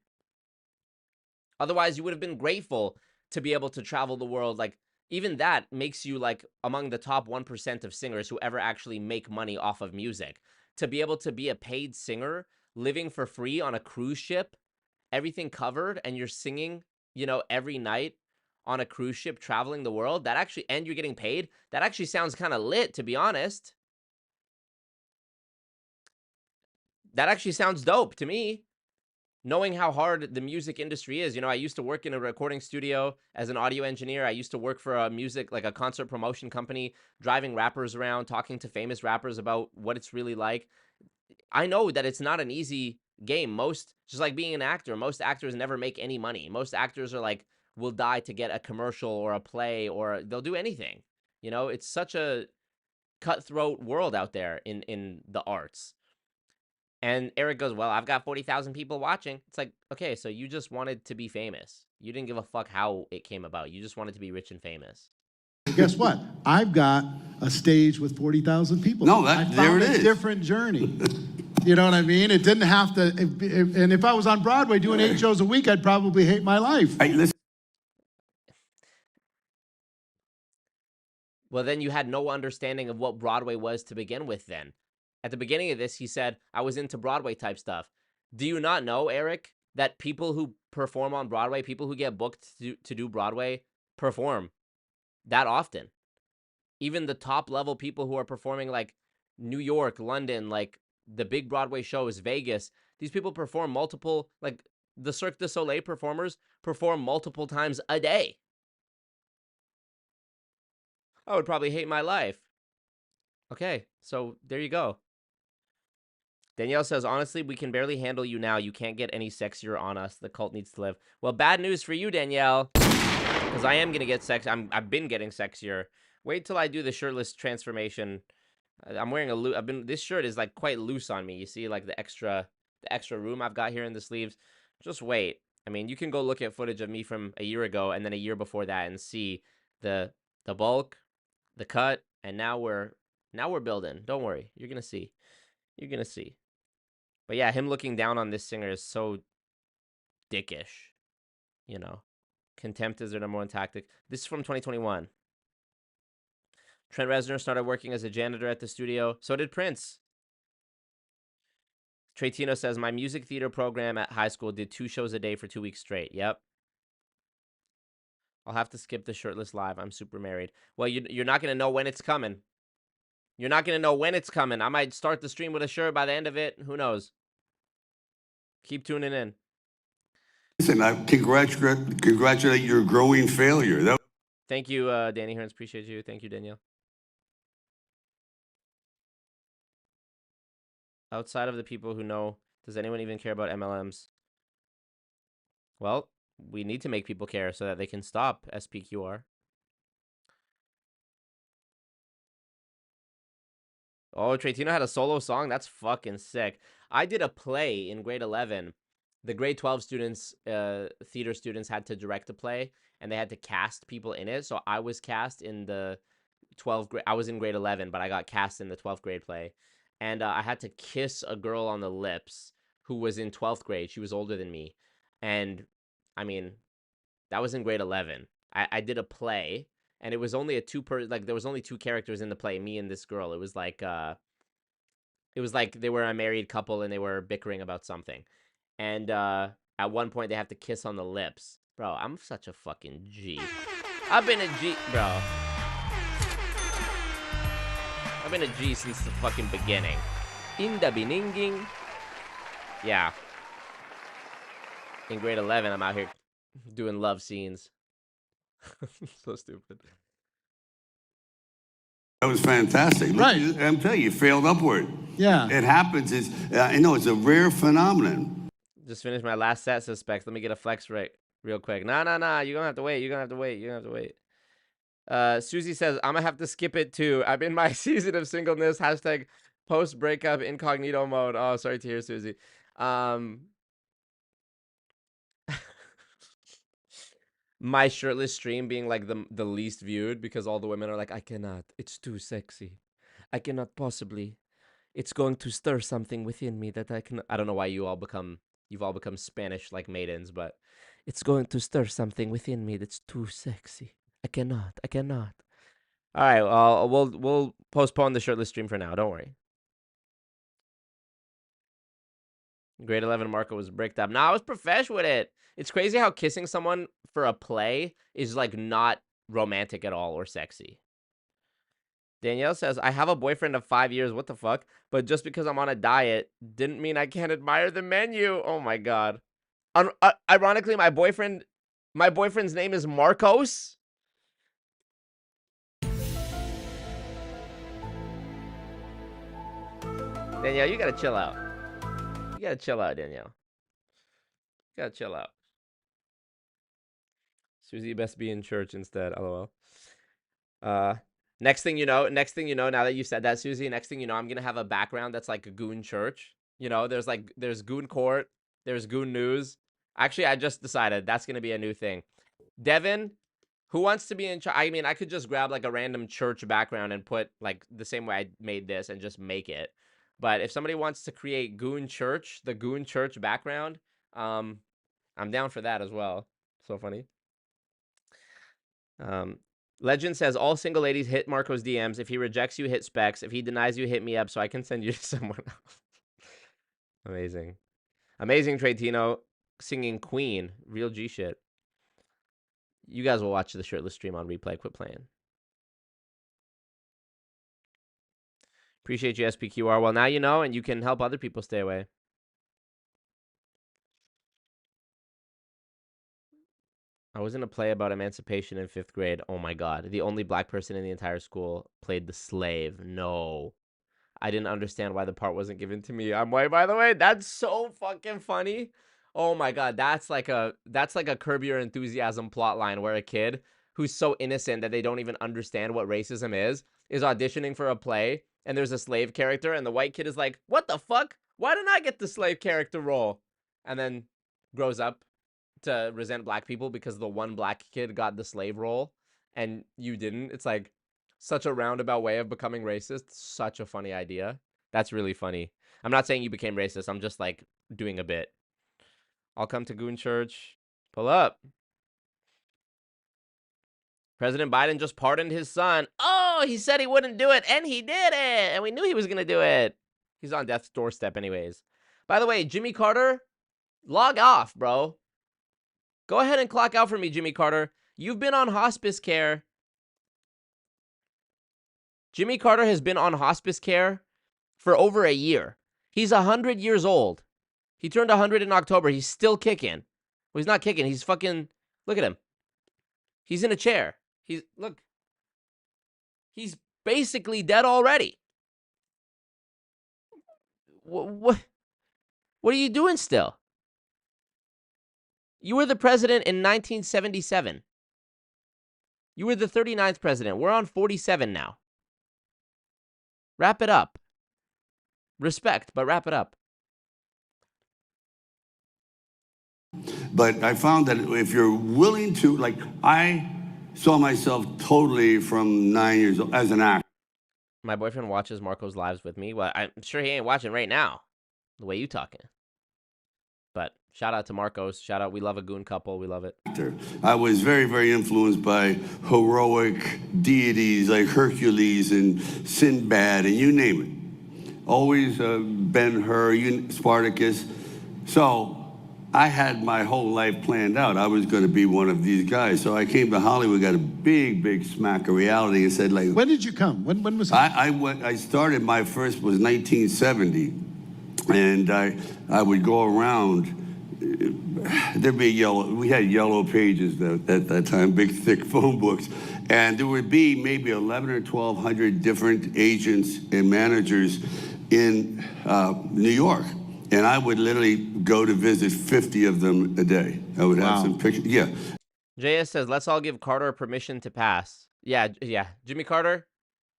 Otherwise, you would have been grateful to be able to travel the world. Like, even that makes you like among the top 1% of singers who ever actually make money off of music. To be able to be a paid singer, living for free on a cruise ship, everything covered, and you're singing, every night on a cruise ship traveling the world, and you're getting paid, that actually sounds kind of lit, to be honest. That actually sounds dope to me. Knowing how hard the music industry is. I used to work in a recording studio as an audio engineer. I used to work for a concert promotion company, driving rappers around, talking to famous rappers about what it's really like. I know that it's not an easy game. Just like being an actor, most actors never make any money. Most actors are will die to get a commercial or a play, or they'll do anything. It's such a cutthroat world out there in the arts. And Eric goes, well, I've got 40,000 people watching. It's like, okay, so you just wanted to be famous. You didn't give a fuck how it came about. You just wanted to be rich and famous. Guess what? I've got a stage with 40,000 people. No, I there found it a is. different journey. You know what I mean? It didn't have to. And if I was on Broadway doing 8 shows a week, I'd probably hate my life. Hey, listen. Well, then you had no understanding of what Broadway was to begin with then. At the beginning of this, he said, I was into Broadway type stuff. Do you not know, Eric, that people who perform on Broadway, people who get booked to do Broadway, perform that often? Even the top level people who are performing like New York, London, like the big Broadway shows, Vegas, these people perform multiple, like the Cirque du Soleil performers perform multiple times a day. I would probably hate my life. Okay, so there you go. Danielle says, honestly, we can barely handle you now. You can't get any sexier on us. The cult needs to live. Well, bad news for you, Danielle. Because I am going to get sex. I've been getting sexier. Wait till I do the shirtless transformation. I'm wearing this shirt is like quite loose on me. You see like the extra room I've got here in the sleeves. Just wait. I mean, you can go look at footage of me from a year ago and then a year before that and see the bulk, the cut, and now we're building. Don't worry. You're going to see. You're going to see. But yeah, him looking down on this singer is so dickish. Contempt is their number one tactic. This is from 2021. Trent Reznor started working as a janitor at the studio. So did Prince. Trey Tino says, my music theater program at high school did 2 shows a day for 2 weeks straight. Yep. I'll have to skip the shirtless live. I'm super married. Well, you're not going to know when it's coming. You're not going to know when it's coming. I might start the stream with a shirt by the end of it. Who knows? Keep tuning in. Listen, I congratulate your growing failure. Thank you, Danny Hearns. Appreciate you. Thank you, Danielle. Outside of the people who know, does anyone even care about MLMs? Well, we need to make people care so that they can stop SPQR. Oh, Tretino had a solo song? That's fucking sick. I did a play in grade 11. The grade 12 students, theater students, had to direct a play, and they had to cast people in it. So I was cast in the 12th grade. I was in grade 11, but I got cast in the 12th grade play. And I had to kiss a girl on the lips who was in 12th grade. She was older than me. And I mean, that was in grade 11. I did a play, and it was only a like there was only 2 characters in the play, me and this girl. It was like they were a married couple and they were bickering about something. And at one point they have to kiss on the lips. Bro, I'm such a fucking G. I've been a G, bro. I've been a G since the fucking beginning. In the beginning. Yeah. In grade 11, I'm out here doing love scenes. So stupid. That was fantastic. Right. I'm telling you, failed upward. Yeah. It happens. I know it's a rare phenomenon. Just finished my last set, suspects. Let me get a flex rate real quick. Nah. You're gonna have to wait. You're gonna have to wait. Susie says, I'm gonna have to skip it too. I'm in my season of singleness. Hashtag post breakup incognito mode. Oh, sorry to hear, Susie. My shirtless stream being like the least viewed because all the women are like, I cannot. It's too sexy. I cannot possibly. It's going to stir something within me that I can. I don't know why you've all become Spanish like maidens, but it's going to stir something within me that's too sexy. I cannot. All right, well, we'll postpone the shirtless stream for now. Don't worry. Grade 11 Marco was bricked up. No, I was profesh with it. It's crazy how kissing someone for a play is like not romantic at all or sexy. Danielle says, I have a boyfriend of 5 years. What the fuck? But just because I'm on a diet didn't mean I can't admire the menu. Oh my God. Ironically, my boyfriend's name is Marcos. Danielle, you gotta chill out. You gotta chill out, Danielle. You gotta chill out. Susie best be in church instead. LOL. Next thing you know, now that you said that, Susie, next thing you know, I'm gonna have a background that's like a goon church. You know, there's goon court, there's goon news. Actually, I just decided that's gonna be a new thing. Devin, who wants to be in charge? I mean, I could just grab like a random church background and put like the same way I made this and just make it. But if somebody wants to create Goon Church, the Goon Church background, I'm down for that as well. So funny. Legend says, all single ladies hit Marco's DMs. If he rejects you, hit specs. If he denies you, hit me up so I can send you to someone else. Amazing. Amazing, Tretino. Singing Queen. Real G shit. You guys will watch the shirtless stream on replay. Quit playing. Appreciate you, SPQR. Well, now you know, and you can help other people stay away. I was in a play about emancipation in 5th grade. Oh my God. The only black person in the entire school played the slave. No. I didn't understand why the part wasn't given to me. I'm white, by the way. That's so fucking funny. Oh my God. That's like a Curb Your Enthusiasm plot line where a kid who's so innocent that they don't even understand what racism is auditioning for a play. And there's a slave character, and the white kid is like, what the fuck? Why didn't I get the slave character role? And then grows up to resent black people because the one black kid got the slave role, and you didn't. It's like such a roundabout way of becoming racist. Such a funny idea. That's really funny. I'm not saying you became racist. I'm just like doing a bit. I'll come to Goon Church. Pull up. President Biden just pardoned his son. Oh, he said he wouldn't do it, and he did it. And we knew he was going to do it. He's on death's doorstep anyways. By the way, Jimmy Carter, log off, bro. Go ahead and clock out for me, Jimmy Carter. You've been on hospice care. Jimmy Carter has been on hospice care for over a year. He's 100 years old. He turned 100 in October. He's still kicking. Well, he's not kicking. He's fucking... Look at him. He's in a chair. Look. He's basically dead already. What are you doing still? You were the president in 1977. You were the 39th president. We're on 47 now. Wrap it up. Respect, but wrap it up. But I found that if you're willing to, like, I saw myself totally from 9 years old as an actor. My boyfriend watches Marco's lives with me. Well, I'm sure he ain't watching right now, the way you talking. But Shout out to Marcos. Shout out. We love a goon couple. We love it. I was very, very influenced by heroic deities like Hercules and Sinbad and you name it. Always Ben-Hur, Spartacus. So I had my whole life planned out. I was going to be one of these guys. So I came to Hollywood, got a big, big smack of reality and said, like... When did you come? When was that? I started, my first was 1970. And I would go around... There'd be we had yellow pages at that time, big thick phone books. And there would be maybe 11 or 1,200 different agents and managers in New York. And I would literally go to visit 50 of them a day. I would have some pictures. Yeah. JS says, let's all give Carter permission to pass. Yeah. Jimmy Carter,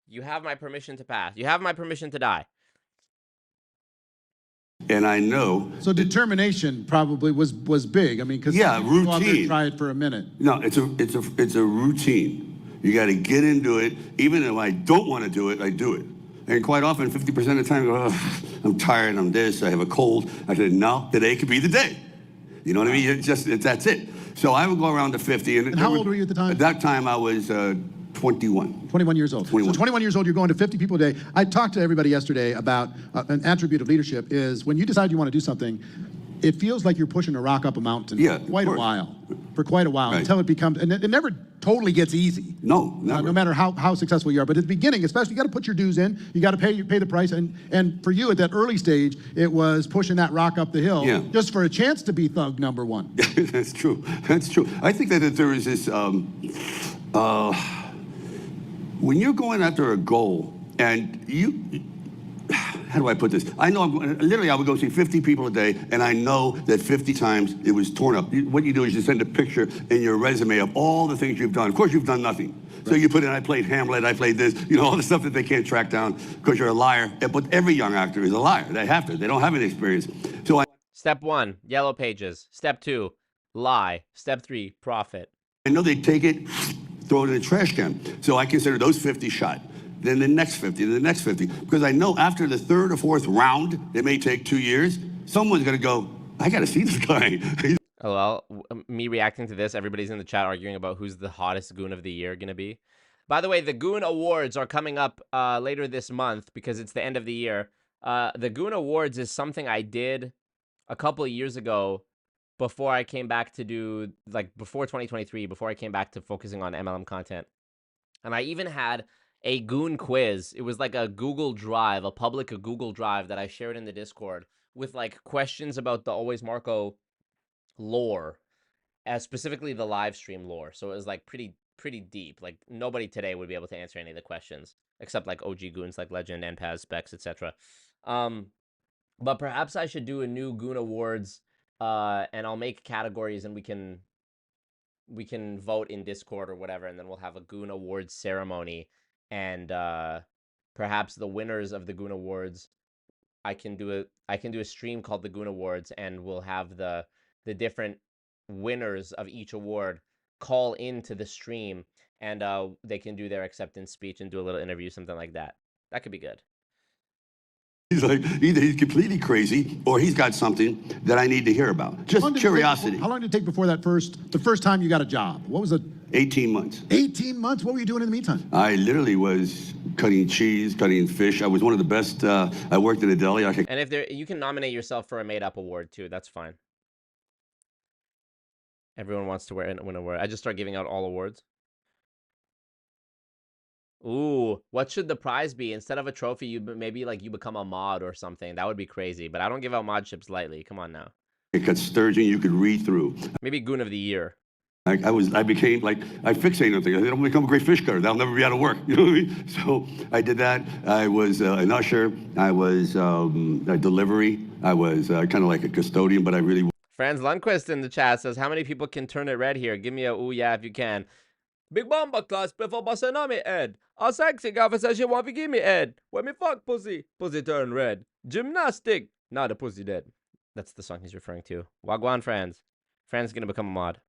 you have my permission to pass. You have my permission to die. And I know. So determination probably was big. I mean, because routine. Try it for a minute. No, it's a routine. You got to get into it. Even if I don't want to do it, I do it. And quite often, 50% of the time, I'm tired. I'm this. I have a cold. I said, no, today could be the day. You know what I mean? That's it. So I would go around to 50. And how old were you at the time? At that time, I was 21. 21 years old. 21. So 21 years old, you're going to 50 people a day. I talked to everybody yesterday about an attribute of leadership is when you decide you want to do something, it feels like you're pushing a rock up a mountain for quite a while, Right. until it becomes, and it never totally gets easy. No, never. No matter how successful you are. But at the beginning, especially, you got to put your dues in. You got to pay the price. And for you at that early stage, it was pushing that rock up the hill just for a chance to be thug number one. That's true. That's true. I think that there is this, when you're going after a goal and how do I put this? I know I would go see 50 people a day, and I know that 50 times it was torn up. What you do is you send a picture in your resume of all the things you've done. Of course, you've done nothing. Right. So you put in, I played Hamlet, I played this, all the stuff that they can't track down because you're a liar. But every young actor is a liar. They have to. They don't have any experience. So Step 1, yellow pages. Step 2, lie. Step 3, profit. I know they take it, throw it in the trash can. So I consider those 50 shot. Then the next 50, the next 50. Because I know after the third or fourth round, it may take 2 years, someone's going to go, I got to see this guy. Oh, well, me reacting to this, everybody's in the chat arguing about who's the hottest goon of the year going to be. By the way, the Goon Awards are coming up later this month because it's the end of the year. The Goon Awards is something I did a couple of years ago before I came back to do, before 2023, before I came back to focusing on MLM content. And I even had a goon quiz. It was like a Google Drive, a public Google Drive that I shared in the Discord with questions about the Always Marco lore, specifically the live stream lore. So it was pretty deep. Nobody today would be able to answer any of the questions except OG goons like Legend, NPAS, Specs, etc. But perhaps I should do a new Goon Awards, and I'll make categories and we can vote in Discord or whatever, and then we'll have a Goon Awards ceremony. And perhaps the winners of the Goon Awards, I can do a stream called the Goon Awards, and we'll have the different winners of each award call into the stream, and they can do their acceptance speech and do a little interview, something like that. That could be good. He's either he's completely crazy or he's got something that I need to hear about. Just curiosity. How long did it take before the first time you got a job? What was it? 18 months. 18 months? What were you doing in the meantime? I literally was cutting cheese, cutting fish. I was one of the best. I worked in a deli. And if you can nominate yourself for a made-up award too. That's fine. Everyone wants to win an award. I just start giving out all awards. Ooh, what should the prize be? Instead of a trophy, you become a mod or something. That would be crazy. But I don't give out mod chips lightly. Come on now. It got sturgeon you could read through. Maybe Goon of the Year. I became I fixated on things. I don't become a great fish cutter. That'll never be out of work. You know what I mean? So I did that. I was an usher. I was a delivery. I was kind of like a custodian, but I really. Franz Lundquist in the chat says, how many people can turn it red here? Give me a ooh yeah if you can. Big bomber class before busting on me head. A sexy girl says she want to give me head. When me fuck pussy, pussy turn red. Gymnastic, not a pussy dead. That's the song he's referring to. Wagwan Franz. Franz is gonna become a mod.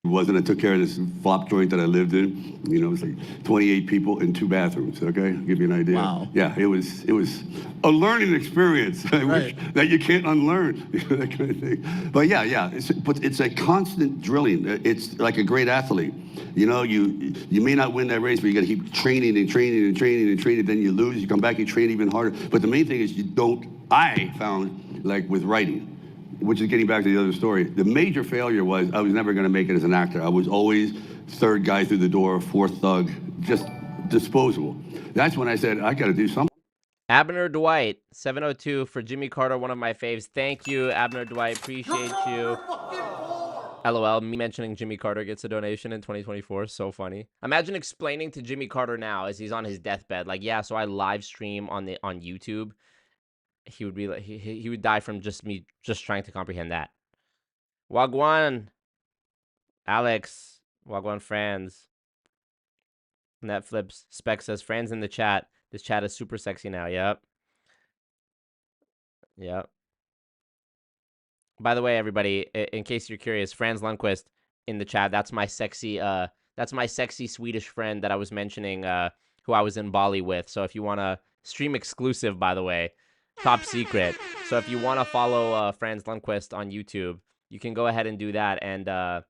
wasn't. I took care of this flop joint that I lived in. You know, it was like 28 people in 2 bathrooms. Okay, I'll give you an idea. Wow. Yeah, it was a learning experience which, that you can't unlearn. That kind of thing. But yeah, it's a constant drilling. It's like a great athlete. You know, you may not win that race, but you got to keep training and training and training and training. Then you lose. You come back, you train even harder. But the main thing is you don't. I found like with writing, which is getting back to the other story, the major failure was I was never going to make it as an actor. I was always 3rd guy through the door, 4th thug, just disposable. That's when I said, I got to do something. Abner Dwight, 702 for Jimmy Carter, one of my faves. Thank you, Abner Dwight. Appreciate you. LOL, me mentioning Jimmy Carter gets a donation in 2024. So funny. Imagine explaining to Jimmy Carter now as he's on his deathbed, like, yeah, so I live stream on YouTube. He would be like, he would die from just me just trying to comprehend that. Wagwan, Alex, Wagwan Franz. Netflix Spec says, Franz in the chat. This chat is super sexy now. Yep. By the way, everybody, in case you're curious, Franz Lundquist in the chat. That's my sexy Swedish friend that I was mentioning, who I was in Bali with. So if you want to stream exclusive, by the way, top secret. So if you want to follow Franz Lundquist on YouTube, you can go ahead and do that. And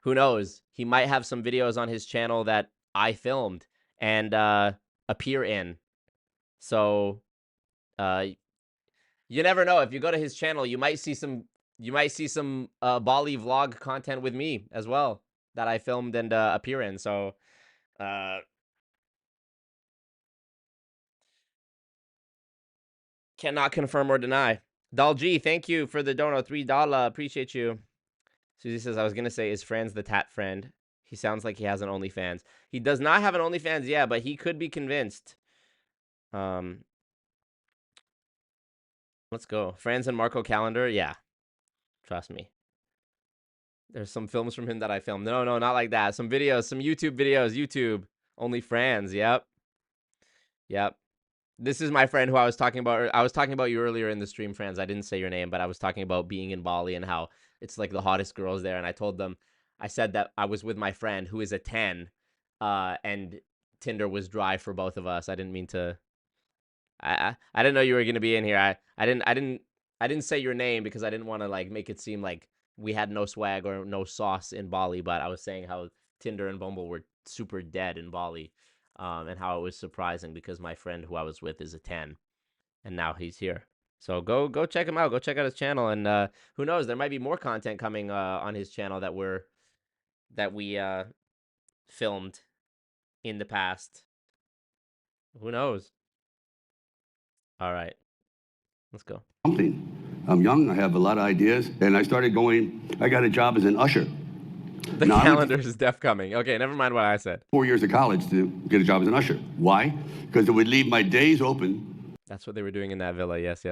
who knows? He might have some videos on his channel that I filmed and appear in. So you never know. If you go to his channel, you might see some Bali vlog content with me as well that I filmed and appear in. So cannot confirm or deny. Dalji, thank you for the dono, $3. Appreciate you. Susie says, I was going to say, is Franz the tat friend? He sounds like he has an OnlyFans. He does not have an OnlyFans, yeah, but he could be convinced. Let's go. Franz and Marco calendar, yeah. Trust me. There's some films from him that I filmed. No, not like that. Some videos, some YouTube videos. YouTube. Only Franz, yep. This is my friend who I was talking about. I was talking about you earlier in the stream, Franz. I didn't say your name, but I was talking about being in Bali and how it's like the hottest girls there. And I told them, I said that I was with my friend who is a 10, and Tinder was dry for both of us. I didn't mean to. I didn't know you were gonna be in here. I didn't say your name because I didn't want to like make it seem like we had no swag or no sauce in Bali. But I was saying how Tinder and Bumble were super dead in Bali. And how it was surprising because my friend who I was with is a 10, and now he's here. So go check him out. Go check out his channel, and who knows, there might be more content coming on his channel that we filmed in the past. Who knows? All right, let's go. I'm young. I have a lot of ideas, and I started going. I got a job as an usher. The calendar is def coming. Okay, never mind what I said. 4 years of college to get a job as an usher. Why? Because it would leave my days open. That's what they were doing in that villa, yes.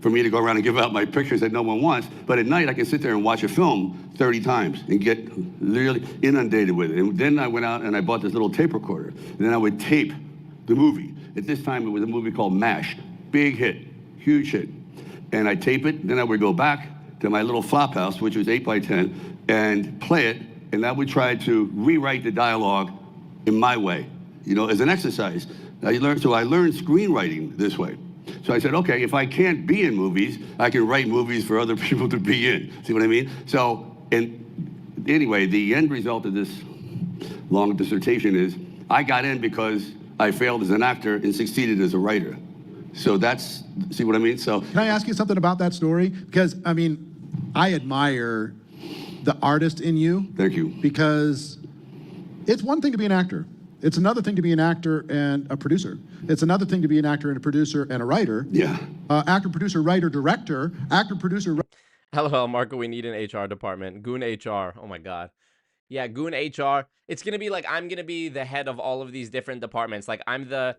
For me to go around and give out my pictures that no one wants. But at night, I can sit there and watch a film 30 times and get literally inundated with it. And then I went out and I bought this little tape recorder. And then I would tape the movie. At this time, it was a movie called MASH. Big hit, huge hit. And I tape it. Then I would go back to my little flop house, which was 8 by 10, and play it. And I would try to rewrite the dialogue in my way, as an exercise. I learned screenwriting this way. So I said, okay, if I can't be in movies, I can write movies for other people to be in. See what I mean? So, and anyway, the end result of this long dissertation is I got in because I failed as an actor and succeeded as a writer. So that's, see what I mean? So can I ask you something about that story? Because, I admire the artist in you. Thank you. Because it's one thing to be an actor. It's another thing to be an actor and a producer. It's another thing to be an actor and a producer and a writer. Yeah. Actor, producer, writer, director. Actor, producer. LOL, Marco, we need an HR department. Goon HR. Oh my God. Yeah, Goon HR. It's gonna be like I'm gonna be the head of all of these different departments. Like I'm the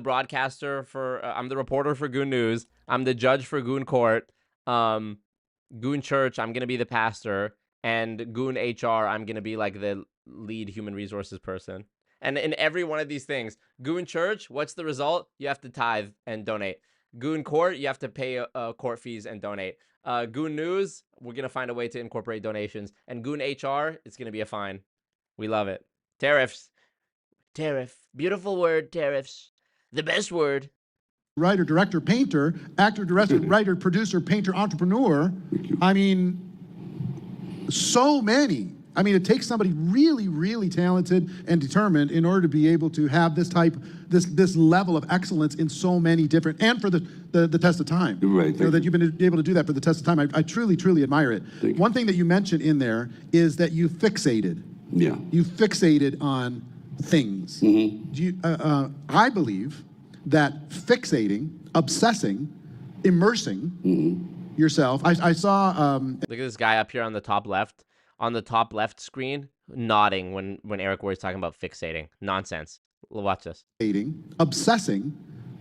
broadcaster for. I'm the reporter for Goon News. I'm the judge for Goon Court. Goon Church. I'm gonna be the pastor. And Goon HR, I'm going to be like the lead human resources person. And in every one of these things, Goon Church, what's the result? You have to tithe and donate. Goon Court, you have to pay court fees and donate. Goon News, we're going to find a way to incorporate donations. And Goon HR, it's going to be a fine. We love it. Tariffs. Tariff. Beautiful word, tariffs. The best word. Writer, director, painter, actor, director, writer, producer, painter, entrepreneur. I mean, so many. I mean, it takes somebody really, really talented and determined in order to be able to have this level of excellence in so many different, and for the test of time. Right. You know, that you've been able to do that for the test of time. I truly, truly admire it. One thing that you mentioned in there is that you fixated. Yeah. You fixated on things. I believe that fixating, obsessing, immersing yourself. I saw. Look at this guy up here on the top left. On the top left screen, nodding when Eric Worre's talking about fixating. Nonsense. Watch this. Obsessing,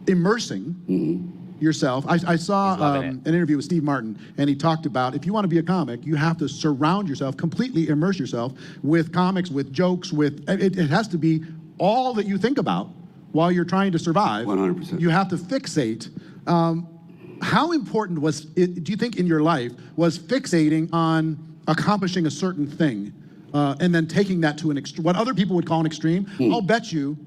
immersing yourself. I saw an interview with Steve Martin, and he talked about if you want to be a comic, you have to surround yourself, completely immerse yourself with comics, with jokes, with it has to be all that you think about while you're trying to survive. 100%. You have to fixate. How important was it, do you think, in your life, was fixating on accomplishing a certain thing and then taking that to what other people would call an extreme? I'll bet you,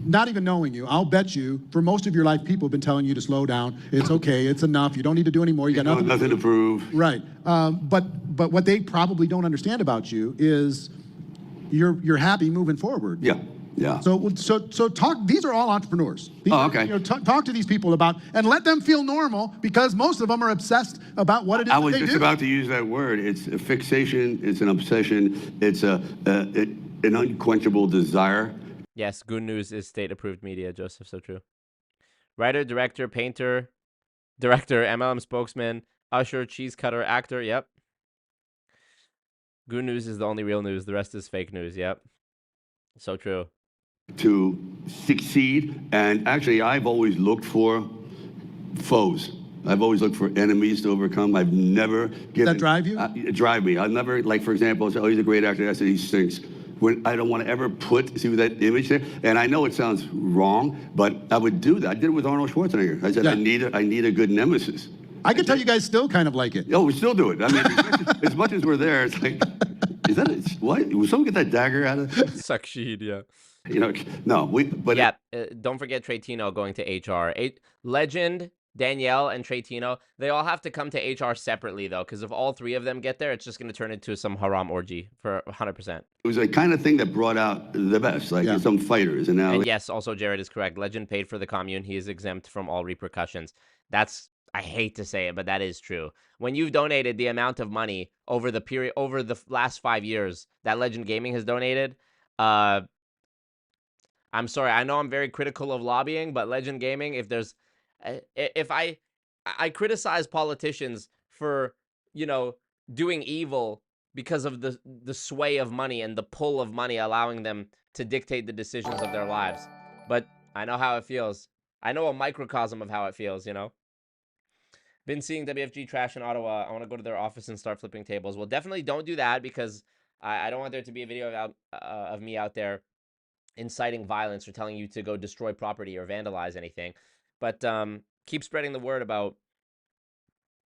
not even knowing you, I'll bet you for most of your life people have been telling you to slow down. It's okay, it's enough, you don't need to do any more, you got nothing to prove. Right. But what they probably don't understand about you is you're happy moving forward. Yeah. Yeah. So talk. These are all entrepreneurs. Okay. You know, talk to these people about and let them feel normal, because most of them are obsessed about what it is. I was just about to use that word. It's a fixation. It's an obsession. It's an unquenchable desire. Yes, Goon News is state-approved media, Joseph. So true. Writer, director, painter, director, MLM spokesman, usher, cheese cutter, actor. Yep. Goon News is the only real news. The rest is fake news. Yep. So true. To succeed, and actually I've always looked for foes. I've always looked for enemies to overcome. I've never given... Does that drive you? Drive me. I've never, like, for example, say, oh, he's a great actor. I said he stinks. When I don't want to ever see that image there. And I know it sounds wrong, but I would do that. I did it with Arnold Schwarzenegger. I said, yeah. I need a good nemesis. I can tell you guys still kind of like it. Oh, we still do it. I mean, as much as we're there, it's like, is that it? What? Will someone get that dagger out of it? Succeed, yeah. You know, no, but yeah, don't forget Trey Tino going to HR. Legend, Danielle, and Trey Tino, they all have to come to HR separately, though, because if all three of them get there, it's just going to turn into some haram orgy for 100%. It was the kind of thing that brought out the best, like some fighters. And yes, also Jared is correct. Legend paid for the commune. He is exempt from all repercussions. That's, I hate to say it, but that is true. When you've donated the amount of money over the last 5 years that Legend Gaming has donated, I'm sorry, I know I'm very critical of lobbying, but Legend Gaming, if I criticize politicians for, you know, doing evil because of the sway of money and the pull of money allowing them to dictate the decisions of their lives. But I know how it feels. I know a microcosm of how it feels, you know. Been seeing WFG trash in Ottawa. I want to go to their office and start flipping tables. Well, definitely don't do that, because I don't want there to be a video of me out there inciting violence or telling you to go destroy property or vandalize anything. But keep spreading the word about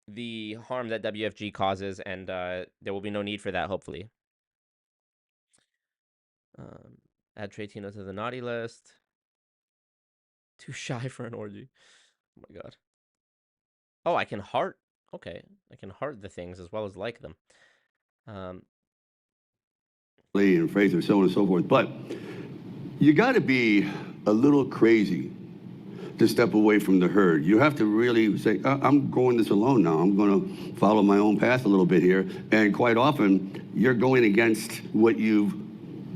the harm that WFG causes, and there will be no need for that, hopefully. Add Trey Tino to the naughty list. Too shy for an orgy. Oh my god. Oh, I can heart. Okay, I can heart the things as well as like them. And Fraser, so on and so forth. But you got to be a little crazy to step away from the herd. You have to really say, I'm going this alone now. I'm going to follow my own path a little bit here. And quite often, you're going against what you've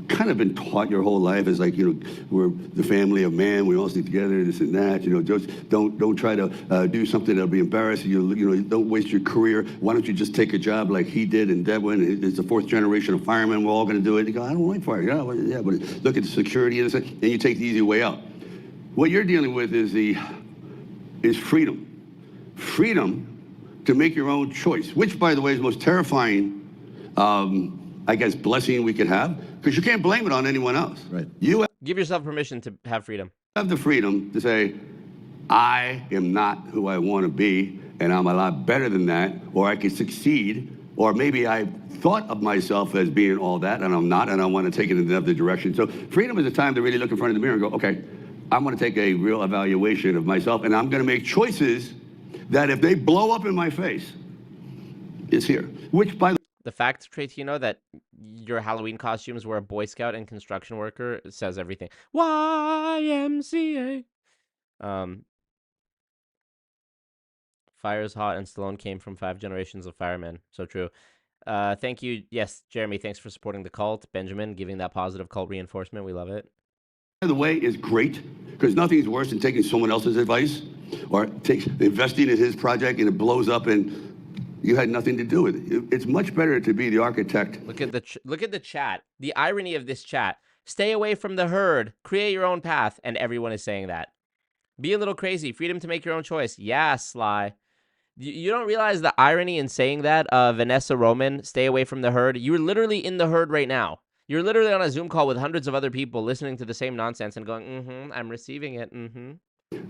kind of been taught your whole life. Is like, you know, we're the family of man. We all stick together, this and that. You know, just don't try to do something that'll be embarrassing. You know, don't waste your career. Why don't you just take a job like he did in Deadwood? It's the fourth generation of firemen. We're all going to do it. You go, I don't like fire. Yeah, but look at the security and you take the easy way out. What you're dealing with is freedom. Freedom to make your own choice, which, by the way, is the most terrifying, I guess, blessing we could have, because you can't blame it on anyone else. Right. Give yourself permission to have freedom. Have the freedom to say, I am not who I want to be, and I'm a lot better than that, or I could succeed, or maybe I thought of myself as being all that, and I'm not, and I want to take it in another direction. So freedom is a time to really look in front of the mirror and go, okay, I'm going to take a real evaluation of myself, and I'm going to make choices that if they blow up in my face, it's here. Which, by the fact, Tratino, that your Halloween costumes were a Boy Scout and construction worker says everything. YMCA. Fire's hot, and Stallone came from 5 generations of firemen. So true. Thank you. Yes, Jeremy, thanks for supporting the cult. Benjamin, giving that positive cult reinforcement. We love it. the way, is great, because nothing's worse than taking someone else's advice or investing in his project and it blows up and you had nothing to do with it. It's much better to be the architect. Look at the chat. The irony of this chat. Stay away from the herd. Create your own path. And everyone is saying that. Be a little crazy. Freedom to make your own choice. Yeah, Sly. You don't realize the irony in saying that, Vanessa Roman, stay away from the herd. You're literally in the herd right now. You're literally on a Zoom call with hundreds of other people listening to the same nonsense and going, I'm receiving it,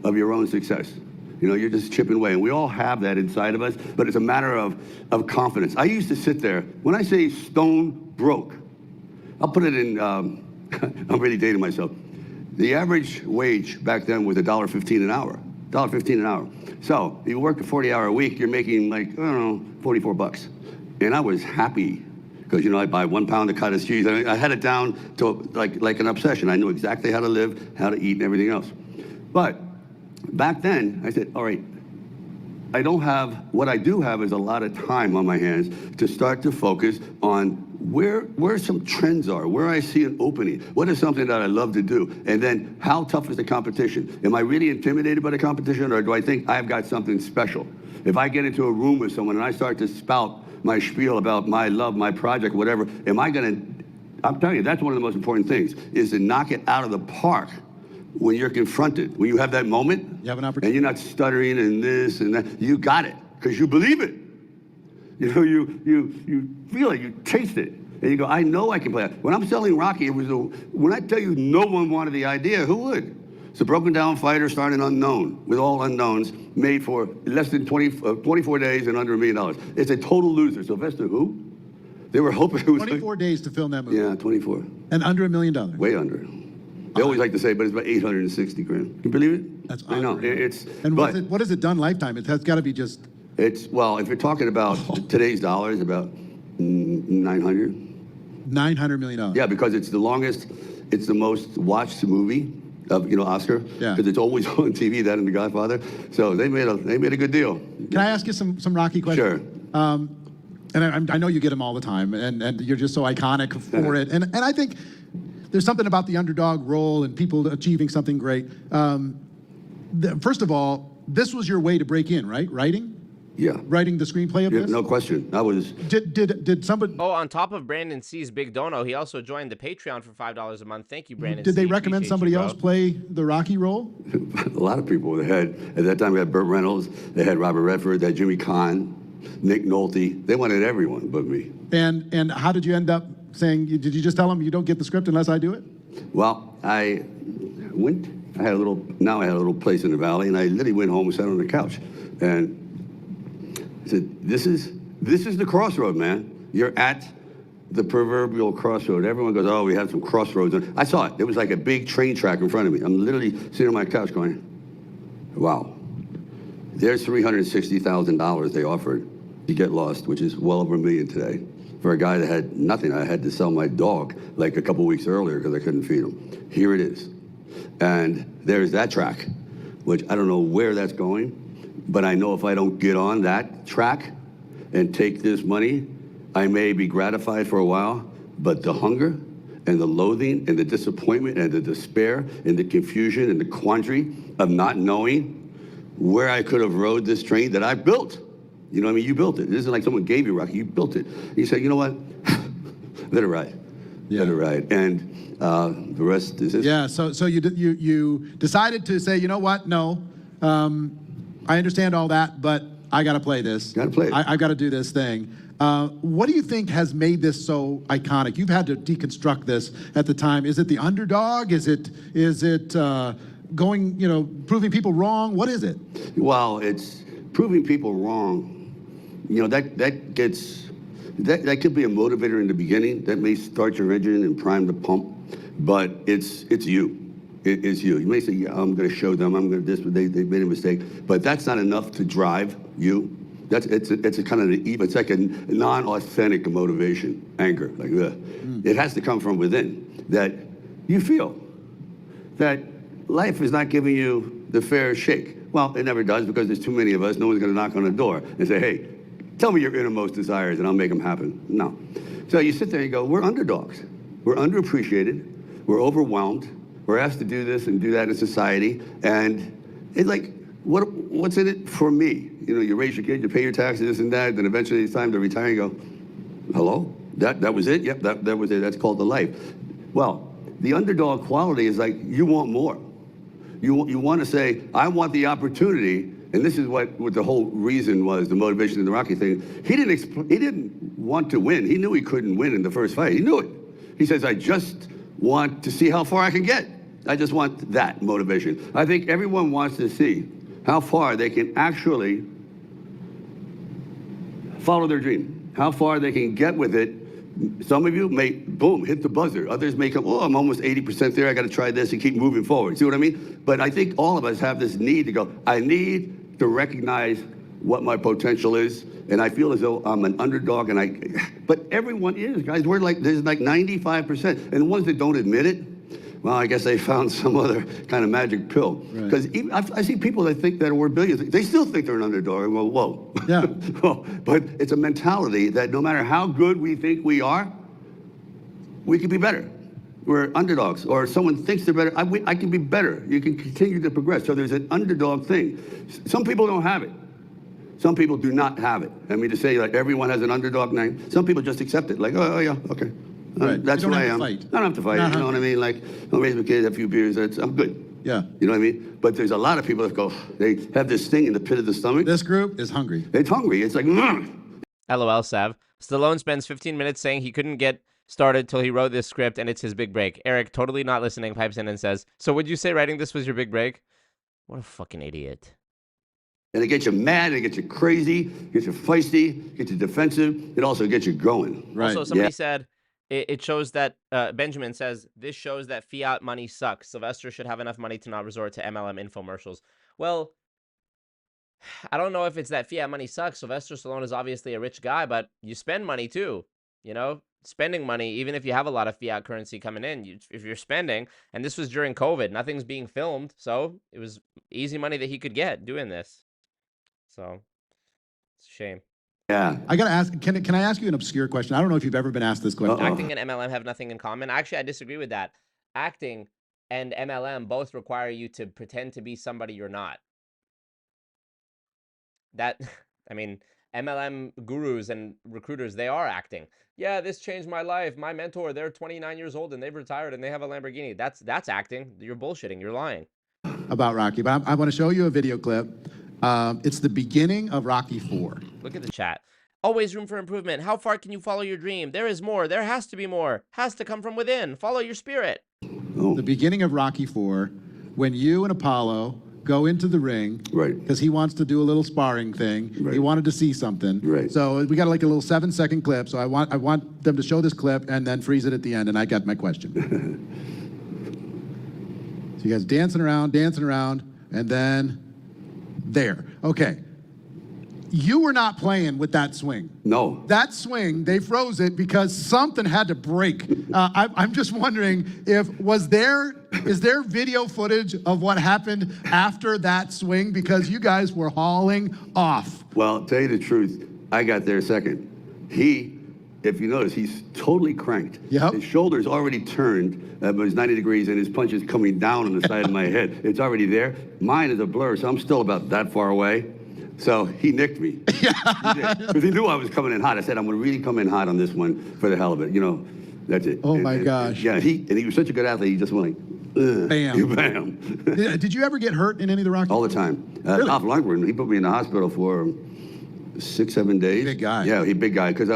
Of your own success. You know, you're just chipping away. And we all have that inside of us, but it's a matter of confidence. I used to sit there. When I say stone broke, I'll put it in, I'm really dating myself. The average wage back then was $1.15 an hour. $1.15 an hour. So you work a 40-hour week, you're making like, I don't know, 44 bucks. And I was happy because, you know, I'd buy 1 pound of cottage cheese. I had it down to like an obsession. I knew exactly how to live, how to eat, and everything else. But back then, I said, all right, what I do have is a lot of time on my hands to start to focus on where some trends are, where I see an opening, what is something that I love to do, and then how tough is the competition? Am I really intimidated by the competition, or do I think I've got something special? If I get into a room with someone and I start to spout my spiel about my love, my project, whatever, I'm telling you, that's one of the most important things, is to knock it out of the park when you're confronted. When you have that moment, you have an opportunity, and you're not stuttering and this and that, you got it, because you believe it. You know, you feel it, you taste it, and you go, I know I can play it. When I'm selling Rocky, when I tell you no one wanted the idea, who would? It's a broken down fighter starting unknown, with all unknowns, made for less than 24 days and under $1 million. It's a total loser. Sylvester who? They were hoping it was 24 days to film that movie. Yeah, 24. And under $1 million. Way under. They always like to say, but it's about 860 grand. Can you believe it? That's I know. And what has it done lifetime? It has got to be just... Well, if you're talking about today's dollars, about 900. $900 million. Yeah, because it's the longest, it's the most watched movie of, Oscar. Yeah. Because it's always on TV, that and The Godfather. So they made a good deal. Can I ask you some Rocky questions? Sure. And I know you get them all the time, and you're just so iconic for it. And I think there's something about the underdog role and people achieving something great. First of all, this was your way to break in, right? Writing? Yeah. Writing the screenplay of this? No question. I was... Did somebody... Oh, on top of Brandon C's big dono, he also joined the Patreon for $5 a month. Thank you, Brandon Did C. they recommend somebody else play the Rocky role? A lot of people. At that time, we had Burt Reynolds, they had Robert Redford, they had Jimmy Caan, Nick Nolte. They wanted everyone but me. And how did you end up saying, did you just tell them you don't get the script unless I do it? Well, I had a little place in the Valley, and I literally went home and sat on the couch. And I said, this is the crossroad, man. You're at the proverbial crossroad. Everyone goes, oh, we have some crossroads. And I saw it. It was like a big train track in front of me. I'm literally sitting on my couch going, wow. There's $360,000 they offered to get lost, which is well over $1 million today. For a guy that had nothing, I had to sell my dog like a couple weeks earlier because I couldn't feed him. Here it is. And there's that track, which I don't know where that's going, but I know if I don't get on that track and take this money, I may be gratified for a while, but the hunger and the loathing and the disappointment and the despair and the confusion and the quandary of not knowing where I could have rode this train that I built. You know what I mean? You built it. This isn't like someone gave you Rocky. You built it. You said, you know what? Let it ride. Yeah. Let it ride. And the rest is history. Yeah. So you decided to say, you know what? No, I understand all that, but I got to play this. Got to play it. I've got to do this thing. What do you think has made this so iconic? You've had to deconstruct this at the time. Is it the underdog? Is it going, proving people wrong? What is it? Well, it's proving people wrong. That could be a motivator in the beginning. That may start your engine and prime the pump, but it's you. It is you. You may say, yeah, I'm going to show them, I'm going to this, but they made a mistake. But that's not enough to drive you. It's a kind of it's like a non-authentic motivation, anger. Like, it has to come from within, that you feel that life is not giving you the fair shake. Well, it never does, because there's too many of us. No one's going to knock on the door and say, hey, tell me your innermost desires and I'll make them happen. No. So you sit there and you go, we're underdogs. We're underappreciated. We're overwhelmed. We're asked to do this and do that in society. And it's like, what's in it for me? You raise your kid, you pay your taxes, this and that, then eventually it's time to retire, you go, hello? That was it? Yep, that was it. That's called the life. Well, the underdog quality is like, you want more. You want to say, I want the opportunity, and this is what the whole reason was, the motivation in the Rocky thing. He didn't want to win. He knew he couldn't win in the first fight. He knew it. He says, I just want to see how far I can get. I just want that motivation. I think everyone wants to see how far they can actually follow their dream, how far they can get with it. Some of you may, boom, hit the buzzer. Others may come, oh, I'm almost 80% there. I got to try this and keep moving forward. See what I mean? But I think all of us have this need to go, I need to recognize what my potential is. And I feel as though I'm an underdog, but everyone is, guys. There's like 95%. And the ones that don't admit it, well, I guess they found some other kind of magic pill. Because I see people that think that we're billions. They still think they're an underdog. Well, whoa. Yeah. But it's a mentality that no matter how good we think we are, we can be better. We're underdogs, or someone thinks they're better. I can be better. You can continue to progress. So there's an underdog thing. Some people don't have it. Some people do not have it. I mean, to say like everyone has an underdog name, some people just accept it. Like, oh yeah, okay. Right. That's who I am. Fight. I don't have to fight. You know what I mean? Like, I'll raise my kids, have a few beers. I'm good. Yeah. You know what I mean? But there's a lot of people that go, they have this thing in the pit of the stomach. This group is hungry. It's hungry. It's like, LOL, Sav. Stallone spends 15 minutes saying he couldn't get started till he wrote this script and it's his big break. Eric, totally not listening, pipes in and says, so would you say writing this was your big break? What a fucking idiot. And it gets you mad, it gets you crazy, it gets you feisty, it gets you defensive. It also gets you going. Right. Also, somebody said, it shows that, Benjamin says, this shows that fiat money sucks. Sylvester should have enough money to not resort to MLM infomercials. Well, I don't know if it's that fiat money sucks. Sylvester Stallone is obviously a rich guy, but you spend money too. Spending money, even if you have a lot of fiat currency coming in, if you're spending, and this was during COVID, nothing's being filmed, so it was easy money that he could get doing this. So, it's a shame. Yeah. I gotta ask, can I ask you an obscure question? I don't know if you've ever been asked this question. Acting and MLM have nothing in common. Actually, I disagree with that. Acting and MLM both require you to pretend to be somebody you're not. MLM gurus and recruiters, they are acting. Yeah, this changed my life. My mentor, they're 29 years old and they've retired and they have a Lamborghini. That's acting. You're bullshitting. You're lying. About Rocky, but I want to show you a video clip. It's the beginning of Rocky 4. Look at the chat. Always room for improvement. How far can you follow your dream? There is more. There has to be more. Has to come from within. Follow your spirit. The beginning of Rocky 4, when you and Apollo go into the ring, right? Because he wants to do a little sparring thing. Right. He wanted to see something. Right. So we got like a little 7-second clip. So I want them to show this clip and then freeze it at the end. And I got my question. So you guys dancing around, and then there. Okay. You were not playing with that swing. No. That swing, they froze it because something had to break. I'm just wondering is there video footage of what happened after that swing? Because you guys were hauling off. Well, tell you the truth, I got there second. If you notice, he's totally cranked. Yep. His shoulder's already turned, but it's 90 degrees, and his punch is coming down on the side of my head. It's already there. Mine is a blur, so I'm still about that far away. So he nicked me. Because he knew I was coming in hot. I said, I'm going to really come in hot on this one for the hell of it. That's it. Oh, my gosh. Yeah, he was such a good athlete, he just went like, bam. Bam. Did you ever get hurt in any of the Rocky? All the time. Really? Dolph Lundgren, he put me in the hospital for 6-7 days. Big guy. Yeah, big guy. Because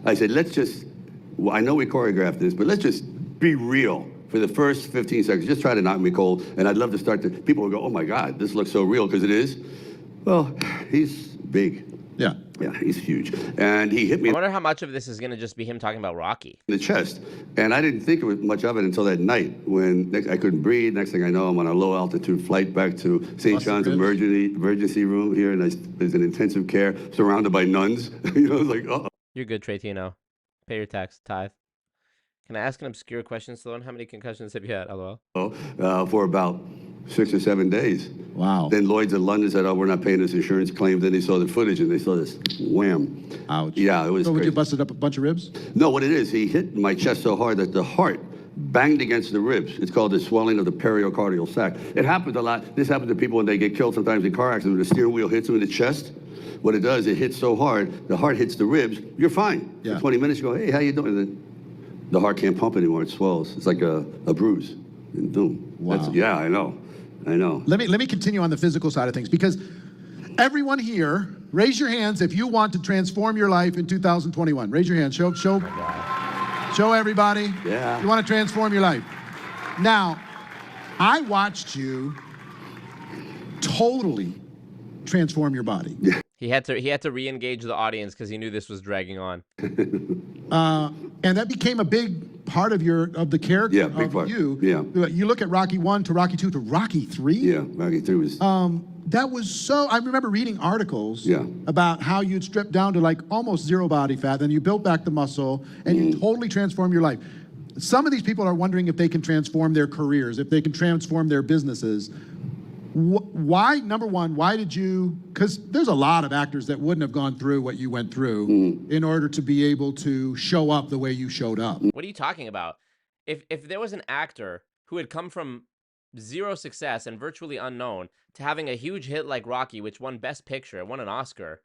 I said, I know we choreographed this, but let's just be real for for the first 15 seconds, just try to knock me cold. And I'd love to start to, people will go, oh my God, this looks so real, because it is. Well, he's big. Yeah. Yeah, he's huge. And he hit me I wonder how much of this is going to just be him talking about Rocky. in the chest. And I didn't think much of it until that night when I couldn't breathe. Next thing I know, I'm on a low altitude flight back to St. John's emergency room here. And there's an intensive care surrounded by nuns. You know, like, uh-oh. You're good, Treytino. Pay your tax, tithe. Can I ask an obscure question, Stallone? How many concussions have you had? LOL. For about 6 or 7 days. Wow. Then Lloyd's in London said, oh, we're not paying this insurance claim. Then they saw the footage and they saw this wham. Ouch. Yeah, it was So crazy. you busted up a bunch of ribs? No, what it is, he hit my chest so hard that the heart banged against the ribs. It's called the swelling of the pericardial sac. It happens a lot. This happens to people when they get killed sometimes in car accidents. The steering wheel hits them in the chest. What it does, it hits so hard, the heart hits the ribs. You're fine. Yeah. For 20 minutes, you go, hey, how you doing? And then the heart can't pump anymore. It swells. It's like a bruise. And boom. Wow. Yeah, I know. Let me continue on the physical side of things, because everyone here, raise your hands if you want to transform your life in 2021. Raise your hand. Show everybody. Yeah. You want to transform your life. Now, I watched you totally transform your body. He had to re-engage the audience because he knew this was dragging on. And that became a big part of the character of you. Yeah. You look at Rocky 1 to Rocky 2 to Rocky 3. Yeah, Rocky 3 was... that was so... I remember reading articles about how you'd stripped down to like almost zero body fat, then you built back the muscle, and you totally transformed your life. Some of these people are wondering if they can transform their careers, if they can transform their businesses. Why, number one, why did you, because there's a lot of actors that wouldn't have gone through what you went through in order to be able to show up the way you showed up. What are you talking about? If there was an actor who had come from zero success and virtually unknown to having a huge hit like Rocky, which won Best Picture, won an Oscar,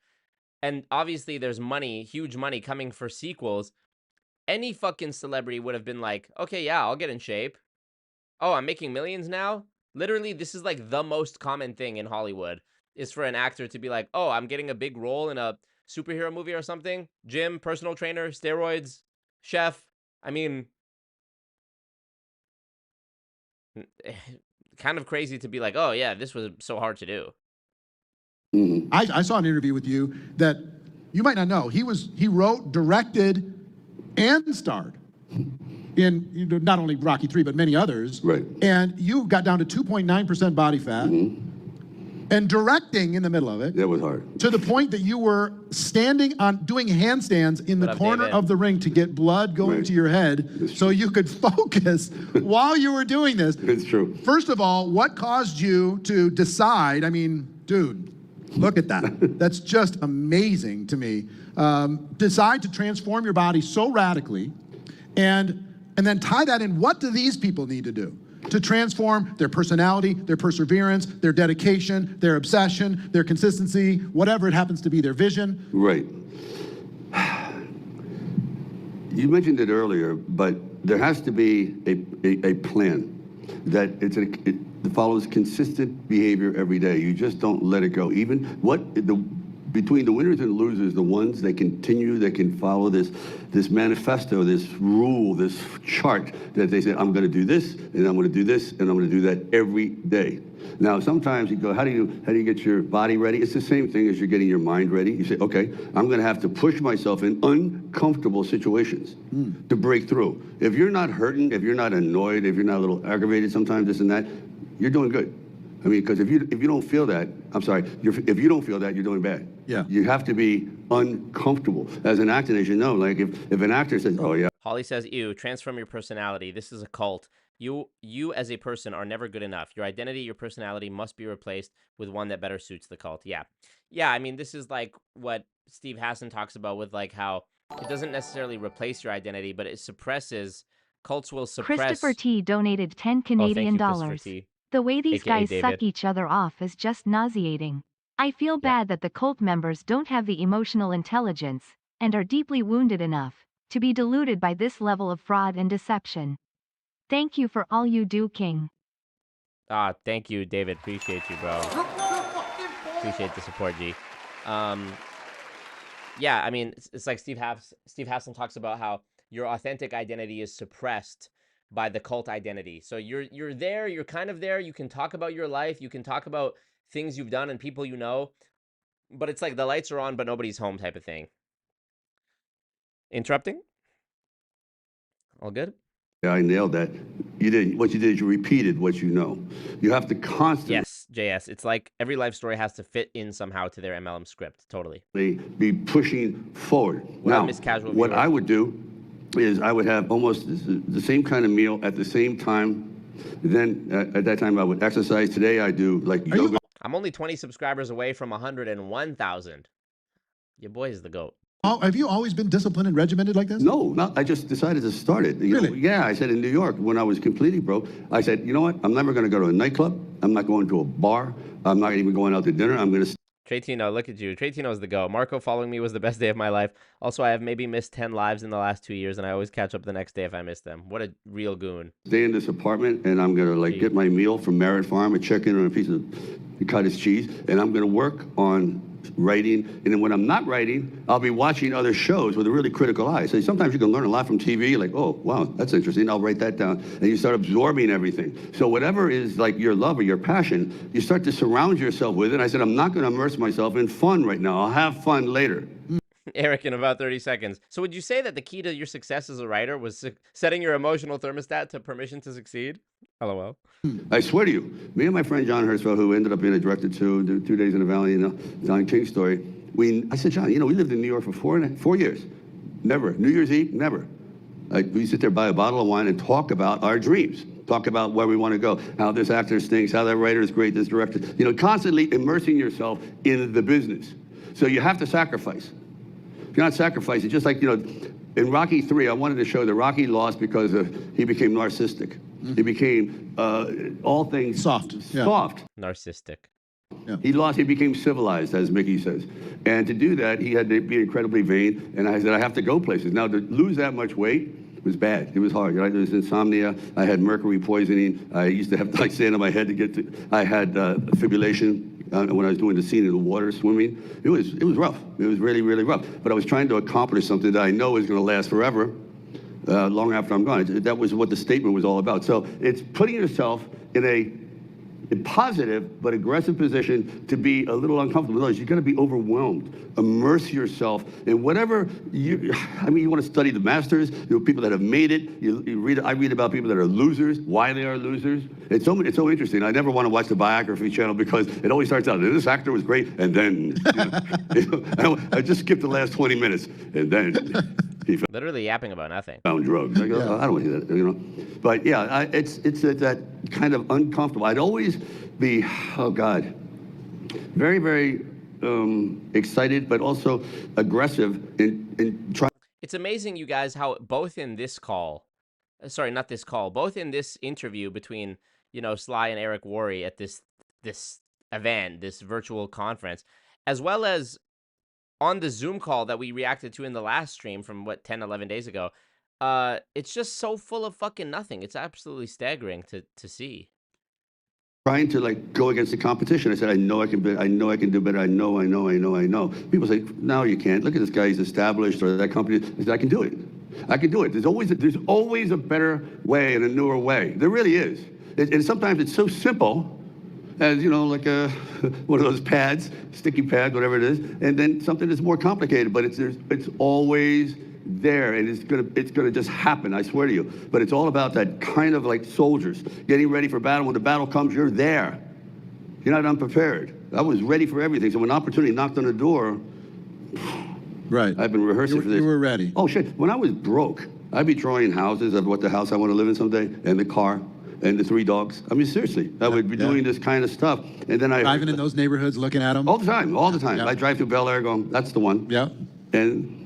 and obviously there's money, huge money coming for sequels, any fucking celebrity would have been like, okay, yeah, I'll get in shape. Oh, I'm making millions now? Literally, this is like the most common thing in Hollywood, is for an actor to be like, oh, I'm getting a big role in a superhero movie or something. Gym, personal trainer, steroids, chef. I mean, kind of crazy to be like, oh yeah, this was so hard to do. I saw an interview with you that you might not know. He wrote, directed, and starred in not only Rocky 3, but many others. Right. And you got down to 2.9% body fat and directing in the middle of it. That was hard. To the point that you were doing handstands in the corner of the ring to get blood going to your head so you could focus while you were doing this. It's true. First of all, what caused you to decide, I mean, dude, look at that. That's just amazing to me. Decide to transform your body so radically and then tie that in. What do these people need to do to transform their personality, their perseverance, their dedication, their obsession, their consistency, whatever it happens to be, their vision? Right. You mentioned it earlier, but there has to be a plan that it follows consistent behavior every day. You just don't let it go. Even between the winners and losers, the ones that continue, that can follow this manifesto, this rule, this chart that they say, I'm going to do this, and I'm going to do this, and I'm going to do that every day. Now, sometimes you go, how do you get your body ready? It's the same thing as you're getting your mind ready. You say, okay, I'm going to have to push myself in uncomfortable situations to break through. If you're not hurting, if you're not annoyed, if you're not a little aggravated sometimes, this and that, you're doing good. I mean, because if you don't feel that, if you don't feel that, you're doing bad. Yeah. You have to be uncomfortable. As an actor, as you know, like if an actor says, oh yeah. Holly says, ew, transform your personality. This is a cult. You as a person are never good enough. Your identity, your personality must be replaced with one that better suits the cult. Yeah. Yeah, I mean, this is like what Steve Hassan talks about with like how it doesn't necessarily replace your identity, but it suppresses, cults will suppress. Christopher T donated 10 Canadian dollars. The way these guys suck each other off is just nauseating. I feel bad that the cult members don't have the emotional intelligence, and are deeply wounded enough, to be deluded by this level of fraud and deception. Thank you for all you do, King. Thank you, David. Appreciate you, bro. Appreciate the support, G. Yeah, I mean, it's like Steve Hassan talks about how your authentic identity is suppressed by the cult identity. So you're there, you're kind of there, you can talk about your life, you can talk about things you've done and people you know, but it's like the lights are on but nobody's home type of thing. Interrupting? All good? Yeah, I nailed that. You didn't. What you did is you repeated what you know. You have to constantly. Yes, JS. It's like every life story has to fit in somehow to their MLM script. Totally. Be pushing forward. Now, what I would do is I would have almost the same kind of meal at the same time. Then at that time I would exercise. Today I do like yoga. I'm only 20 subscribers away from 101,000. Your boy is the GOAT. Oh, have you always been disciplined and regimented like this? No, not. I just decided to start it. You know, yeah, I said in New York when I was completely broke, I said, you know what? I'm never going to go to a nightclub. I'm not going to a bar. I'm not even going out to dinner. I'm going to. Tretino, look at you. Tretino's the GOAT. Marco following me was the best day of my life. Also, I have maybe missed 10 lives in the last 2 years, and I always catch up the next day if I miss them. What a real goon. Stay in this apartment, and I'm going to like get my meal from Merritt Farm, a chicken and a piece of cottage cheese, and I'm going to work on writing, and then when I'm not writing, I'll be watching other shows with a really critical eye. So sometimes you can learn a lot from TV, like, oh, wow, that's interesting, I'll write that down. And you start absorbing everything. So whatever is like your love or your passion, you start to surround yourself with it. I said, I'm not going to immerse myself in fun right now. I'll have fun later. Eric, in about 30 seconds. So would you say that the key to your success as a writer was setting your emotional thermostat to permission to succeed? LOL. I swear to you, me and my friend John Hertzfeld, who ended up being a director too, 2 Days in the Valley, you know, Don King story. I said, John, you know, we lived in New York for 4 years. Never. New Year's Eve, never. We sit there, buy a bottle of wine, and talk about our dreams. Talk about where we want to go, how this actor stinks, how that writer is great, this director. You know, constantly immersing yourself in the business. So you have to sacrifice. If you're not sacrificing, just like, you know, in Rocky 3, I wanted to show that Rocky lost because he became narcissistic. He became all things soft. Narcissistic. Yeah. He lost. He became civilized, as Mickey says. And to do that, he had to be incredibly vain. And I said, I have to go places. Now, to lose that much weight was bad. It was hard. Right? There was insomnia. I had mercury poisoning. I used to have like sand on my head to get to. I had fibrillation when I was doing the scene in the water, swimming. It was rough. It was really, really rough. But I was trying to accomplish something that I know is going to last forever. Long after I'm gone. That was what the statement was all about. So it's putting yourself in a positive but aggressive position to be a little uncomfortable. Otherwise, you're going to be overwhelmed. Immerse yourself in whatever you want to study the masters, you know, people that have made it. I read about people that are losers, why they are losers. It's so interesting. I never want to watch the biography channel because it always starts out, this actor was great, and then, I just skipped the last 20 minutes, and then he literally yapping about nothing. Found drugs. I go, I don't want to do that, you know. But yeah, it's that kind of uncomfortable. I'd always be, oh God, very, very excited, but also aggressive in trying. It's amazing, you guys, how both in this call, both in this interview between, you know, Sly and Eric Worre at this event, this virtual conference, as well as on the Zoom call that we reacted to in the last stream from 10, 11 days ago, it's just so full of fucking nothing. It's absolutely staggering to see. Trying to like go against the competition. I said, I know I can do better. I know. People say, no, you can't. Look at this guy, he's established, or that company. I said, I can do it. There's always a better way and a newer way. There really is. And sometimes it's so simple as, you know, like one of those pads, sticky pads, whatever it is, and then something that's more complicated, but it's always there, and it's gonna just happen, I swear to you. But it's all about that kind of like soldiers, getting ready for battle. When the battle comes, you're there. You're not unprepared. I was ready for everything, so when opportunity knocked on the door, right. I've been rehearsing for this. You were ready. Oh shit, when I was broke, I'd be drawing houses of what the house I want to live in someday, and the car, and the 3 dogs. I mean, seriously, I would be doing this kind of stuff. And then driving in those neighborhoods, looking at them? All the time. Yeah. I drive through Bel Air going, that's the one. Yeah. And,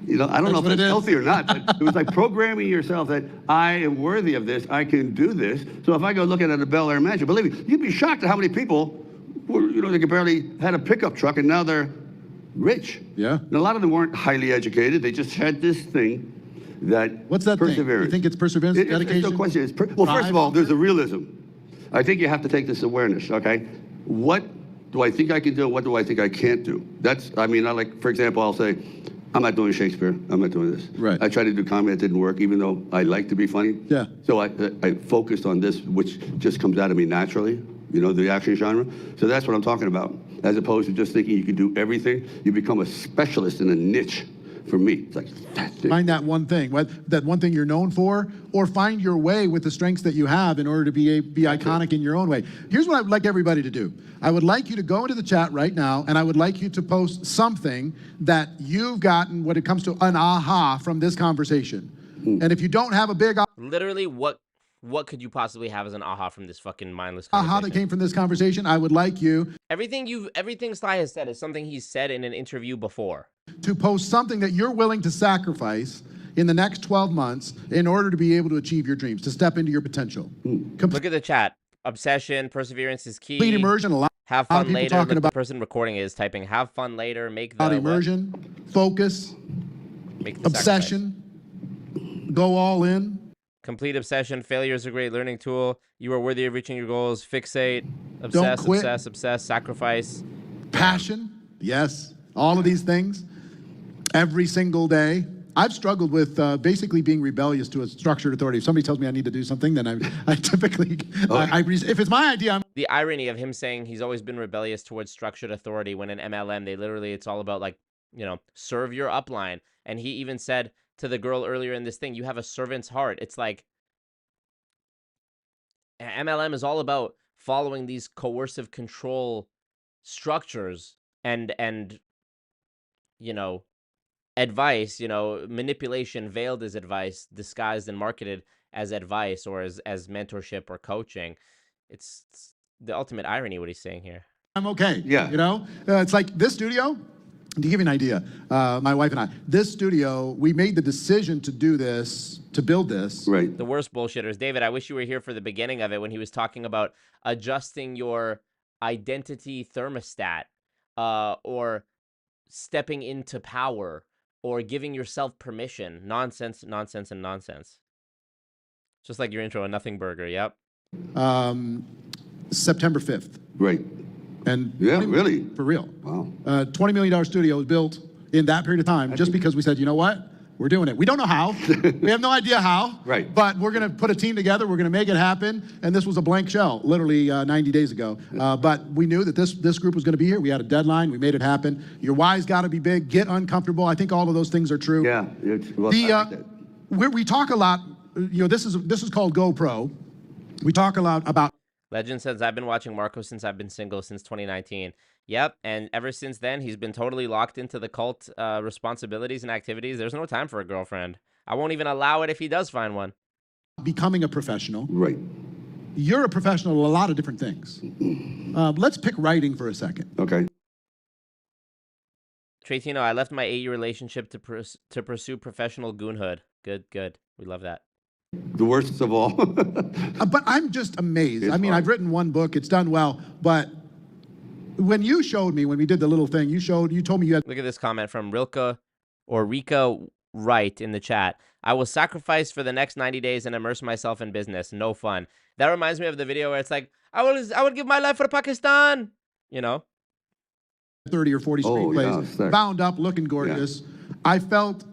you know, I don't know if it's healthy or not, but it was like programming yourself that I am worthy of this, I can do this. So if I go looking at a Bel Air mansion, believe me, you'd be shocked at how many people were, you know, they could barely had a pickup truck and now they're rich. Yeah. And a lot of them weren't highly educated. They just had this thing that What's that perseverance. Thing? You think it's perseverance, dedication? It's no question. Well, first of all, there's a realism. I think you have to take this awareness, okay? What do I think I can do? What do I think I can't do? For example, I'll say, I'm not doing Shakespeare. I'm not doing this. Right. I tried to do comedy. It didn't work, even though I like to be funny. Yeah. So I focused on this, which just comes out of me naturally, you know, the action genre. So that's what I'm talking about. As opposed to just thinking you can do everything, you become a specialist in a niche. For me, it's like, that's it. Find that one thing, that one thing you're known for, or find your way with the strengths that you have in order to be iconic in your own way. Here's what I would like everybody to do. I would like you to go into the chat right now, and I would like you to post something that you've gotten when it comes to an aha from this conversation. And if you don't have a big literally, what could you possibly have as an aha from this fucking mindless conversation? aha that came from this conversation, I would like you everything Sly has said is something he's said in an interview before. To post something that you're willing to sacrifice in the next 12 months in order to be able to achieve your dreams, to step into your potential. Look at the chat. Obsession, perseverance is key. Complete immersion. Have fun later. Look, the person recording is typing, have fun later. Make the immersion, focus, make the obsession, go all in. Complete obsession. Failure is a great learning tool. You are worthy of reaching your goals. Fixate, obsess, obsess, sacrifice. Passion, yes. All of these things. Every single day. I've struggled with basically being rebellious to a structured authority. If somebody tells me I need to do something, then I typically, if it's my idea, The irony of him saying he's always been rebellious towards structured authority when in MLM, it's all about, like, you know, serve your upline. And he even said to the girl earlier in this thing, you have a servant's heart. It's like, MLM is all about following these coercive control structures and you know, advice, you know, manipulation veiled as advice, disguised and marketed as advice or as mentorship or coaching. It's the ultimate irony what he's saying here. I'm okay. Yeah. You know, it's like this studio, to give you an idea, my wife and I, this studio, we made the decision to do this, to build this. Right. The worst bullshitters. David, I wish you were here for the beginning of it when he was talking about adjusting your identity thermostat or stepping into power or giving yourself permission. Nonsense, nonsense, and nonsense. Just like your intro, a nothing burger. Yep. September 5th. Right. And yeah, really? For real. Wow. $20 million studio was built in that period of time just because we said, you know what? We're doing it. We don't know how. We have no idea how. Right. But we're going to put a team together. We're going to make it happen. And this was a blank shell, literally 90 days ago. But we knew that this group was going to be here. We had a deadline. We made it happen. Your why's got to be big. Get uncomfortable. I think all of those things are true. Yeah. We talk a lot. You know, this is called GoPro. We talk a lot about. Legend says, I've been watching Marco since I've been single since 2019. Yep, and ever since then, he's been totally locked into the cult responsibilities and activities. There's no time for a girlfriend. I won't even allow it if he does find one. Becoming a professional. Right. You're a professional at a lot of different things. Let's pick writing for a second. Okay. Tratino, I left my 8-year relationship to pursue professional goonhood. Good. We love that. The worst of all. But I'm just amazed. It's I mean, hard. I've written one book. It's done well. But when you showed me, when we did the little thing, you told me you had. Look at this comment from Rika Wright in the chat. I will sacrifice for the next 90 days and immerse myself in business. No fun. That reminds me of the video where it's like, I would give my life for Pakistan. You know? 30 or 40 screenplays, yeah, bound up, looking gorgeous. Yeah. I felt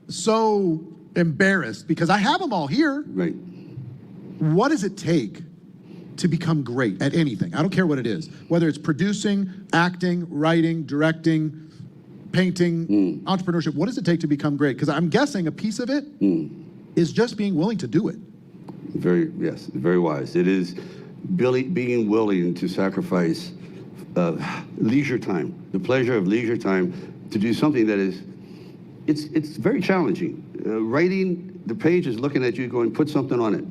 so embarrassed because I have them all here. Right. What does it take to become great at anything? I don't care what it is, whether it's producing, acting, writing, directing, painting, entrepreneurship. What does it take to become great? Because I'm guessing a piece of it is just being willing to do it. Very wise. It is being willing to sacrifice leisure time, the pleasure of leisure time to do something that is, it's very challenging. Writing, the page is looking at you going, put something on it.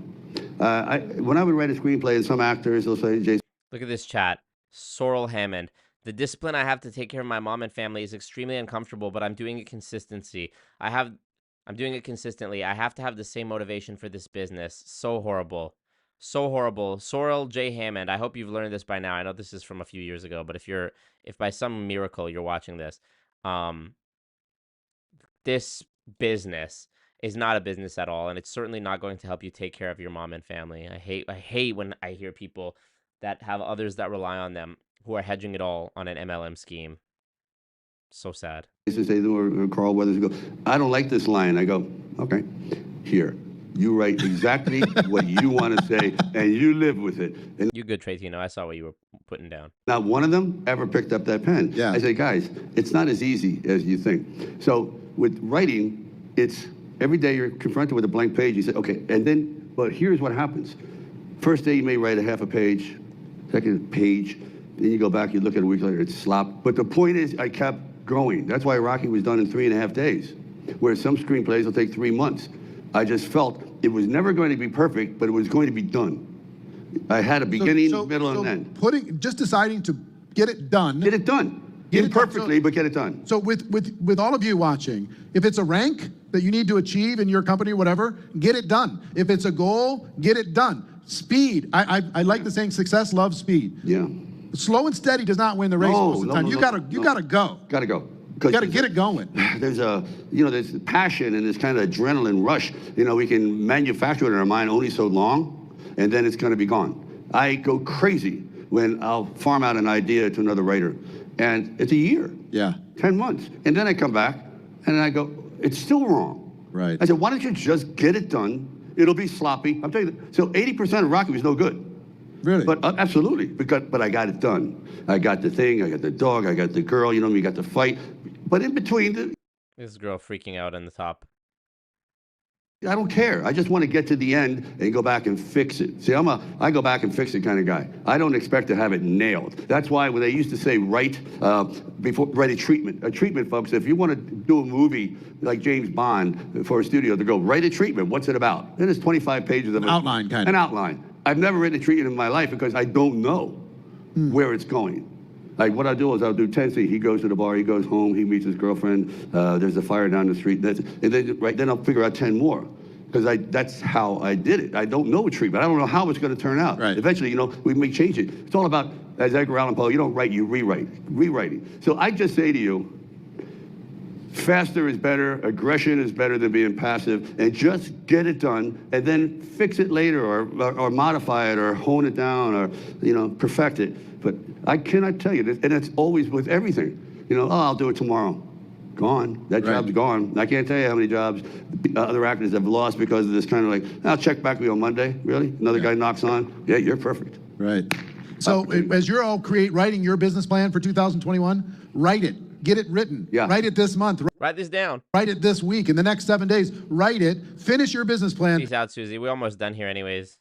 When I would write a screenplay, and some actors will say, Jason. Look at this chat. Sorrel Hammond. The discipline I have to take care of my mom and family is extremely uncomfortable, but I'm doing it consistently. I'm doing it consistently. I have to have the same motivation for this business. So horrible. So horrible. Sorrel J. Hammond. I hope you've learned this by now. I know this is from a few years ago, but if by some miracle you're watching this, this business is not a business at all, and it's certainly not going to help you take care of your mom and family. I hate when I hear people that have others that rely on them who are hedging it all on an MLM scheme. So sad. Or Carl Weathers go, I don't like this line. I go, okay, here. You write exactly what you want to say, and you live with it. And you good, Tracy. I saw what you were putting down. Not one of them ever picked up that pen. Yeah. I say, guys, it's not as easy as you think. So with writing, it's every day you're confronted with a blank page. You say, okay, and then, but here's what happens. First day you may write a half a page, second page, then you go back, you look at it a week later, it's slop. But the point is, I kept going. That's why Rocky was done in 3.5 days, where some screenplays will take 3 months. I just felt it was never going to be perfect, but it was going to be done. I had a beginning, middle, and end. Just deciding to get it done. Get it done. Imperfectly, but get it done. So with all of you watching, if it's a rank that you need to achieve in your company or whatever, get it done. If it's a goal, get it done. Speed. I like the saying, success loves speed. Yeah. Slow and steady does not win the race most of the time. You gotta go. Gotta go. You gotta get it going. There's there's passion and this kind of adrenaline rush. We can manufacture it in our mind only so long, and then it's gonna be gone. I go crazy when I'll farm out an idea to another writer, and it's a year. Yeah. 10 months. And then I come back, and I go, it's still wrong. Right. I said, why don't you just get it done? It'll be sloppy. I'm telling you, so 80% of Rocky was no good. Really? But absolutely, but I got it done. I got the thing, I got the dog, I got the girl, we got the fight. But in between, this girl freaking out on the top. I don't care. I just want to get to the end and go back and fix it. See, I go back and fix it kind of guy. I don't expect to have it nailed. That's why when they used to say write a treatment. A treatment, folks, if you want to do a movie like James Bond for a studio, to go write a treatment, what's it about? Then it's 25 pages of an outline, kind of. An outline. I've never written a treatment in my life because I don't know where it's going. Like what I do is I'll do 10 scenes. He goes to the bar, he goes home, he meets his girlfriend. There's a fire down the street, and then I'll figure out 10 more because that's how I did it. I don't know a treatment. I don't know how it's going to turn out. Right. Eventually, we may change it. It's all about, as Edgar Allan Poe, you don't write, you rewrite. Rewriting. So I just say to you, faster is better, aggression is better than being passive, and just get it done, and then fix it later, or modify it, or hone it down, or perfect it. But I cannot tell you this, and it's always with everything. I'll do it tomorrow. Gone. That job's gone. I can't tell you how many jobs other actors have lost because of this kind of like, I'll check back with you on Monday. Really? Another guy knocks on. Yeah, you're perfect. Right. So as you're all writing your business plan for 2021, write it. Get it written. Yeah. Write it this month. Write this down. Write it this week. In the next 7 days, write it. Finish your business plan. Peace out, Susie. We're almost done here anyways.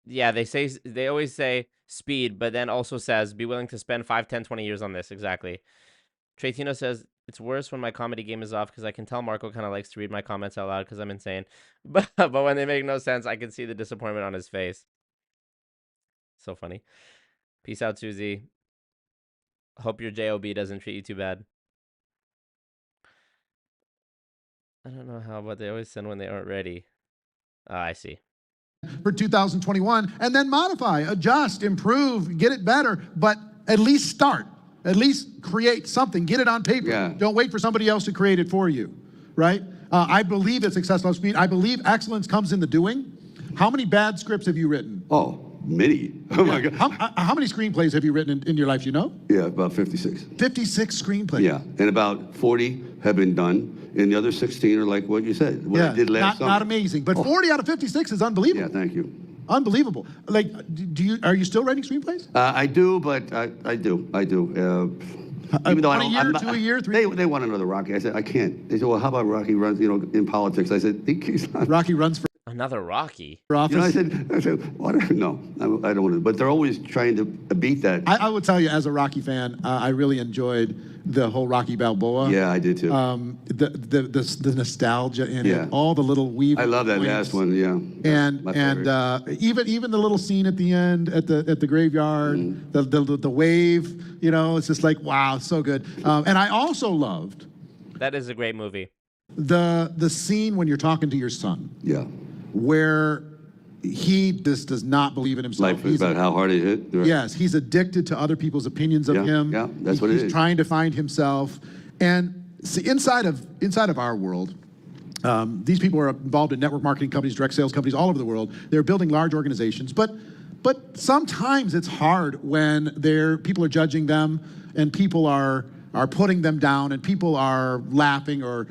Yeah, they always say speed, but then also says be willing to spend 5, 10, 20 years on this. Exactly. Treytino says it's worse when my comedy game is off because I can tell Marco kind of likes to read my comments out loud because I'm insane. But when they make no sense, I can see the disappointment on his face. So funny. Peace out, Susie. Hope your job doesn't treat you too bad. I don't know how, but they always send when they aren't ready. I see. For 2021, and then modify, adjust, improve, get it better, but at least start. At least create something. Get it on paper. Yeah. Don't wait for somebody else to create it for you, right? I believe that success loves speed. I believe excellence comes in the doing. How many bad scripts have you written? Oh, many. Oh, my God. How many screenplays have you written in your life, Yeah, about 56. 56 screenplays? Yeah, and about 40 have been done, and the other 16 are like what you said, what I did last summer. Not amazing, but 40 out of 56 is unbelievable. Yeah, thank you. Unbelievable. Like, are you still writing screenplays? I do, but I do. Even though I don't, 1 year, 2 a year, 3? They want another Rocky. I said, I can't. They said, well, how about Rocky runs, in politics? I said, he's not. Rocky runs for another Rocky. For office? I said, what? No, I don't want to. But they're always trying to beat that. I would tell you, as a Rocky fan, I really enjoyed the whole Rocky Balboa. Yeah, I did too. The nostalgia in it, all the little weaving. I love that last one. Yeah. And even the little scene at the end at the graveyard, the wave. It's just like, wow, so good. And I also loved. That is a great movie. The scene when you're talking to your son. Yeah. Where he just does not believe in himself. Life is about how hard it hit. Right? Yes, he's addicted to other people's opinions of him. Yeah, that's what it is. He's trying to find himself. And see, inside of our world, these people are involved in network marketing companies, direct sales companies all over the world. They're building large organizations. But But sometimes it's hard when people are judging them and people are putting them down and people are laughing or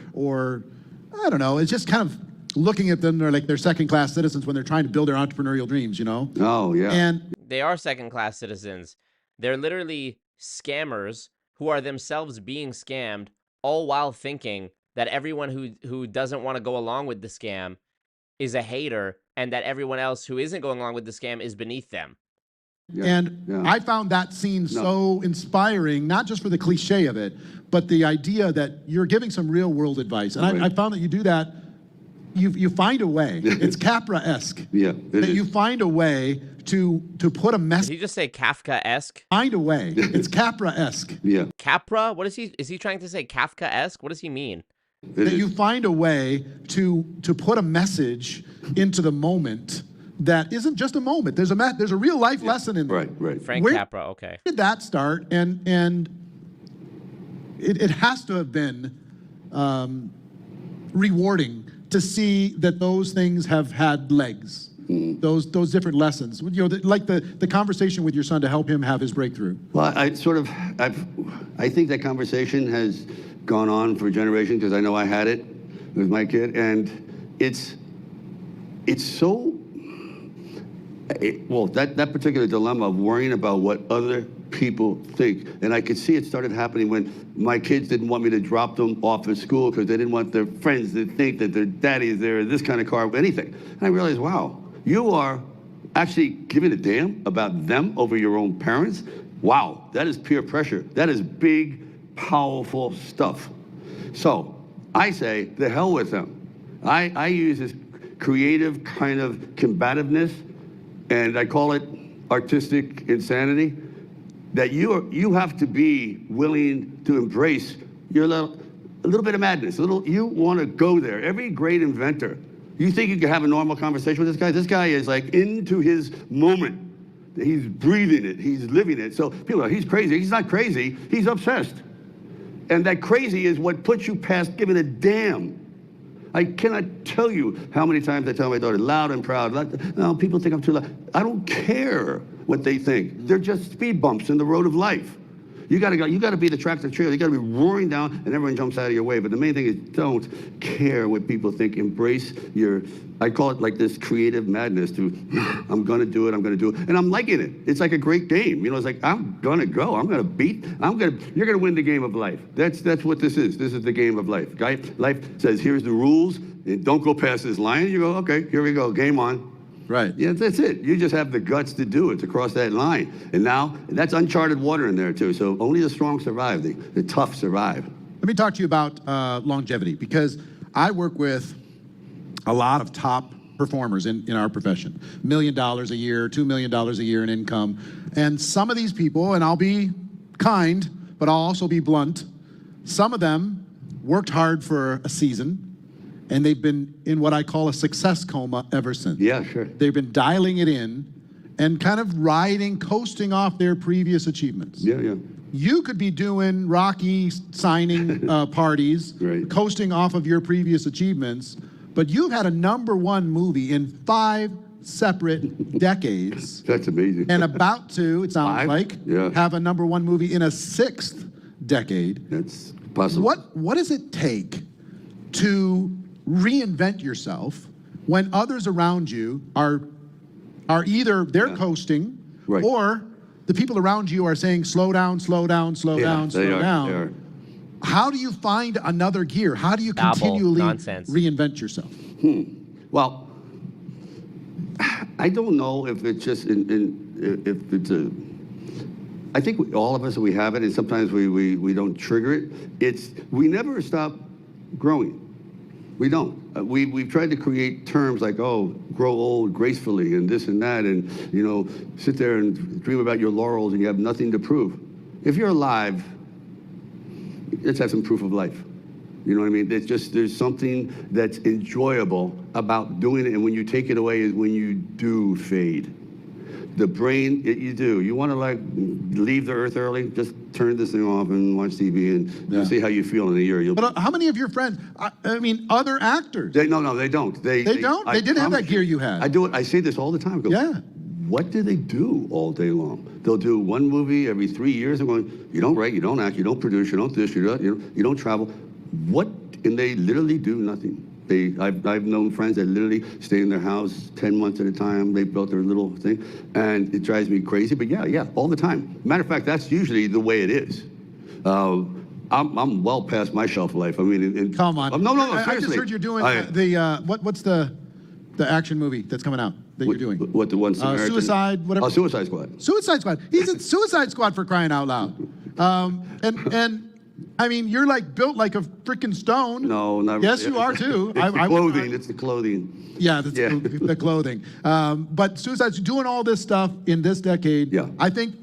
I don't know, it's just kind of looking at them, they're like they're second-class citizens when they're trying to build their entrepreneurial dreams, you know? Oh, yeah. And they are second-class citizens. They're literally scammers who are themselves being scammed, all while thinking that everyone who doesn't want to go along with the scam is a hater, and that everyone else who isn't going along with the scam is beneath them. Yeah. And I found that scene so inspiring, not just for the cliche of it, but the idea that you're giving some real world advice. And I found that you do that, you find a way. It's Capra-esque. Yeah. That you find a way to put a message. Did he just say Kafka-esque? Find a way. It's Capra-esque. Yeah. Capra? What is he trying to say? Kafka-esque? What does he mean? That you find a way to put a message into the moment that isn't just a moment. There's a real life lesson in there. Right. Frank Capra, okay. Where did that start? And it has to have been rewarding to see that those things have had legs. Those different lessons. You know, like the conversation with your son to help him have his breakthrough. Well, I think that conversation has gone on for generations because I know I had it with my kid, and it's so. That particular dilemma of worrying about what other people think, and I could see it started happening when my kids didn't want me to drop them off at school because they didn't want their friends to think that their daddy is there in this kind of car, anything. And I realized, wow, you are actually giving a damn about them over your own parents. Wow, that is peer pressure. That is big, powerful stuff. So I say, the hell with them. I use this creative kind of combativeness, and I call it artistic insanity, that you have to be willing to embrace a little bit of madness. You want to go there. Every great inventor, you think you can have a normal conversation with this guy? This guy is like into his moment. He's breathing it. He's living it. So people are, he's crazy. He's not crazy. He's obsessed. And that crazy is what puts you past giving a damn. I cannot tell you how many times I tell my daughter, loud and proud, no, people think I'm too loud. I don't care what they think. They're just speed bumps in the road of life. You gotta be the tractor trailer. You gotta be roaring down and everyone jumps out of your way. But the main thing is don't care what people think. Embrace I call it like this creative madness I'm gonna do it, and I'm liking it. It's like a great game. You know, it's like, I'm gonna go, you're gonna win the game of life. That's what this is. This is the game of life, right? Life says, here's the rules, and don't go past this line. You go, okay, here we go, game on. Right. Yeah, that's it. You just have the guts to do it, to cross that line. And now, that's uncharted water in there too. So only the strong survive, the tough survive. Let me talk to you about longevity, because I work with a lot of top performers in our profession. $1 million a year, $2 million a year in income. And some of these people, and I'll be kind, but I'll also be blunt, some of them worked hard for a season, and they've been in what I call a success coma ever since. Yeah, sure. They've been dialing it in and kind of coasting off their previous achievements. Yeah. You could be doing Rocky signing parties, right, coasting off of your previous achievements, but you've had a #1 movie in 5 separate decades. That's amazing. And about to, it sounds 5? like, have a #1 movie in a 6th decade. That's possible. What does it take to reinvent yourself when others around you are either they're coasting, right, or the people around you are saying slow down, slow down, slow down, slow down. How do you find another gear? How do you continually reinvent yourself? Well, I don't know if it's just if it's a. I think all of us, we have it, and sometimes we don't trigger it. We never stop growing. We don't. We've tried to create terms like, grow old gracefully and this and that, and, sit there and dream about your laurels and you have nothing to prove. If you're alive, let's have some proof of life. You know what I mean? There's something that's enjoyable about doing it, and when you take it away is when you do fade. The brain, you do. You want to leave the earth early? Just turn this thing off and watch TV, and you'll see how you feel in a year. But how many of your friends, other actors? No, they don't. They don't? They didn't have that gear you had. I do it. I say this all the time. what do they do all day long? They'll do one movie every 3 years. I'm going, you don't write, you don't act, you don't produce, you don't this, you don't travel. What? And they literally do nothing. I've known friends that literally stay in their house 10 months at a time. They built their little thing, and it drives me crazy. But yeah, all the time. Matter of fact, that's usually the way it is. I'm well past my shelf life. I mean, come on. No, seriously. seriously. I just heard you're doing what's the action movie that's coming out that you're doing? What the one? Suicide, whatever. Oh, Suicide Squad. Suicide Squad. He's in Suicide Squad, for crying out loud. And I mean, you're like built like a freaking stone. No, not Yes, you are too. It's the clothing. It's the clothing. Yeah, the clothing. But Suicide's doing all this stuff in this decade. Yeah. I think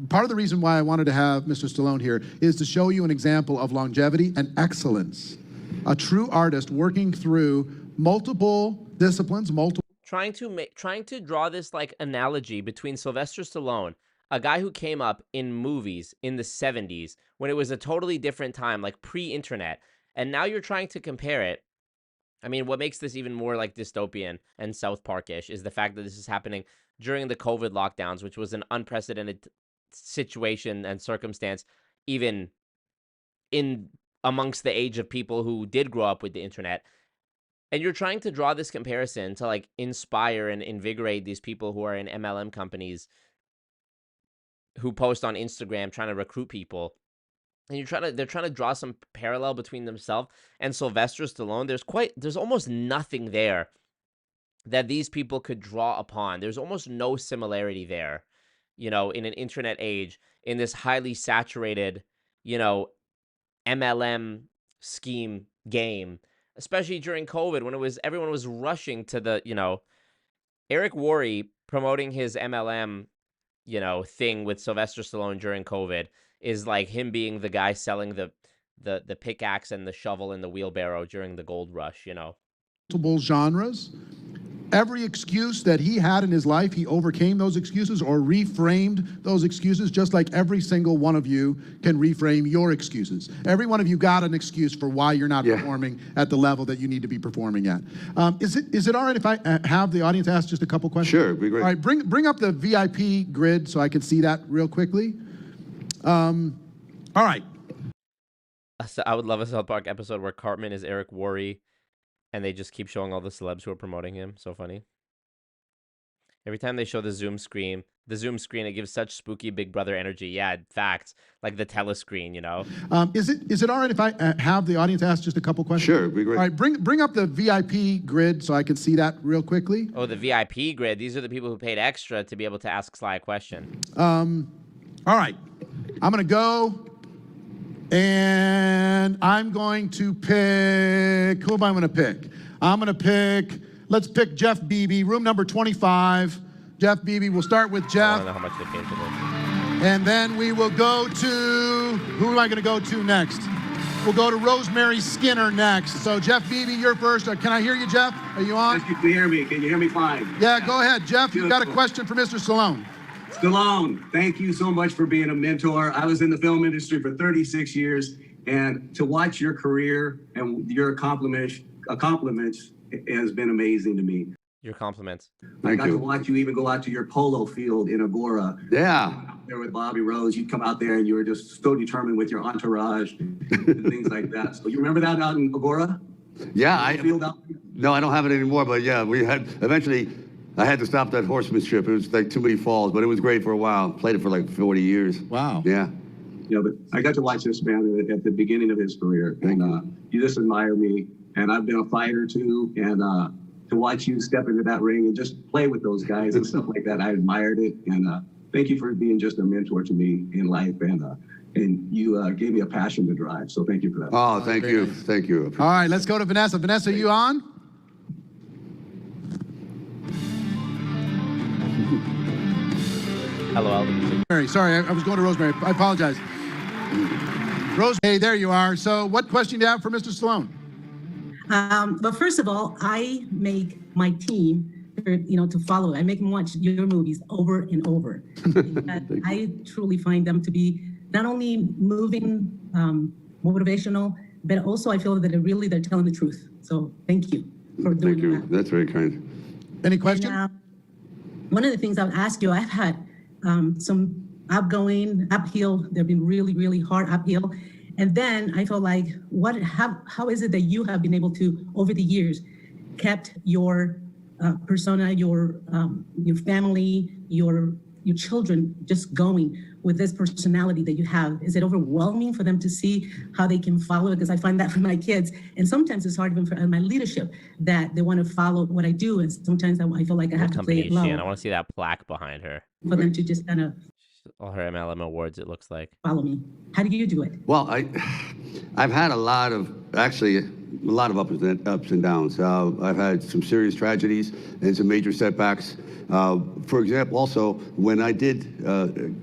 part of the reason why I wanted to have Mr. Stallone here is to show you an example of longevity and excellence. A true artist working through multiple disciplines, trying to draw this like analogy between Sylvester Stallone, a guy who came up in movies in the 70s when it was a totally different time, like pre-internet, and now you're trying to compare it. I mean, what makes this even more like dystopian and South Park-ish is the fact that this is happening during the COVID lockdowns, which was an unprecedented situation and circumstance, even in amongst the age of people who did grow up with the internet. And you're trying to draw this comparison to like inspire and invigorate these people who are in MLM companies who post on Instagram trying to recruit people. And they're trying to draw some parallel between themselves and Sylvester Stallone. There's almost nothing there that these people could draw upon. There's almost no similarity there, in an internet age, in this highly saturated, MLM scheme game, especially during COVID when everyone was rushing to the, Eric Worre promoting his MLM, thing with Sylvester Stallone during COVID is like him being the guy selling the pickaxe and the shovel and the wheelbarrow during the gold rush, multiple genres. Every excuse that he had in his life, he overcame those excuses or reframed those excuses, just like every single one of you can reframe your excuses. Every one of you got an excuse for why you're not performing at the level that you need to be performing at. Is it all right if I have the audience ask just a couple questions? Sure, it'd be great. All right, bring up the VIP grid so I can see that real quickly. All right. So I would love a South Park episode where Cartman is Eric Worre, and they just keep showing all the celebs who are promoting him. So funny. Every time they show the Zoom screen, it gives such spooky Big Brother energy. Yeah, facts. Like the telescreen, Is it all right if I have the audience ask just a couple questions? Sure, it'd be great. All right, bring up the VIP grid so I can see that real quickly. Oh, the VIP grid. These are the people who paid extra to be able to ask Sly a question. All right. I'm going to go, and I'm going to pick, who am I going to pick? Let's pick Jeff Beebe, room number 25. Jeff Beebe, we'll start with Jeff. I don't know how much they came to this. And then we will go to, who am I going to go to next? We'll go to Rosemary Skinner next. So Jeff Beebe, you're first. Can I hear you, Jeff? Are you on? Yes, you can hear me. Can you hear me fine? Yeah, go ahead, Jeff. You've got a question for Mr. Stallone. Stallone, thank you so much for being a mentor. I was in the film industry for 36 years, and to watch your career and your accomplishments has been amazing to me. Your compliments. I got to watch you even go out to your polo field in Agora. Yeah. There with Bobby Rose, you'd come out there and you were just so determined with your entourage and things like that. So you remember that out in Agora? Yeah. No, I don't have it anymore, but yeah, eventually I had to stop that horsemanship. It was like too many falls, but it was great for a while. Played it for like 40 years. Wow. Yeah. But I got to watch this man at the beginning of his career, and you just admire me. And I've been a fighter too, and to watch you step into that ring and just play with those guys and stuff like that, I admired it. And thank you for being just a mentor to me in life, and you gave me a passion to drive. So thank you for that. Oh, thank you. Nice. Thank you. All right, let's go to Vanessa. Vanessa, you on? Hello. Rosemary, sorry, I was going to Rosemary. I apologize. Rosemary, hey, there you are. So what question do you have for Mr. Stallone? But first of all, I make my team, to follow. I make them watch your movies over and over. I truly find them to be not only moving, motivational, but also I feel that they're telling the truth. So thank you for doing that. That's very kind. Any questions? one of the things I would ask you, I've had some upgoing, uphill, they've been really, really hard uphill. And then I felt like, how is it that you have been able to, over the years, kept your persona, your family, your children just going with this personality that you have? Is it overwhelming for them to see how they can follow it? Because I find that for my kids, and sometimes it's hard even for my leadership that they want to follow what I do, and sometimes I feel like I have to play it low. I want to see that plaque behind her. For them to just kind of all her MLM awards, it looks like. Follow me. How do you do it? Well, I've had a lot of ups and downs. I've had some serious tragedies and some major setbacks. For example, also when I did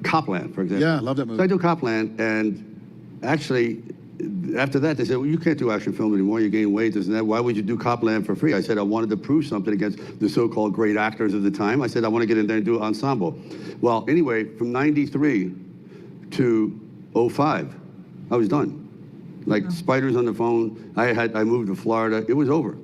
Copland, for example. Yeah, I love that movie. So I do Copland, and actually, after that, they said, well, you can't do action film anymore. You gain weight, this and that. Why would you do Copland for free? I said I wanted to prove something against the so-called great actors of the time. I said I want to get in there and do ensemble. Well, anyway, from 93 to 05, I was done. Like spiders on the phone. I moved to Florida. It was over.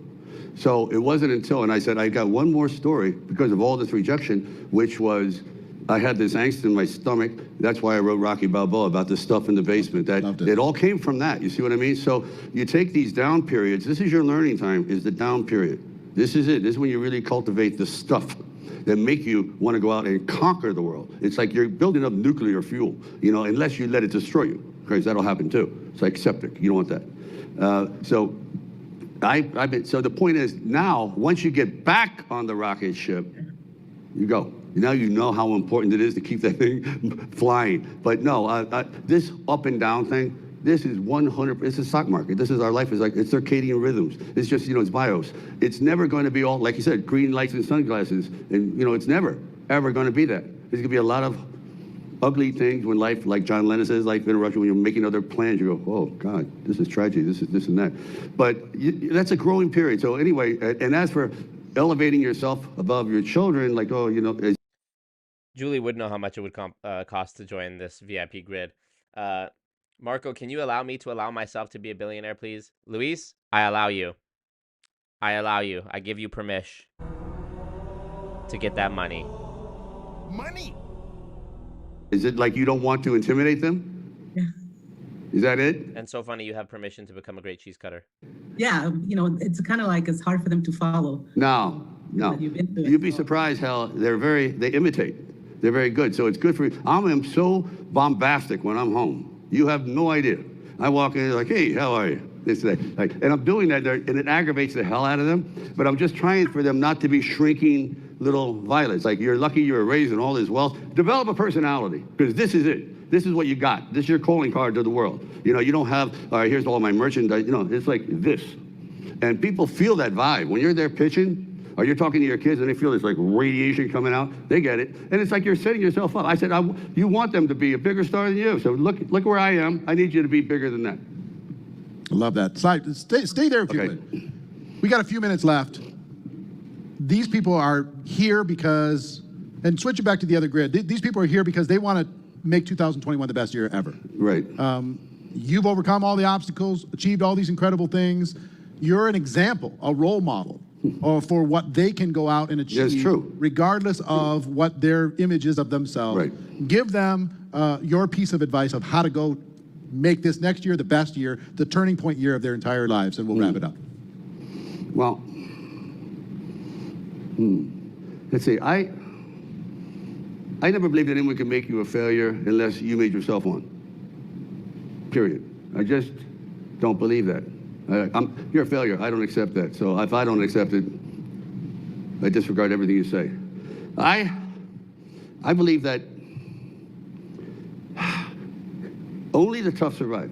So it wasn't until, and I said, I got one more story because of all this rejection, which was, I had this angst in my stomach. That's why I wrote Rocky Balboa, about the stuff in the basement. It all came from that, you see what I mean? So you take these down periods, this is your learning time, is the down period. This is it, this is when you really cultivate the stuff that make you want to go out and conquer the world. It's like you're building up nuclear fuel, you know, unless you let it destroy you, because that'll happen too. It's like septic, you don't want that. So the point is, now, once you get back on the rocket ship, you go. Now you know how important it is to keep that thing flying. But no, this up and down thing, this is 100%, it's a stock market. This is our life, it's circadian rhythms. It's just, you know, it's bios. It's never going to be all, like you said, green lights and sunglasses. And, you know, it's never, ever going to be that. There's going to be a lot of ugly things when life, like John Lennon says, life interruption, when you're making other plans, you go, oh God, this is tragedy, this is this and that. But that's a growing period. So anyway, and as for elevating yourself above your children, like, oh, you know. Julie would know how much it would cost to join this VIP grid. Marco, can you allow me to allow myself to be a billionaire, please? Luis, I allow you. I allow you. I give you permission to get that money. Money? Is it like you don't want to intimidate them? Yeah. Is that it? And so funny, you have permission to become a great cheese cutter. Yeah, you know, it's kind of like it's hard for them to follow. No. You'd be surprised how they imitate. They're very good. So it's good for you. I am so bombastic when I'm home. You have no idea. I walk in like, hey, how are you? This, that. Like, and I'm doing that, and it aggravates the hell out of them. But I'm just trying for them not to be shrinking little violets. Like, you're lucky you were raised in all this wealth. Develop a personality, because this is it. This is what you got. This is your calling card to the world. You know, you don't have, all right, here's all my merchandise. You know, it's like this. And people feel that vibe. When you're there pitching, or you're talking to your kids and they feel this like radiation coming out, they get it. And it's like you're setting yourself up. I said, you want them to be a bigger star than you. So look where I am. I need you to be bigger than that. I love that. Stay there if you would. We got a few minutes left. These people are here because, and switch it back to the other grid, these people are here because they want to make 2021 the best year ever. Right. You've overcome all the obstacles, achieved all these incredible things. You're an example, a role model for what they can go out and achieve. That's true. Regardless of what their image is of themselves. Right. Give them your piece of advice of how to go make this next year the best year, the turning point year of their entire lives, and we'll wrap it up. Well, let's see. I never believed that anyone could make you a failure unless you made yourself one. Period. I just don't believe that. You're a failure. I don't accept that. So if I don't accept it, I disregard everything you say. I believe that only the tough survive.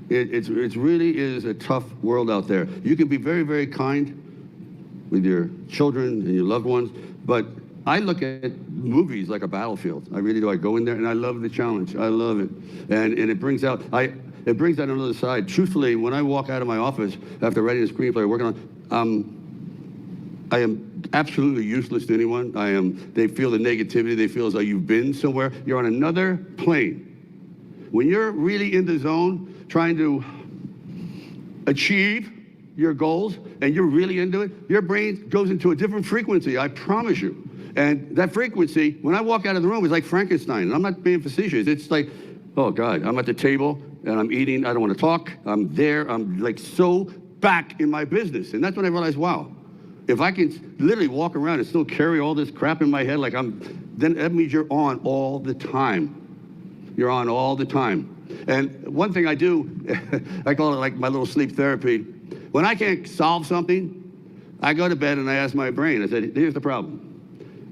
It really is a tough world out there. You can be very, very kind with your children and your loved ones, but I look at movies like a battlefield. I really do. I go in there and I love the challenge. I love it. And it brings out, another side. Truthfully, when I walk out of my office after writing a screenplay, working on, I am absolutely useless to anyone. They feel the negativity. They feel as though you've been somewhere. You're on another plane. When you're really in the zone, trying to achieve, your goals and you're really into it, your brain goes into a different frequency, I promise you. And that frequency, when I walk out of the room, it's like Frankenstein. And I'm not being facetious. It's like, oh God, I'm at the table and I'm eating. I don't want to talk. I'm there. I'm like so back in my business. And that's when I realized, wow, if I can literally walk around and still carry all this crap in my head, like then that means you're on all the time. You're on all the time. And one thing I do, I call it like my little sleep therapy. When I can't solve something, I go to bed and I ask my brain, I said, here's the problem.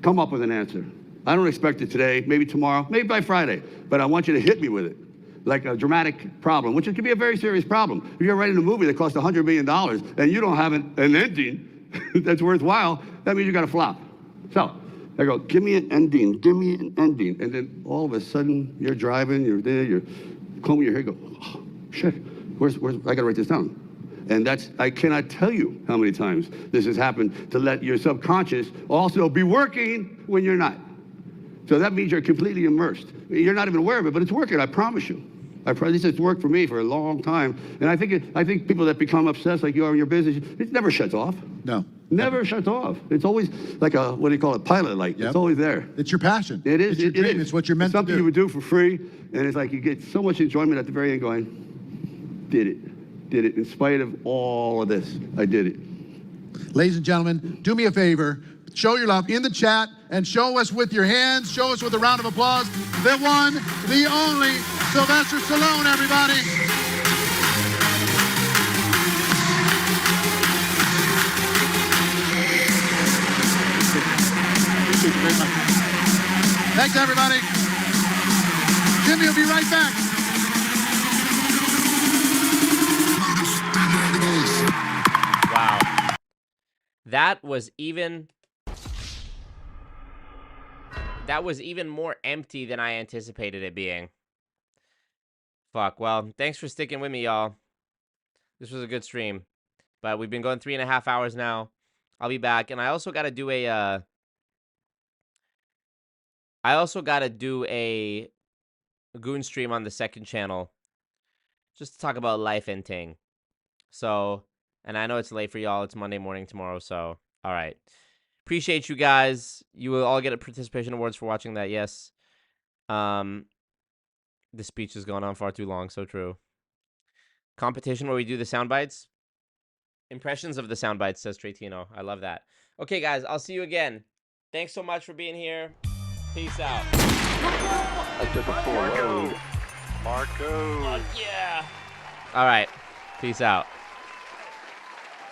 Come up with an answer. I don't expect it today, maybe tomorrow, maybe by Friday, but I want you to hit me with it. Like a dramatic problem, which could be a very serious problem. If you're writing a movie that costs $100 million and you don't have an ending that's worthwhile, that means you got to flop. So I go, give me an ending, give me an ending. And then all of a sudden, you're driving, you're there, you're combing your hair, go, oh, shit, where's, I got to write this down. And I cannot tell you how many times this has happened to let your subconscious also be working when you're not. So that means you're completely immersed. You're not even aware of it, but it's working, I promise you. This has worked for me for a long time. And I think people that become obsessed like you are in your business, it never shuts off. No. Never shuts off. It's always like a, what do you call it, pilot light. Yep. It's always there. It's your passion. It is. It's your dream. It's what you're meant to do. Something you would do for free, and it's like you get so much enjoyment at the very end going, did it. In spite of all of this, I did it. Ladies and gentlemen, do me a favor. Show your love in the chat and show us with your hands. Show us with a round of applause. The one, the only, Sylvester Stallone, everybody. Thanks, everybody. Jimmy will be right back. Wow. That was even more empty than I anticipated it being. Fuck. Well, thanks for sticking with me, y'all. This was a good stream. But we've been going 3.5 hours now. I'll be back. And I also got to do a goon stream on the second channel. Just to talk about life and ting. So, and I know it's late for y'all. It's Monday morning tomorrow. So, all right. Appreciate you guys. You will all get a participation awards for watching that. Yes. The speech has gone on far too long. So true. Competition where we do the sound bites. Impressions of the sound bites, says Tretino. I love that. Okay, guys. I'll see you again. Thanks so much for being here. Peace out. I took a full load. Marco. Yeah. All right. Peace out.